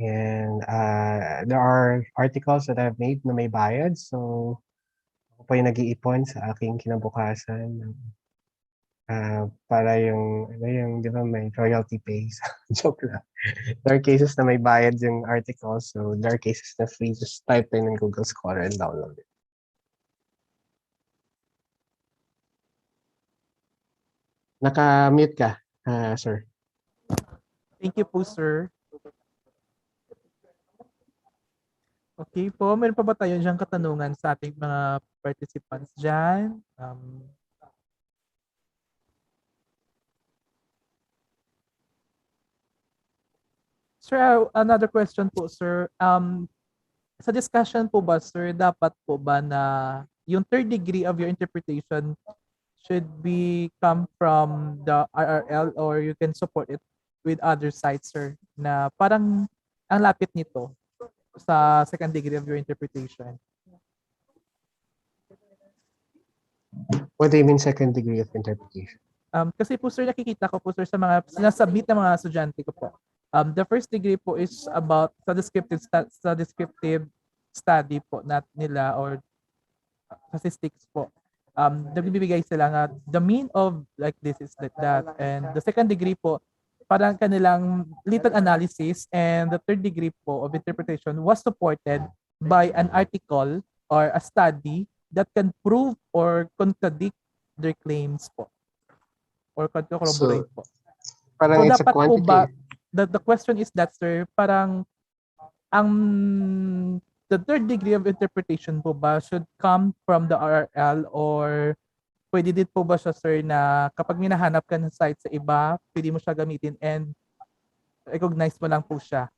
And there are articles that I've made na may bayad. So, ako pa yung nag-iipon sa aking kinabukasan. Para di ba may royalty pays. Joke lang. There are cases na may bayad yung articles. So, there are cases na free. Just type in Google Scholar and download it. Naka-mute ka, sir. Thank you po, sir. Okay po, meron pa ba tayo diyang katanungan sa ating mga participants dyan? Sir, another question po, sir. Sa discussion po ba, sir, dapat po ba na yung third degree of your interpretation should be come from the RRL or you can support it with other sites, sir, na parang ang lapit nito sa second degree of your interpretation? What do you mean second degree of interpretation? Kasi po, sir, nakikita ko po, sir, sa mga sinasubmit ng mga estudyante ko po. The first degree po is about sa descriptive study po nila or statistics po. Nagbibigay sila nga the mean of like this is like that, and the second degree po parang kanilang little analysis, and the third degree po of interpretation was supported by an article or a study that can prove or contradict their claims po or corroborate po. Parang So it's dapat a po ba, quantity. the question is that, sir, parang ang the third degree of interpretation po ba should come from the RRL or pwede din po ba siya, sir, na kapag minahanap ka ng site sa iba, pwede mo siya gamitin and recognize mo lang po siya?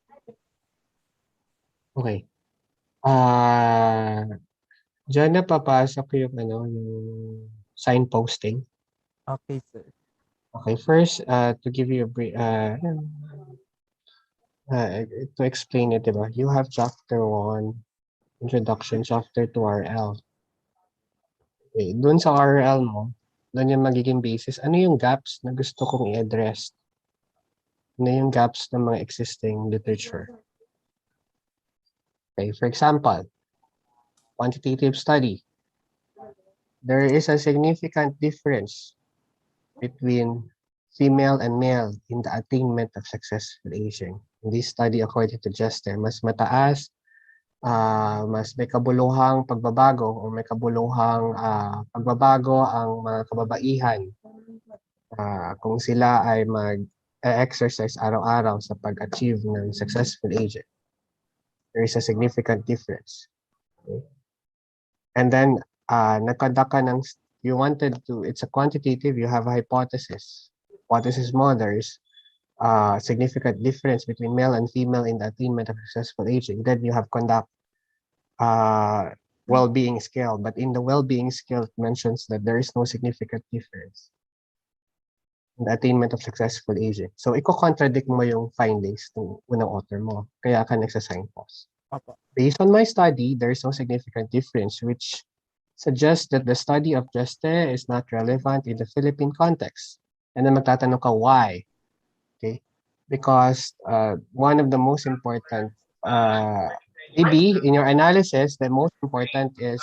Okay. Diyan na papasok yung yung signposting. Okay, sir. Okay, first, to give you a brief, to explain it, diba? You have chapter 1, introduction, chapter 2, RL. Okay, dun sa RL mo, dun yung magiging basis. Ano yung gaps na gusto kong i-address? Ano yung gaps ng mga existing literature? Okay, for example, quantitative study. There is a significant difference between female and male in the attainment of successful aging. In this study, according to Jester, mas mataas, mas may kabuluhang pagbabago o may kabuluhang pagbabago ang mga kababaihan kung sila ay mag-exercise araw-araw sa pag-achieve ng successful aging. There is a significant difference. Okay? And then, nagkonduct ka ng, it's a quantitative, you have a hypothesis. Hypothesis mo, there's significant difference between male and female in the attainment of successful aging. Then you have conduct well-being scale, but in the well-being scale, it mentions that there is no significant difference in the attainment of successful aging. So, iko-contradict mo yung findings ng unang author mo. Kaya ka nagsa-signpost. Based on my study, there is no significant difference, which suggests that the study of Juste is not relevant in the Philippine context. And then magtatanong ka, why? Okay, because one of the most important, maybe in your analysis, the most important is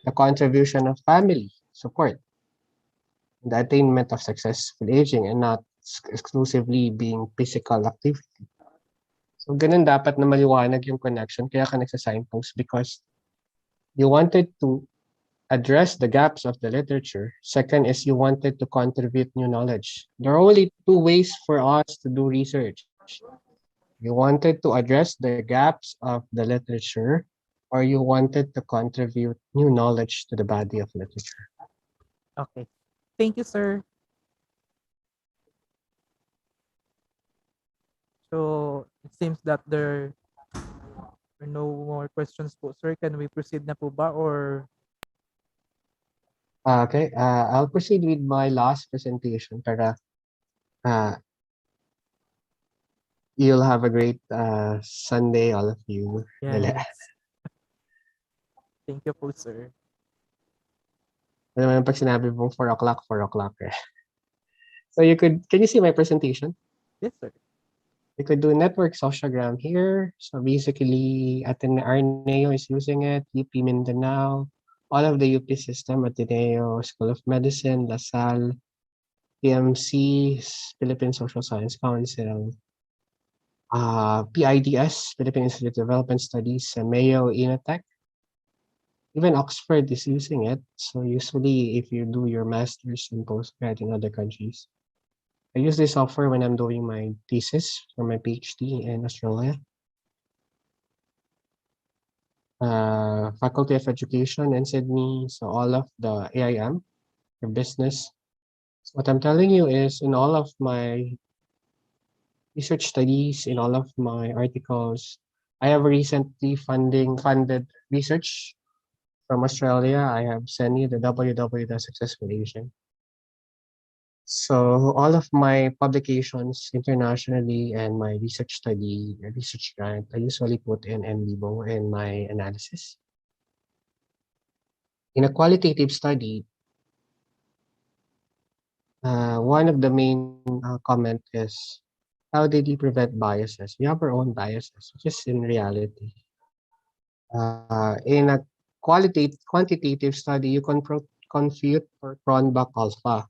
the contribution of family support, the attainment of successful aging, and not exclusively being physical activity. So, ganun dapat na maliwanag yung connection, kaya ka nagsa-signpost because you wanted to address the gaps of the literature. Second is you wanted to contribute new knowledge. There are only two ways for us to do research. You wanted to address the gaps of the literature, or you wanted to contribute new knowledge to the body of literature. Okay. Thank you, sir. So, it seems that there are no more questions po, sir. Can we proceed na po ba or Okay, I'll proceed with my last presentation para uh, you'll have a great Sunday, all of you. Dali. yes. Thank you po, sir. Ano naman pag sinabi mong 4 o'clock, 4 o'clock eh. So can you see my presentation? Yes, sir. You could do network sociogram here. So basically, Ateneo is using it, UP Mindanao, all of the UP system, Ateneo, School of Medicine, LaSalle, PMC, Philippine Social Science Council, PIDS, Philippine Institute of Development Studies, Mayo, Inatech. Even Oxford is using it. So usually, if you do your master's and postgrad in other countries, I use this software when I'm doing my thesis for my PhD in Australia. Faculty of Education in Sydney, so all of the AIM for business. So what I'm telling you is in all of my research studies, in all of my articles, I have recently funded research from Australia. I have sent you the www Successful Asian. So all of my publications internationally and my research grant, I usually put in NVivo in my analysis. In a qualitative study, one of the main comment is, how did you prevent biases? We have our own biases, which is in reality. In a quantitative study, you can compute for Cronbach alpha,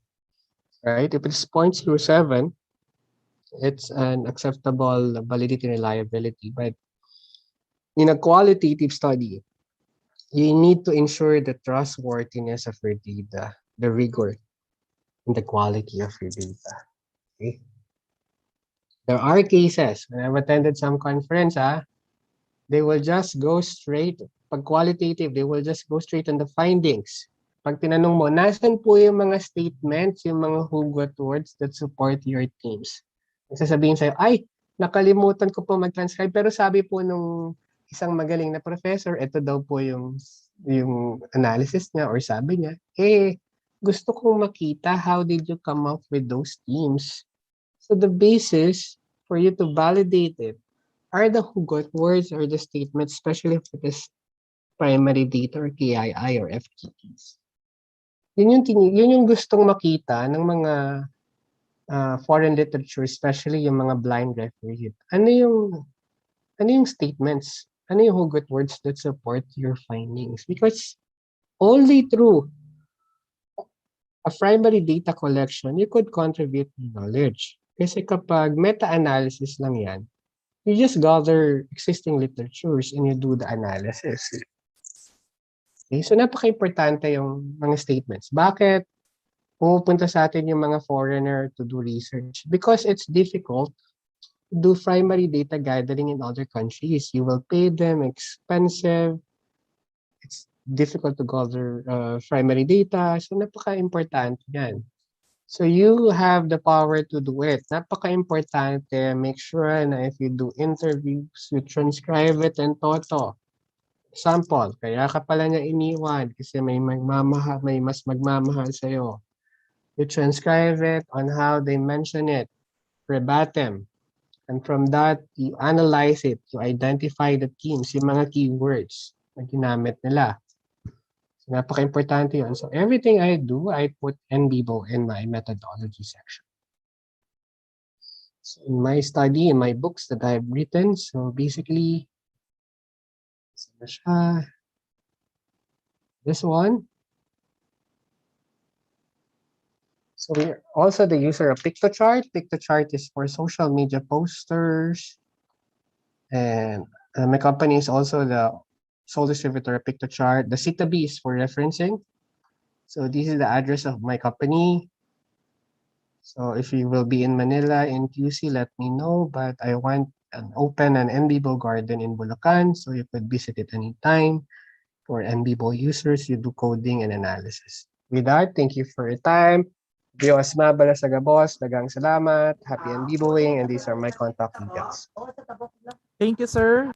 right? If it's 0.07, it's an acceptable validity and reliability. But in a qualitative study, you need to ensure the trustworthiness of your data, the rigor and the quality of your data. Okay? There are cases, when I've attended some conference, they will just go straight, pag qualitative, they will just go straight on the findings. Pag tinanong mo, nasan po yung mga statements, yung mga hugot words that support your teams? Sasabihin sa'yo, ay, nakalimutan ko po mag-transcribe, pero sabi po nung isang magaling na professor, ito daw po yung analysis niya or sabi niya, gusto kong makita how did you come up with those themes. So the basis for you to validate it are the hugot words or the statements, especially if it is primary data or KII or FTTs. Yun yung gustong makita ng mga foreign literature, especially yung mga blind referee. Ano yung statements? Ano yung hugot words that support your findings? Because only through a primary data collection, you could contribute knowledge. Kasi kapag meta-analysis lang yan, you just gather existing literatures and you do the analysis. Okay, so napaka-importante yung mga statements. Bakit pumupunta sa atin yung mga foreigner to do research? Because it's difficult to do primary data gathering in other countries. You will pay them expensive. It's difficult to gather primary data. So napaka-importante yan. So you have the power to do it. Napaka-importante. Make sure na if you do interviews, you transcribe it and toto. Example, kaya ka pala niya iniwan kasi may mas magmamahal sa'yo. You transcribe it on how they mention it, verbatim. And from that, you analyze it, you identify the themes, yung mga keywords na ginamit nila. So, napaka-importante yun. So everything I do, I put NVivo in my methodology section. So in my study, in my books that I've written, so basically, this one. So we're also the user of PictoChart. PictoChart is for social media posters. And my company is also the sole distributor of PictoChart. The CitaB is for referencing. So this is the address of my company. So if you will be in Manila in QC, let me know. But I want open an NVivo garden in Bulacan, so you could visit it anytime. For NVivo users, you do coding and analysis. With that, thank you for your time. Diyos mabala sa gabos, dagang salamat, happy NVivoing, and these are my contact details. Thank you, sir.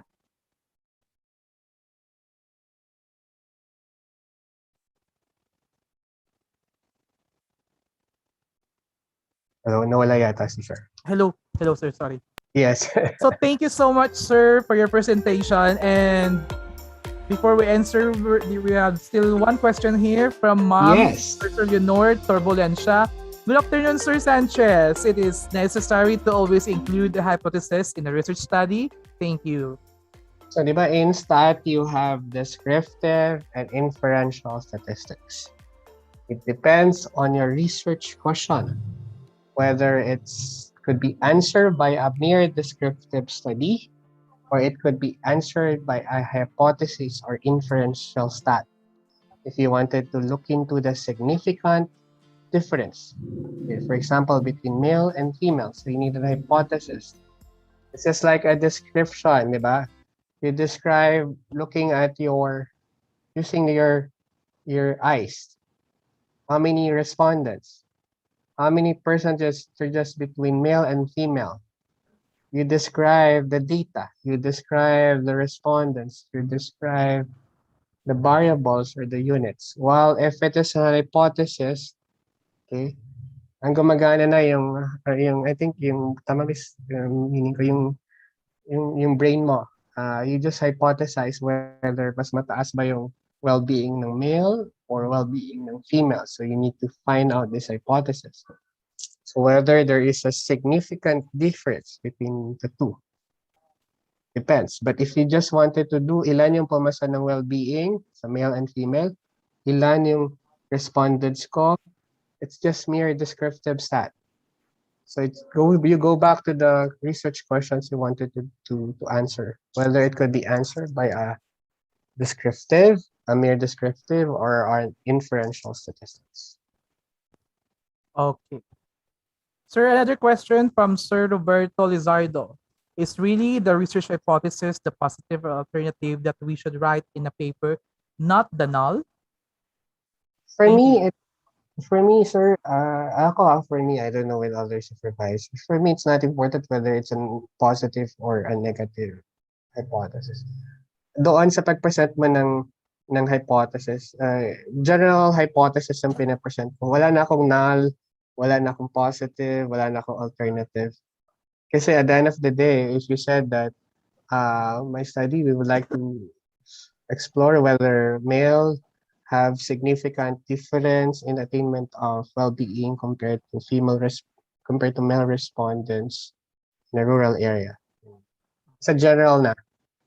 Hello, nawala yata si sir. Hello. Hello, sir. Sorry. Yes. So thank you so much, sir, for your presentation. And before we answer, we have still one question here from Ma'am Yes. Dr. Leonor Turbulencia. Good afternoon, Sir Sanchez. It is necessary to always include the hypothesis in a research study. Thank you. So, di ba, in stat, you have descriptive and inferential statistics. It depends on your research question, whether it's could be answered by a mere descriptive study, or it could be answered by a hypothesis or inferential stat. If you wanted to look into the significant difference, for example, between male and female, so you need a hypothesis. It's just like a description, di ba? You describe looking at using your eyes. How many respondents? How many percentages are just between male and female? You describe the data. You describe the respondents. You describe the variables or the units. While if it is a hypothesis, okay, ang gumagana na yung I think yung tama is meaning ko yung brain mo. You just hypothesize whether mas mataas ba yung well-being ng male or well-being ng female. So you need to find out this hypothesis. So whether there is a significant difference between the two. Depends. But if you just wanted to do ilan yung pumasa ng well-being sa male and female, ilan yung respondents ko, it's just mere descriptive stat. So you go back to the research questions you wanted to answer, whether it could be answered by a descriptive, a mere descriptive, or an inferential statistics. Okay. Sir, another question from Sir Roberto Lizardo. Is really the research hypothesis the positive or alternative that we should write in a paper, not the null? For Thank me, you. for me, sir, for me, I don't know with other supervisors. For me, it's not important whether it's a positive or a negative hypothesis. Doon sa pag-present mo ng hypothesis, general hypothesis ang pinapresent ko. Wala na akong null, wala na akong positive, wala na akong alternative. Kasi at the end of the day, if you said that my study, we would like to explore whether male have significant difference in attainment of well-being compared to compared to male respondents in a rural area. Sa general na,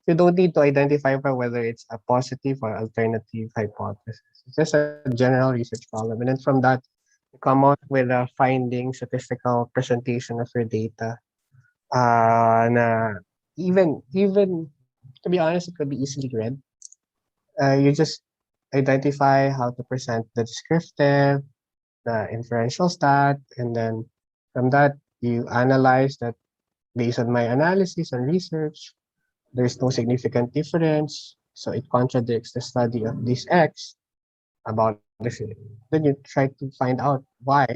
you don't need to identify for whether it's a positive or alternative hypothesis. It's just a general research problem. And then from that, you come out with a finding, statistical presentation of your data. Na even to be honest, it could be easily read. You just identify how to present the descriptive, the inferential stat, and then from that you analyze that based on my analysis and research, there's no significant difference, so it contradicts the study of this X about this. Then you try to find out why.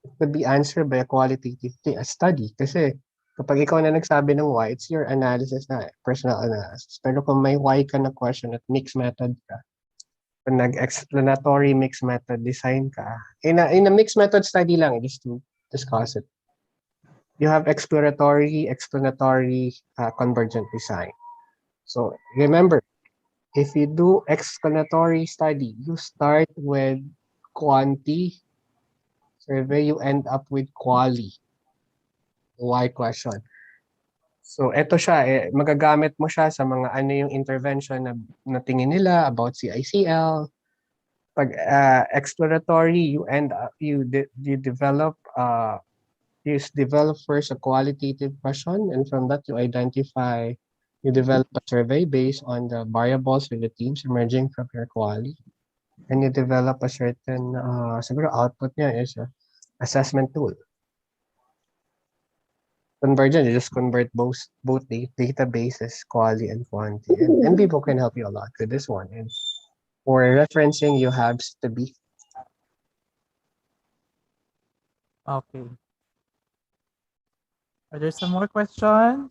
It could be answered by a qualitative study. Kasi kapag ikaw na nagsabi ng why, it's your analysis na, personal analysis. Pero kung may why ka na question at mixed method ka, kung nag-explanatory mixed method design ka, in a mixed method study lang, just to discuss it. You have exploratory, explanatory, convergent design. So remember, if you do explanatory study, you start with quanti survey, you end up with quali. Why question? So eto siya, magagamit mo siya sa mga ano yung intervention na tingin nila about CICL. Pag exploratory, you develop first a qualitative question, and from that you develop a survey based on the variables with the teams emerging from your quali. and you develop a certain, siguro output niya is a assessment tool. Convergent, you just convert both databases, quality and quantity. And NVivo can help you a lot with this one. And for referencing, you have to be. Okay. Are there some more questions?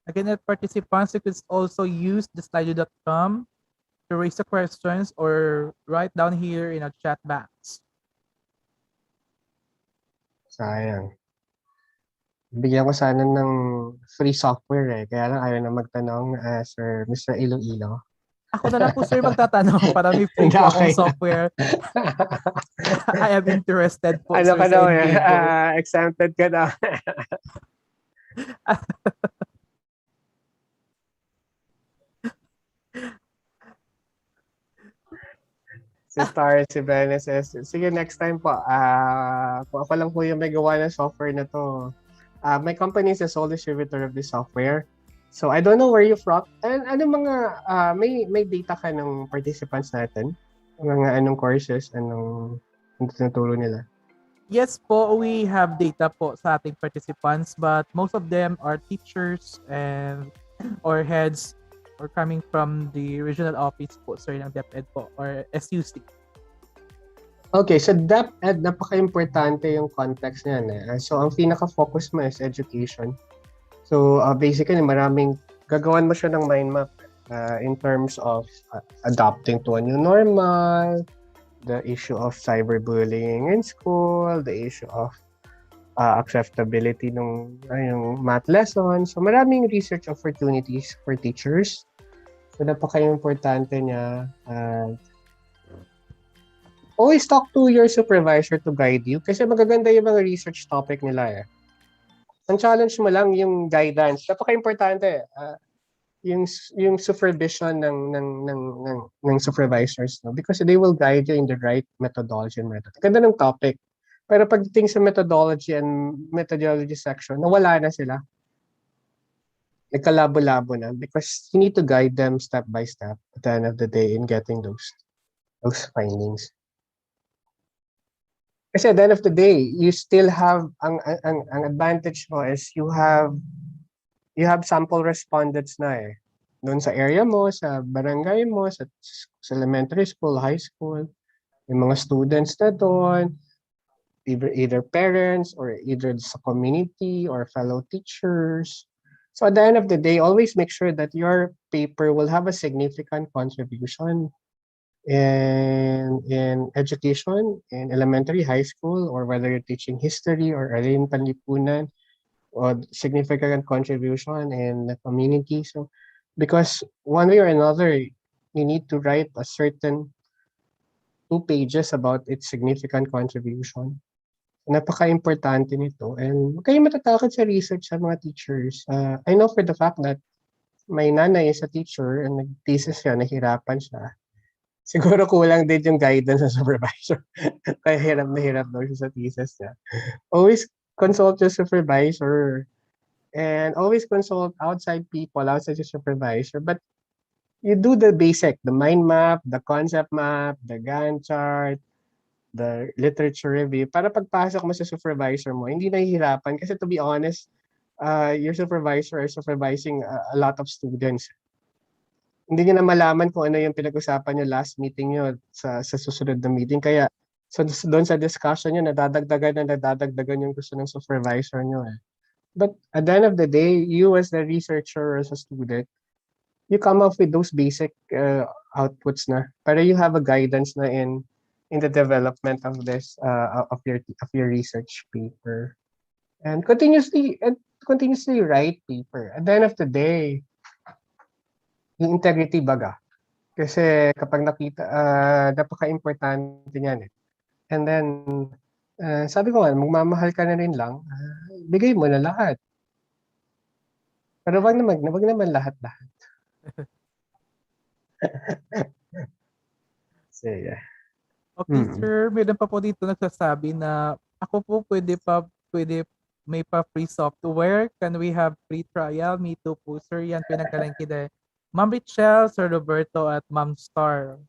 Again, at participants, you could also use the slido.com to raise the questions or write down here in a chat box. Sayang. Bigyan ko sana ng free software eh. Kaya lang ayaw na magtanong, Sir Mr. Iloilo. Ako na lang po sir magtatanong para may free Hindi, po akong okay na. software. I am interested po Ano sir ka sa daw eh? NVivo. Exempted ka daw. Si Star, si Benes, sige next time po. Kung ako lang po yung may gawa ng software na to. My company is a sole distributor of this software. So I don't know where you from. Ano mga, may data ka ng participants natin? Mga anong courses, anong tinuturo nila? Yes po, we have data po sa ating participants, but most of them are teachers and or heads or coming from the regional office po sir ng DepEd po or SUC. Okay, so DepEd, napaka-importante yung context niyan eh. So ang pinaka-focus mo is education. So basically, gagawan mo siya ng mind map in terms of adapting to a new normal, the issue of cyberbullying in school, the issue of acceptability ng yung math lessons. So maraming research opportunities for teachers. So napaka-importante niya. Always talk to your supervisor to guide you kasi magaganda yung mga research topic nila eh. Ang challenge mo lang yung guidance. Napaka-importante. Yung supervision ng supervisors, no? Because they will guide you in the right methodology and method. Ganda ng topic. Pero pagdating sa methodology and methodology section, nawala na sila. Nagkalabo-labo na because you need to guide them step by step at the end of the day in getting those findings. Kasi at the end of the day, you still have ang advantage mo is you have sample respondents na eh. Doon sa area mo, sa barangay mo, sa elementary school, high school, yung mga students na doon, either parents or either sa community or fellow teachers. So at the end of the day, always make sure that your paper will have a significant contribution in education, in elementary, high school, or whether you're teaching history or alin panlipunan, or significant contribution in the community. So, because one way or another, you need to write a certain 2 pages about its significant contribution. Napaka-importante nito. And huwag kayong matatakot sa research sa mga teachers. I know for the fact that my nanay is a teacher and nag-thesis siya, nahirapan siya. Siguro kulang din yung guidance sa supervisor. Kaya hirap na hirap daw siya sa thesis niya. Always consult your supervisor and always consult outside people, outside your supervisor. But you do the basic, the mind map, the concept map, the Gantt chart, the literature review, para pagpasok mo sa supervisor mo, hindi nahihirapan. Kasi to be honest, your supervisor is supervising a lot of students. Hindi niya na malaman kung ano yung pinag-usapan niyo last meeting niyo sa susunod na meeting. Kaya doon sa discussion niyo, nadadagdagan yung gusto ng supervisor niyo eh. But at the end of the day, you as the researcher or as a student, you come up with those basic outputs na. Para you have a guidance na in the development of this of your research paper. And continuously write paper. At the end of the day, yung integrity baga. Kasi kapag nakita, napaka-importante niyan eh. And then, sabi ko nga, magmamahal ka na rin lang, bigay mo na lahat. Pero wag naman lahat-lahat. So, yeah. Okay, sir. Meron pa po dito nagsasabi na ako po pwede may pa free software. Can we have free trial? Me too po, sir. Yan pinagkalangkida Ma'am Richelle, Sir Roberto, at Ma'am Star.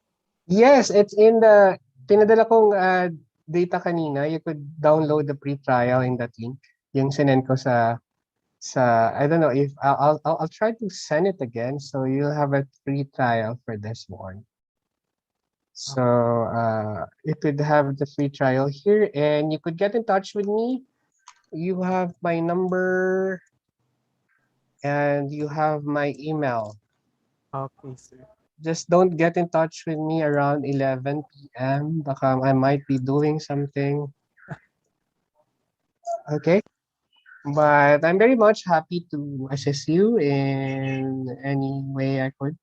Yes, it's in the pinadala kong data kanina. You could download the free trial in that link. Yung sinend ko sa I don't know if I'll try to send it again so you'll have a free trial for this one. So you could have the free trial here and you could get in touch with me. You have my number and you have my email. Okay, sir. Just don't get in touch with me around 11 p.m. Baka I might be doing something. Okay? But I'm very much happy to assist you in any way I could.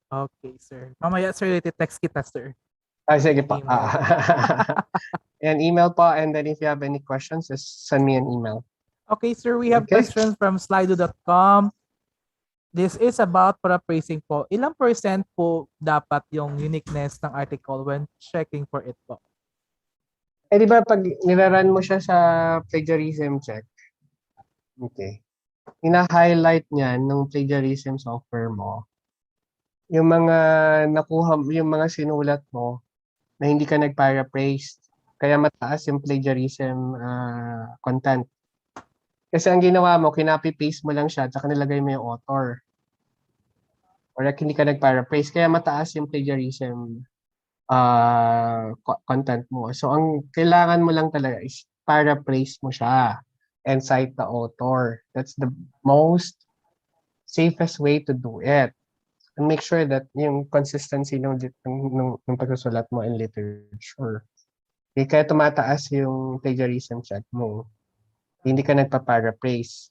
Okay, sir. Mamaya, sir, text kita, sir. Sige Yung pa. email. And email pa. And then if you have any questions, just send me an email. Okay, sir, we have Okay. questions from slido.com. This is about paraphrasing po. Ilang percent po dapat yung uniqueness ng article when checking for it po? Eh di ba pag niraran mo siya sa plagiarism check, okay, ina-highlight niyan nung plagiarism software mo, yung mga yung mga sinulat mo na hindi ka nag-paraphrase, kaya mataas yung plagiarism content. Kasi ang ginawa mo, kinopy-paste mo lang siya, tsaka nilagay mo yung author. Or like, hindi ka nag-paraphrase, kaya mataas yung plagiarism content mo. So, ang kailangan mo lang talaga is paraphrase mo siya and cite the author. That's the most safest way to do it. And make sure that yung consistency ng pagsusulat mo in literature. Kaya tumataas yung plagiarism check mo. Hindi ka nagpa-paraphrase.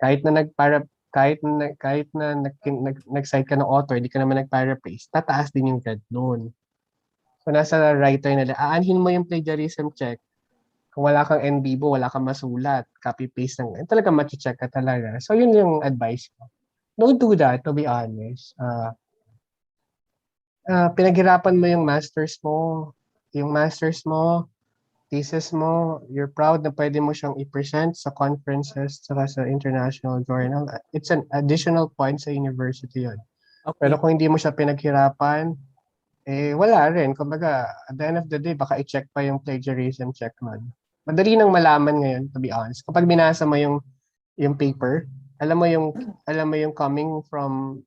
Kahit na nag-cite ka ng author, hindi ka naman nag-paraphrase, tataas din yung grade nun. So nasa writer nila, aanhin mo yung plagiarism check. Kung wala kang NVivo, wala kang masulat, copy-paste lang. Talaga machi-check ka talaga. So yun yung advice ko. Don't do that, to be honest. Pinaghirapan mo yung masters mo. Yung masters mo, thesis mo, you're proud na pwede mo siyang i-present sa conferences saka sa international journal. It's an additional point sa university yun. Okay. Pero kung hindi mo siya pinaghirapan, eh wala rin. Kumbaga, at the end of the day, baka i-check pa yung plagiarism check man. Madali nang malaman ngayon, to be honest. Kapag binasa mo yung paper, alam mo yung coming from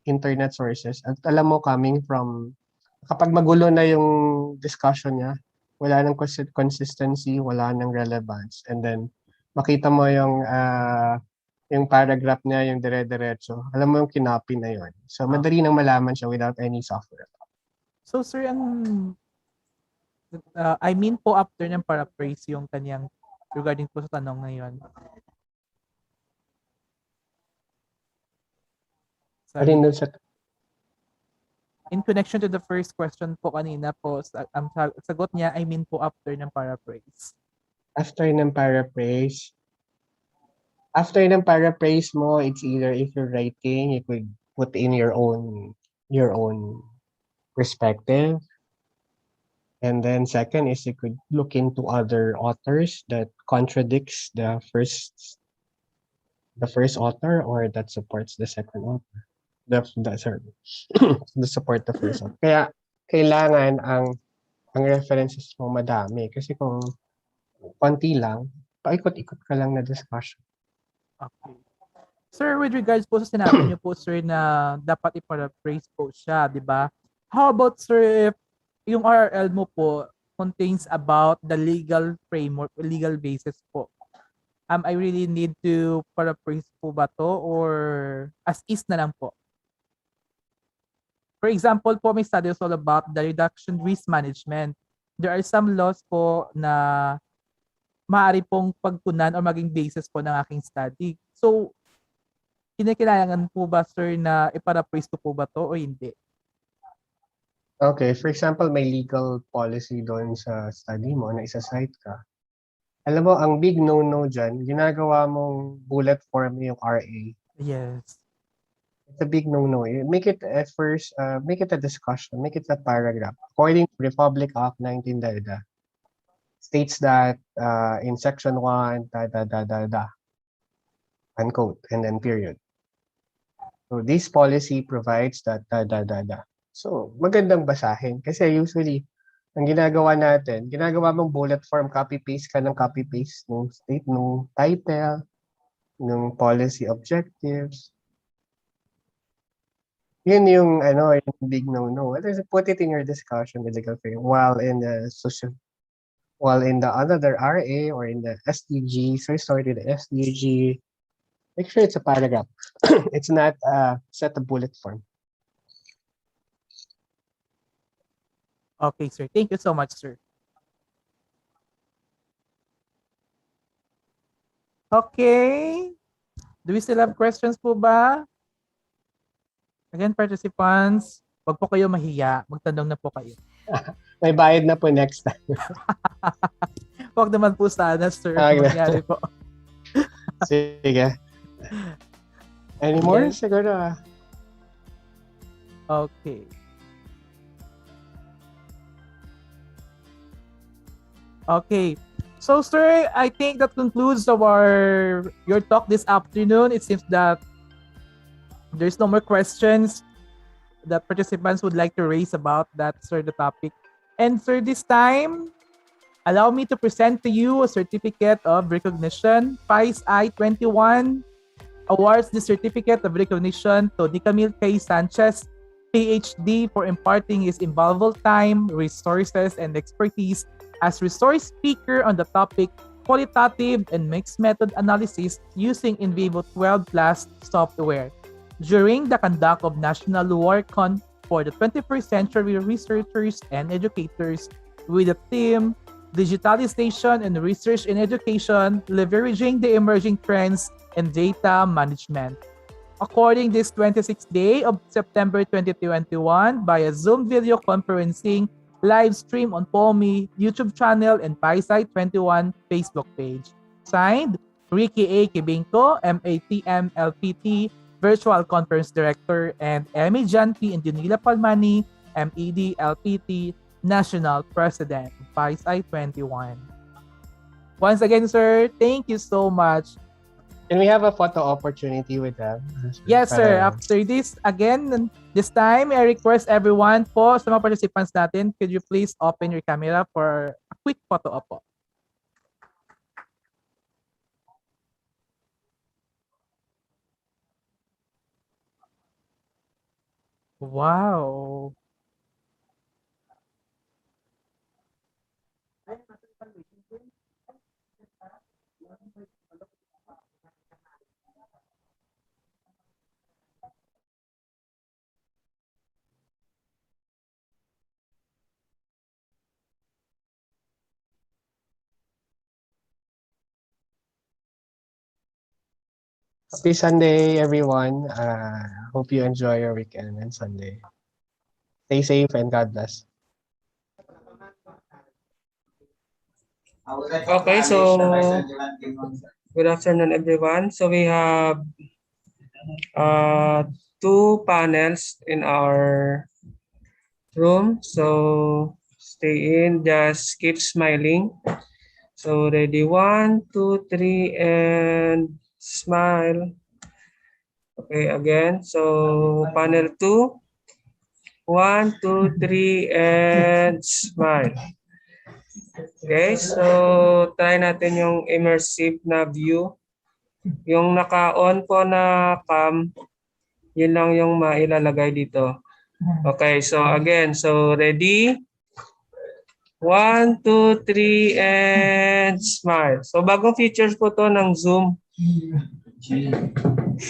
internet sources at alam mo coming from kapag magulo na yung discussion niya, wala nang consistency, wala nang relevance. And then makita mo yung paragraph niya, yung dire-diretso. Alam mo yung kinopy na yun. So madali nang malaman siya without any software. So, sir, I mean po after ng paraphrase yung kanyang regarding po sa tanong ngayon. Sorry. Alin dun sa In connection to the first question po kanina po, ang sagot niya, I mean po after ng paraphrase. after ng paraphrase, mo, it's either if you're writing, you could put in your own perspective. And then second is you could look into other authors that contradicts the first author or that supports the second author. Sorry. To support the first author. Kaya kailangan ang references mo madami kasi kung konti lang, paikot-ikot ka lang na discussion. Okay. Sir, with regards po sa sinabi niyo po, sir, na dapat i-paraphrase po siya, di ba? How about, sir, if yung RRL mo po contains about the legal framework, legal basis po? I really need to paraphrase po ba to or as is na lang po? For example po, may study is all about the reduction risk management. There are some laws po na maaari pong pagtunan o maging basis po ng aking study. So, kinakailangan po ba, sir, na iparaphrase ko po ba to o hindi? Okay, for example, may legal policy doon sa study mo na isa-cite ka. Alam mo, ang big no-no dyan, ginagawa mong bullet form yung RA. Yes. It's a big no-no. Make it at first, make it a discussion, make it a paragraph. According to Republic Act 19 states that in section 1, unquote, and then period. So this policy provides that da. So magandang basahin kasi usually ang ginagawa natin, ginagawa mong bullet form, copy-paste ka ng copy-paste ng state, ng title, ng policy objectives. Yun yung yung big no-no. Put it in your discussion with legal frame while in the another RA or in the SDG, so start with the SDG. Make sure it's a paragraph. It's not set a bullet form. Okay, sir. Thank you so much, sir. Okay. Do we still have questions po ba? Again, participants, wag po kayo mahiya. Magtanong na po kayo. May bayad na po next time. Wag naman po sana, sir. Mangyari po. Sige. Any more? Yes. Siguro. Okay. Okay. So, sir, I think that concludes your talk this afternoon. It seems that there's no more questions that participants would like to raise about that, sir, the topic. And sir, this time, allow me to present to you a certificate of recognition. PICE I-21 awards the certificate of recognition to Nicamil K. Sanchez, PhD, for imparting his invaluable time, resources, and expertise as resource speaker on the topic qualitative and mixed method analysis using NVivo12 plus software during the conduct of National WarCon for the 21st Century Researchers and Educators with the theme Digitalization and Research in Education, Leveraging the Emerging Trends in Data Management. According this 26th day of September 2021 via Zoom video conferencing live stream on POMI YouTube channel and PICE 21 Facebook page. Signed, Ricky A. Kibinko, MATM LPT, Virtual Conference Director, and Emmy Jan P. Indunila Palmani, MED LPT, National President, PICE 21. Once again, sir, thank you so much. Can we have a photo opportunity with them? Yes, sir. After this, again, this time, I request everyone po sa mga participants natin, could you please open your camera for a quick photo op po? Wow. Happy Sunday, everyone. Hope you enjoy your weekend and Sunday. Stay safe and God bless. Okay, so good afternoon, everyone. So we have two panels in our room. So stay in, just keep smiling. So ready, 1, 2, 3, and smile. Okay, again. So panel 2, 1, 2, 3, and smile. Okay, so try natin yung immersive na view. Yung naka-on po na cam, yun lang yung mailalagay dito. Okay, so again, so ready? 1, 2, 3, and smile. So bagong features po to ng Zoom.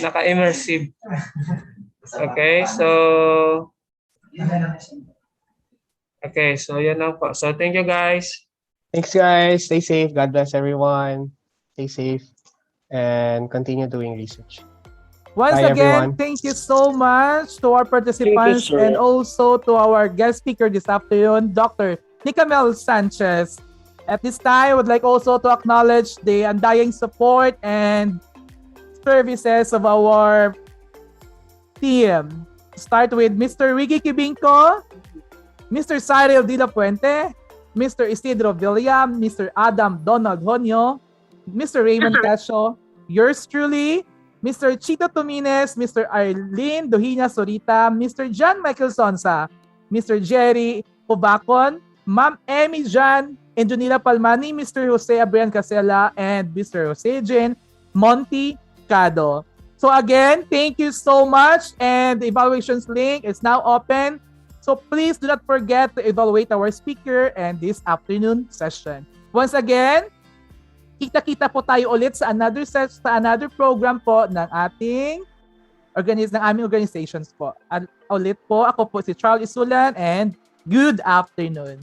Naka-immersive. Okay, so yan lang po. So thank you guys. Thanks, guys. Stay safe. God bless everyone. Stay safe and continue doing research. Once Bye, again, everyone. thank you so much to our participants sir. and also to our guest speaker this afternoon, Dr. Nicamil Sanchez. At this time, I would like also to acknowledge the undying support and services of our team. Start with Mr. Ricky Kibinko, Mr. Cyril De La Puente, Mr. Isidro Villam, Mr. Adam Donald Honyo, Mr. Raymond Casio, yours truly, Mr. Chito Tumines, Mr. Arlene Dohina Sorita, Mr. John Michael Sonsa, Mr. Jerry Pobacon, Ma'am Emmy Jan Enjunila Palmani, Mr. Jose Abrian Casella, and Mr. Jose Jane Monty Cado. So again, thank you so much, and the evaluations link is now open. So please do not forget to evaluate our speaker and this afternoon session. Once again, kita-kita po tayo ulit sa another program po ng aming organizations po. At ulit po, ako po si Charles Isulan, and good afternoon.